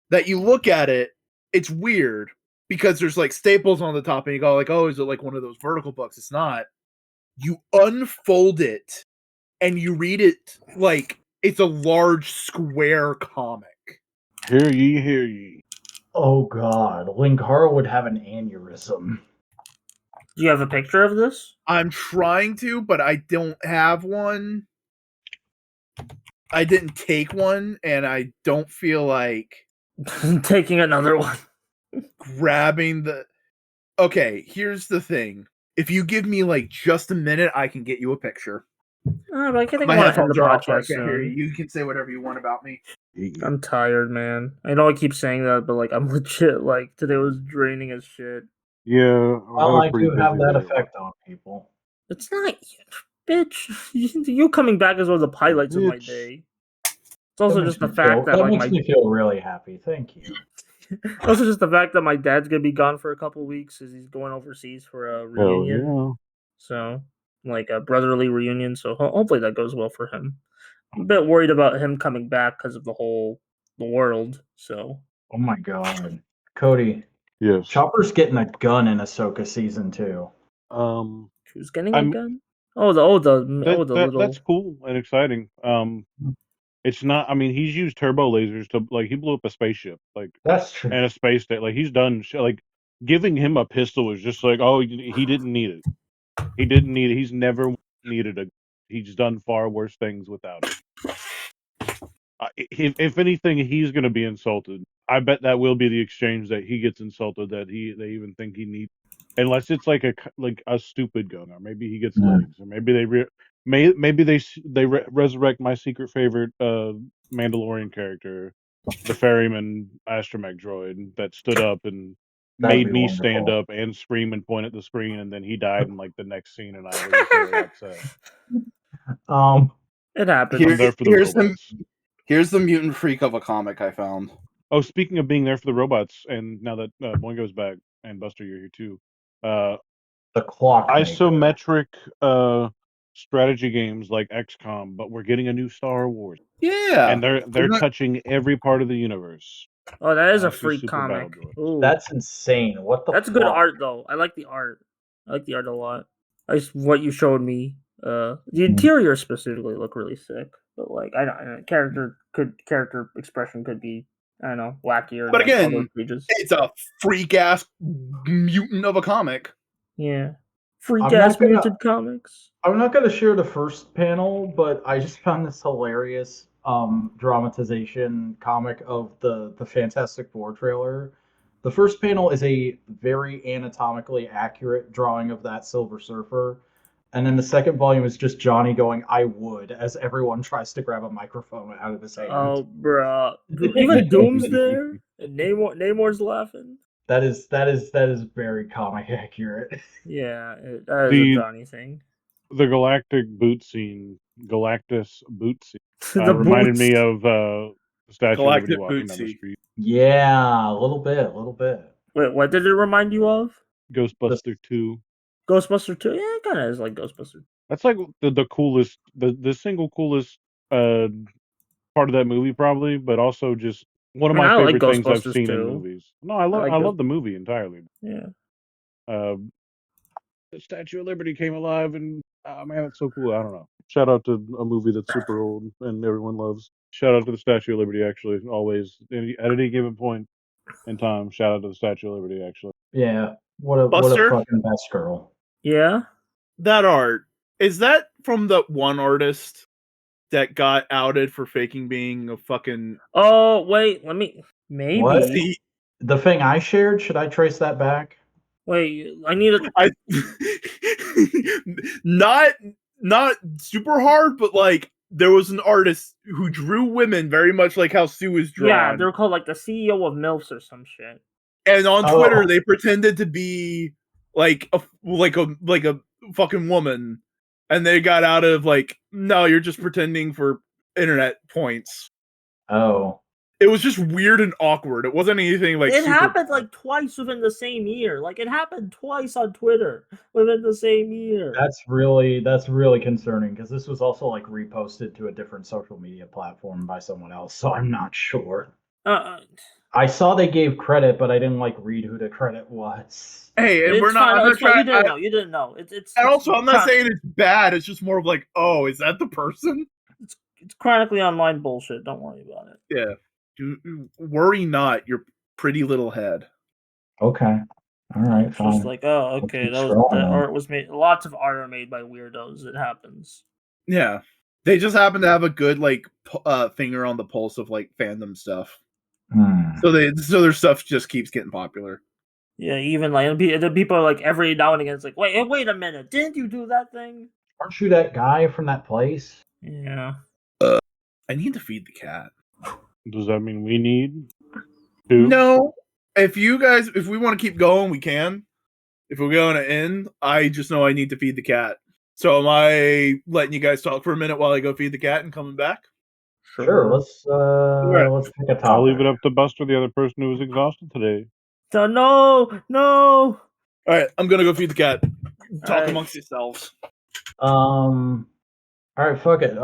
[SPEAKER 3] that you look at it, it's weird because there's like staples on the top and you go like, oh, is it like one of those vertical books? It's not. You unfold it and you read it like it's a large square comic.
[SPEAKER 2] Hear ye.
[SPEAKER 4] Oh god, Linkara would have an aneurysm.
[SPEAKER 1] Do you have a picture of this?
[SPEAKER 3] I'm trying to, but I don't have one. I didn't take one, and I don't feel like
[SPEAKER 1] taking another one.
[SPEAKER 3] Grabbing the... Okay, here's the thing. If you give me like just a minute, I can get you a picture.
[SPEAKER 1] But I think I want to end the podcast
[SPEAKER 3] soon. You can say whatever you want about me.
[SPEAKER 1] I'm tired, man. I know I keep saying that, but like I'm legit. Like today was draining as shit.
[SPEAKER 2] Yeah.
[SPEAKER 4] Well, I do have that effect on people.
[SPEAKER 1] It's not, bitch. You coming back is one of the highlights of my day. It's also just the fact that like
[SPEAKER 4] makes me feel really happy. Thank you.
[SPEAKER 1] Also, just the fact that my dad's gonna be gone for a couple weeks as he's going overseas for a reunion.
[SPEAKER 2] Yeah.
[SPEAKER 1] So, like a brotherly reunion. So hopefully that goes well for him. I'm a bit worried about him coming back because of the world. So.
[SPEAKER 4] Oh my god, Cody.
[SPEAKER 2] Yes.
[SPEAKER 4] Chopper's getting a gun in Ahsoka season 2.
[SPEAKER 1] Who's getting a gun? The
[SPEAKER 2] that's cool and exciting. It's not. I mean, he's used turbo lasers to like he blew up a spaceship, like
[SPEAKER 4] that's true,
[SPEAKER 2] and a space station. Like he's done like giving him a pistol is just like he didn't need it. He didn't need it. He's never needed a. He's done far worse things without it. If anything, he's going to be insulted. I bet that will be the exchange that he gets insulted that they even think he needs, unless it's like a stupid gun, or maybe he gets legs, or maybe they resurrect my secret favorite Mandalorian character, the ferryman astromech droid that stood up and made me stand up and scream and point at the screen, and then he died in like the next scene, and I was very upset.
[SPEAKER 1] It happened.
[SPEAKER 5] Here's the mutant freak of a comic I found.
[SPEAKER 2] Oh, speaking of being there for the robots, and now that Boingo's back and Buster, you're here too.
[SPEAKER 4] The clock
[SPEAKER 2] isometric strategy games like XCOM, but we're getting a new Star Wars.
[SPEAKER 5] Yeah,
[SPEAKER 2] and they're touching every part of the universe.
[SPEAKER 1] Oh, that is a freak comic.
[SPEAKER 4] That's insane.
[SPEAKER 1] That's good art though. I like the art. I like the art a lot. What you showed me. The interior specifically look really sick, but like I don't character expression could be wackier.
[SPEAKER 3] But again, it's a freak ass mutant of a comic.
[SPEAKER 1] Yeah, Freak ass mutant comics.
[SPEAKER 4] I'm not going to share the first panel, but I just found this hilarious dramatization comic of the Fantastic Four trailer. The first panel is a very anatomically accurate drawing of that Silver Surfer. And then the second volume is just Johnny going, "I would," as everyone tries to grab a microphone out of his hand.
[SPEAKER 1] Oh, bruh. Even Doom's there? And Namor's laughing?
[SPEAKER 4] That is very comic accurate.
[SPEAKER 1] Yeah, that is a Johnny thing.
[SPEAKER 2] The Galactus boot scene reminded me of the Statue of Liberty walking down the street.
[SPEAKER 4] Yeah, a little bit.
[SPEAKER 1] Wait, what did it remind you of?
[SPEAKER 2] Ghostbuster 2.
[SPEAKER 1] Ghostbuster 2? Yeah, it kind of is like Ghostbuster.
[SPEAKER 2] That's like the coolest, the single coolest part of that movie, probably, but also just one of my favorite things I've seen in movies. No, I love the movie entirely.
[SPEAKER 1] Yeah.
[SPEAKER 2] The Statue of Liberty came alive, and oh man, that's so cool. I don't know. Shout out to a movie that's super old and everyone loves. Shout out to the Statue of Liberty, actually. Always, at any given point in time, shout out to the Statue of Liberty, actually.
[SPEAKER 4] Yeah. What a fucking best girl.
[SPEAKER 1] Yeah?
[SPEAKER 3] That art, is that from the one artist that got outed for faking being a fucking...
[SPEAKER 1] Oh, wait, maybe.
[SPEAKER 4] What? The thing I shared, should I trace that back?
[SPEAKER 1] Wait, I need
[SPEAKER 3] not super hard, but like there was an artist who drew women very much like how Sue is drawn.
[SPEAKER 1] Yeah, they're called like the CEO of MILFs or some shit.
[SPEAKER 3] And on Twitter, they pretended to be like a fucking woman, and they got out of like, no, you're just pretending for internet points.
[SPEAKER 4] Oh.
[SPEAKER 3] It was just weird and awkward. It wasn't anything like.
[SPEAKER 1] It happened like twice within the same year. Like it happened twice on Twitter within the same year.
[SPEAKER 4] That's really concerning because this was also like reposted to a different social media platform by someone else. So I'm not sure. I saw they gave credit, but I didn't like read who the credit was.
[SPEAKER 3] Hey, and we're not.
[SPEAKER 1] You didn't know. It's
[SPEAKER 3] and also, I'm not saying it's bad. It's just more of like, oh, is that the person?
[SPEAKER 1] It's chronically online bullshit. Don't worry about it.
[SPEAKER 3] Yeah. Worry not, your pretty little head.
[SPEAKER 4] Okay. All right.
[SPEAKER 1] It's just like, oh, okay. That art was made. Lots of art are made by weirdos. It happens.
[SPEAKER 3] Yeah, they just happen to have a good like finger on the pulse of like fandom stuff. So their stuff just keeps getting popular.
[SPEAKER 1] Yeah, even like the people are like every now and again. It's like, wait a minute, didn't you do that thing?
[SPEAKER 4] Aren't you that guy from that place?
[SPEAKER 1] Yeah.
[SPEAKER 3] I need to feed the cat.
[SPEAKER 2] Does that mean we need to?
[SPEAKER 3] No. If we want to keep going, we can. If we're going to end, I just know I need to feed the cat. So am I letting you guys talk for a minute while I go feed the cat and coming back?
[SPEAKER 4] Sure. Let's pick a topic.
[SPEAKER 2] I'll leave it up to Buster, the other person who was exhausted today.
[SPEAKER 1] So no.
[SPEAKER 3] All right, I'm gonna go feed the cat. Talk amongst yourselves.
[SPEAKER 4] All right, fuck it.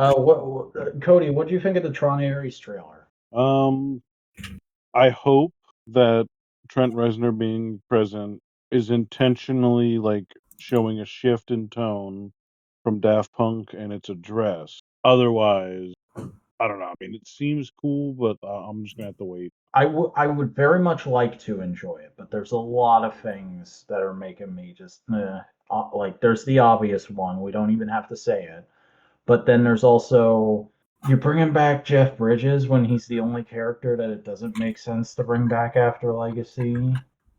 [SPEAKER 4] Cody, what do you think of the Tron Ares trailer?
[SPEAKER 2] I hope that Trent Reznor being present is intentionally like showing a shift in tone from Daft Punk and its address. Otherwise, I don't know. I mean, it seems cool, but I'm just gonna have to wait.
[SPEAKER 4] I would very much like to enjoy it, but there's a lot of things that are making me just like. There's the obvious one. We don't even have to say it. But then there's also, you're bringing back Jeff Bridges when he's the only character that it doesn't make sense to bring back after Legacy.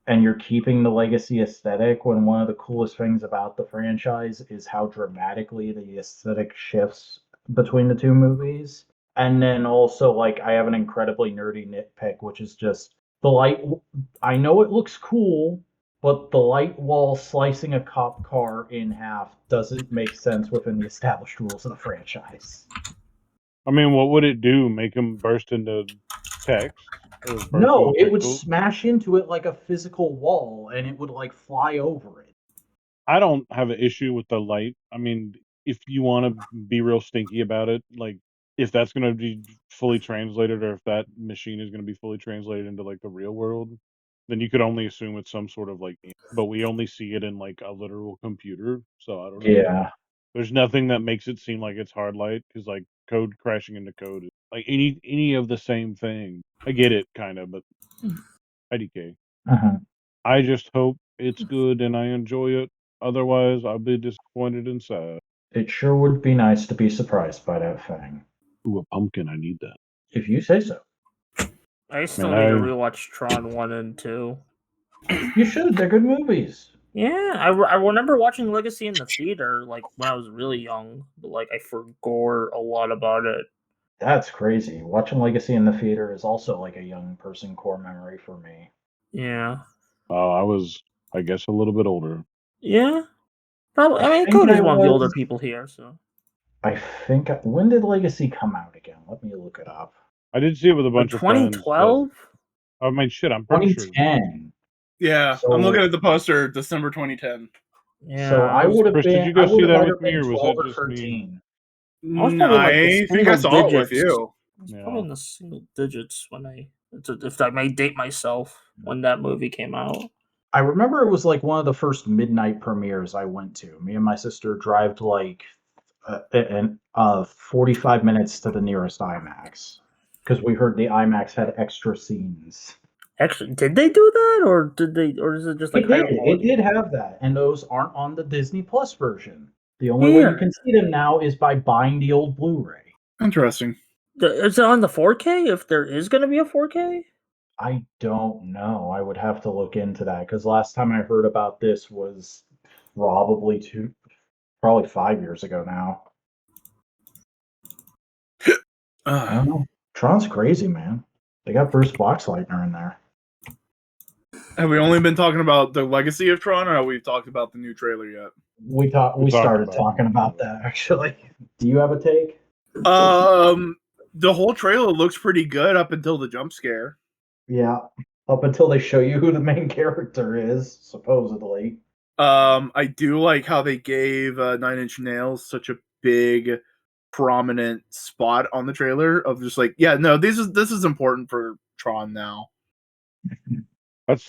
[SPEAKER 4] And you're keeping the Legacy aesthetic when one of the coolest things about the franchise is how dramatically the aesthetic shifts between the two movies. And then also, like, I have an incredibly nerdy nitpick, which is just the light. I know it looks cool, but the light wall slicing a cop car in half doesn't make sense within the established rules of the franchise.
[SPEAKER 2] I mean, what would it do? Make him burst into text?
[SPEAKER 4] No, it would smash into it like a physical wall, and it would, like, fly over it.
[SPEAKER 2] I don't have an issue with the light. I mean, if you want to be real stinky about it, like, if that's going to be fully translated, or if that machine is going to be fully translated into, like, the real world, then you could only assume it's some sort of, like, but we only see it in, like, a literal computer, so I don't know.
[SPEAKER 4] Yeah.
[SPEAKER 2] There's nothing that makes it seem like it's hard light, because, like, code crashing into code is, like, any of the same thing. I get it, kind of, but IDK.
[SPEAKER 4] Uh-huh.
[SPEAKER 2] I just hope it's good and I enjoy it. Otherwise, I'll be disappointed and sad.
[SPEAKER 4] It sure would be nice to be surprised by that thing.
[SPEAKER 2] Ooh, a pumpkin. I need that.
[SPEAKER 4] If you say so.
[SPEAKER 1] I still need to rewatch Tron 1 and 2.
[SPEAKER 4] You should. They're good movies.
[SPEAKER 1] Yeah, I remember watching Legacy in the theater, like, when I was really young. But, like, I forgot a lot about it.
[SPEAKER 4] That's crazy. Watching Legacy in the theater is also, like, a young person core memory for me.
[SPEAKER 1] Yeah.
[SPEAKER 2] I was, I guess, a little bit older.
[SPEAKER 1] Yeah. Probably. I mean, Cody's one of the older people here, so.
[SPEAKER 4] I think. When did Legacy come out again? Let me look it up.
[SPEAKER 2] I did see it with a bunch of friends.
[SPEAKER 1] 2012?
[SPEAKER 2] I mean, shit, I'm pretty sure.
[SPEAKER 4] 2010.
[SPEAKER 3] Yeah, so, I'm looking at the poster, December 2010.
[SPEAKER 4] Yeah. So I would have been.
[SPEAKER 2] Did you go see that with me, or was that just
[SPEAKER 4] 13.
[SPEAKER 2] me?
[SPEAKER 3] I think I saw it with you.
[SPEAKER 1] I was probably in the single digits when if I may date myself, when that movie came out.
[SPEAKER 4] I remember it was like one of the first midnight premieres I went to. Me and my sister drove like 45 minutes to the nearest IMAX because we heard the IMAX had extra scenes.
[SPEAKER 1] Actually, did they do that, or is it just like
[SPEAKER 4] it did have that, and those aren't on the Disney Plus version. The only way you can see them now is by buying the old Blu-ray.
[SPEAKER 3] Interesting.
[SPEAKER 1] Is it on the 4K? If there is going to be a 4K?
[SPEAKER 4] I don't know. I would have to look into that because last time I heard about this was probably 5 years ago now. I don't know. Tron's crazy, man. They got Bruce Boxleitner in there.
[SPEAKER 3] Have we only been talking about the legacy of Tron, or have we talked about the new trailer yet?
[SPEAKER 4] We started talking about that, actually. Do you have a take?
[SPEAKER 3] The whole trailer looks pretty good up until the jump scare.
[SPEAKER 4] Yeah, up until they show you who the main character is, supposedly.
[SPEAKER 3] I do like how they gave Nine Inch Nails such a big, prominent spot on the trailer of just like, yeah, no, this is important for Tron now.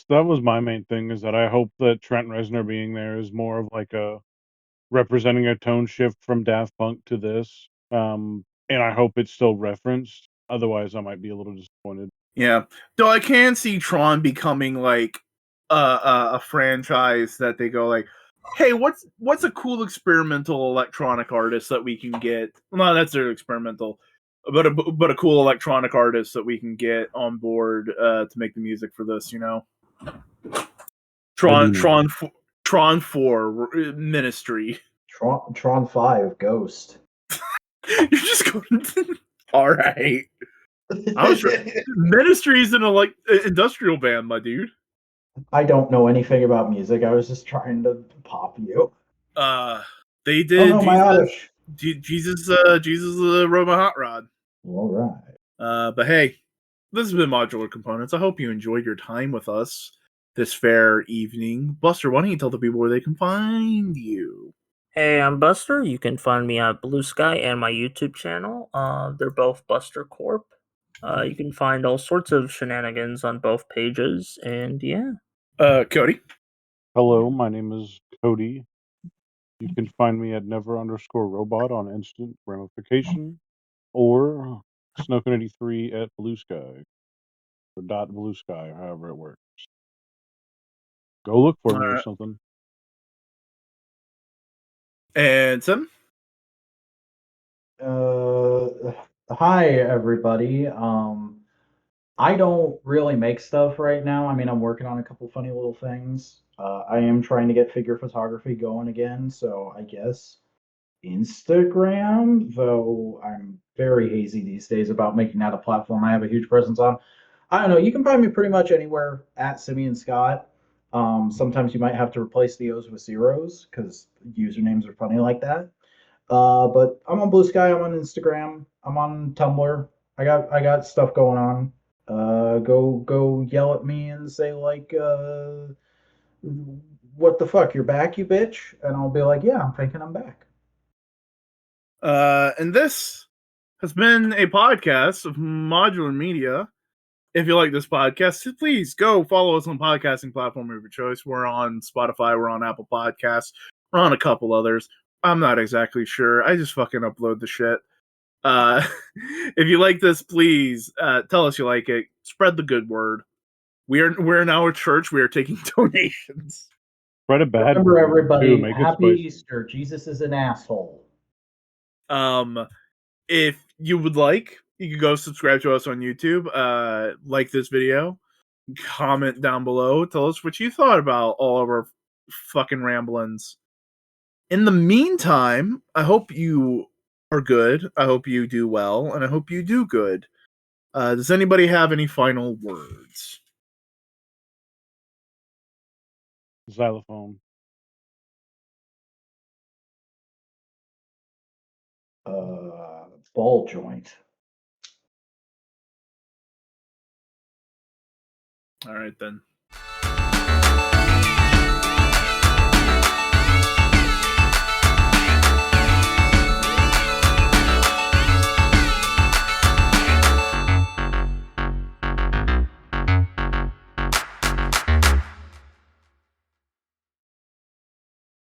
[SPEAKER 2] That was my main thing, is that I hope that Trent Reznor being there is more of like a representing a tone shift from Daft Punk to this. And I hope it's still referenced. Otherwise, I might be a little disappointed.
[SPEAKER 3] Yeah, though I can see Tron becoming like a franchise that they go like, hey, what's a cool experimental electronic artist that we can get? Well, not necessarily experimental, but a cool electronic artist that we can get on board to make the music for this. You know, Tron 4 Ministry.
[SPEAKER 4] Tron 5 Ghost.
[SPEAKER 3] You're just going. All right. I was Ministry's an industrial band, my dude.
[SPEAKER 4] I don't know anything about music. I was just trying to pop you.
[SPEAKER 3] They did.
[SPEAKER 4] Oh, no,
[SPEAKER 3] Jesus rode my hot rod.
[SPEAKER 4] All right.
[SPEAKER 3] But hey, this has been Modular Components. I hope you enjoyed your time with us this fair evening. Buster, why don't you tell the people where they can find you?
[SPEAKER 1] Hey, I'm Buster. You can find me on Bluesky and my YouTube channel. They're both Buster Corp. You can find all sorts of shenanigans on both pages, and yeah.
[SPEAKER 3] Cody?
[SPEAKER 2] Hello, my name is Cody. You can find me at never_robot on Instant Ramification, or Snoken83 at Bluesky, or .bluesky, or however it works. Go look for me or something.
[SPEAKER 3] And Tim?
[SPEAKER 4] Hi everybody. I don't really make stuff right now. I mean, I'm working on a couple funny little things. I am trying to get figure photography going again, so I guess Instagram, though I'm very hazy these days about making that a platform I have a huge presence on. I don't know. You can find me pretty much anywhere at Simeon Scott. Sometimes you might have to replace the O's with zeros because usernames are funny like that. But I'm on Bluesky. I'm on Instagram. I'm on Tumblr. I got stuff going on. Go yell at me and say like, what the fuck? You're back, you bitch? And I'll be like, yeah, I'm thinking I'm back.
[SPEAKER 3] And this has been a podcast of Modular Media. If you like this podcast, please go follow us on podcasting platform of your choice. We're on Spotify. We're on Apple Podcasts. We're on a couple others. I'm not exactly sure. I just fucking upload the shit. If you like this, please tell us you like it. Spread the good word. We're now a church. We are taking donations.
[SPEAKER 2] Spread a bad
[SPEAKER 4] Remember,
[SPEAKER 2] word
[SPEAKER 4] everybody,
[SPEAKER 2] too. Make it
[SPEAKER 4] happy
[SPEAKER 2] spicy.
[SPEAKER 4] Easter. Jesus is an asshole.
[SPEAKER 3] If you would like, you can go subscribe to us on YouTube, like this video, comment down below, tell us what you thought about all of our fucking ramblings. In the meantime, I hope you are good. I hope you do well, and I hope you do good. Does anybody have any final words?
[SPEAKER 2] Xylophone.
[SPEAKER 4] Ball joint.
[SPEAKER 3] All right, then.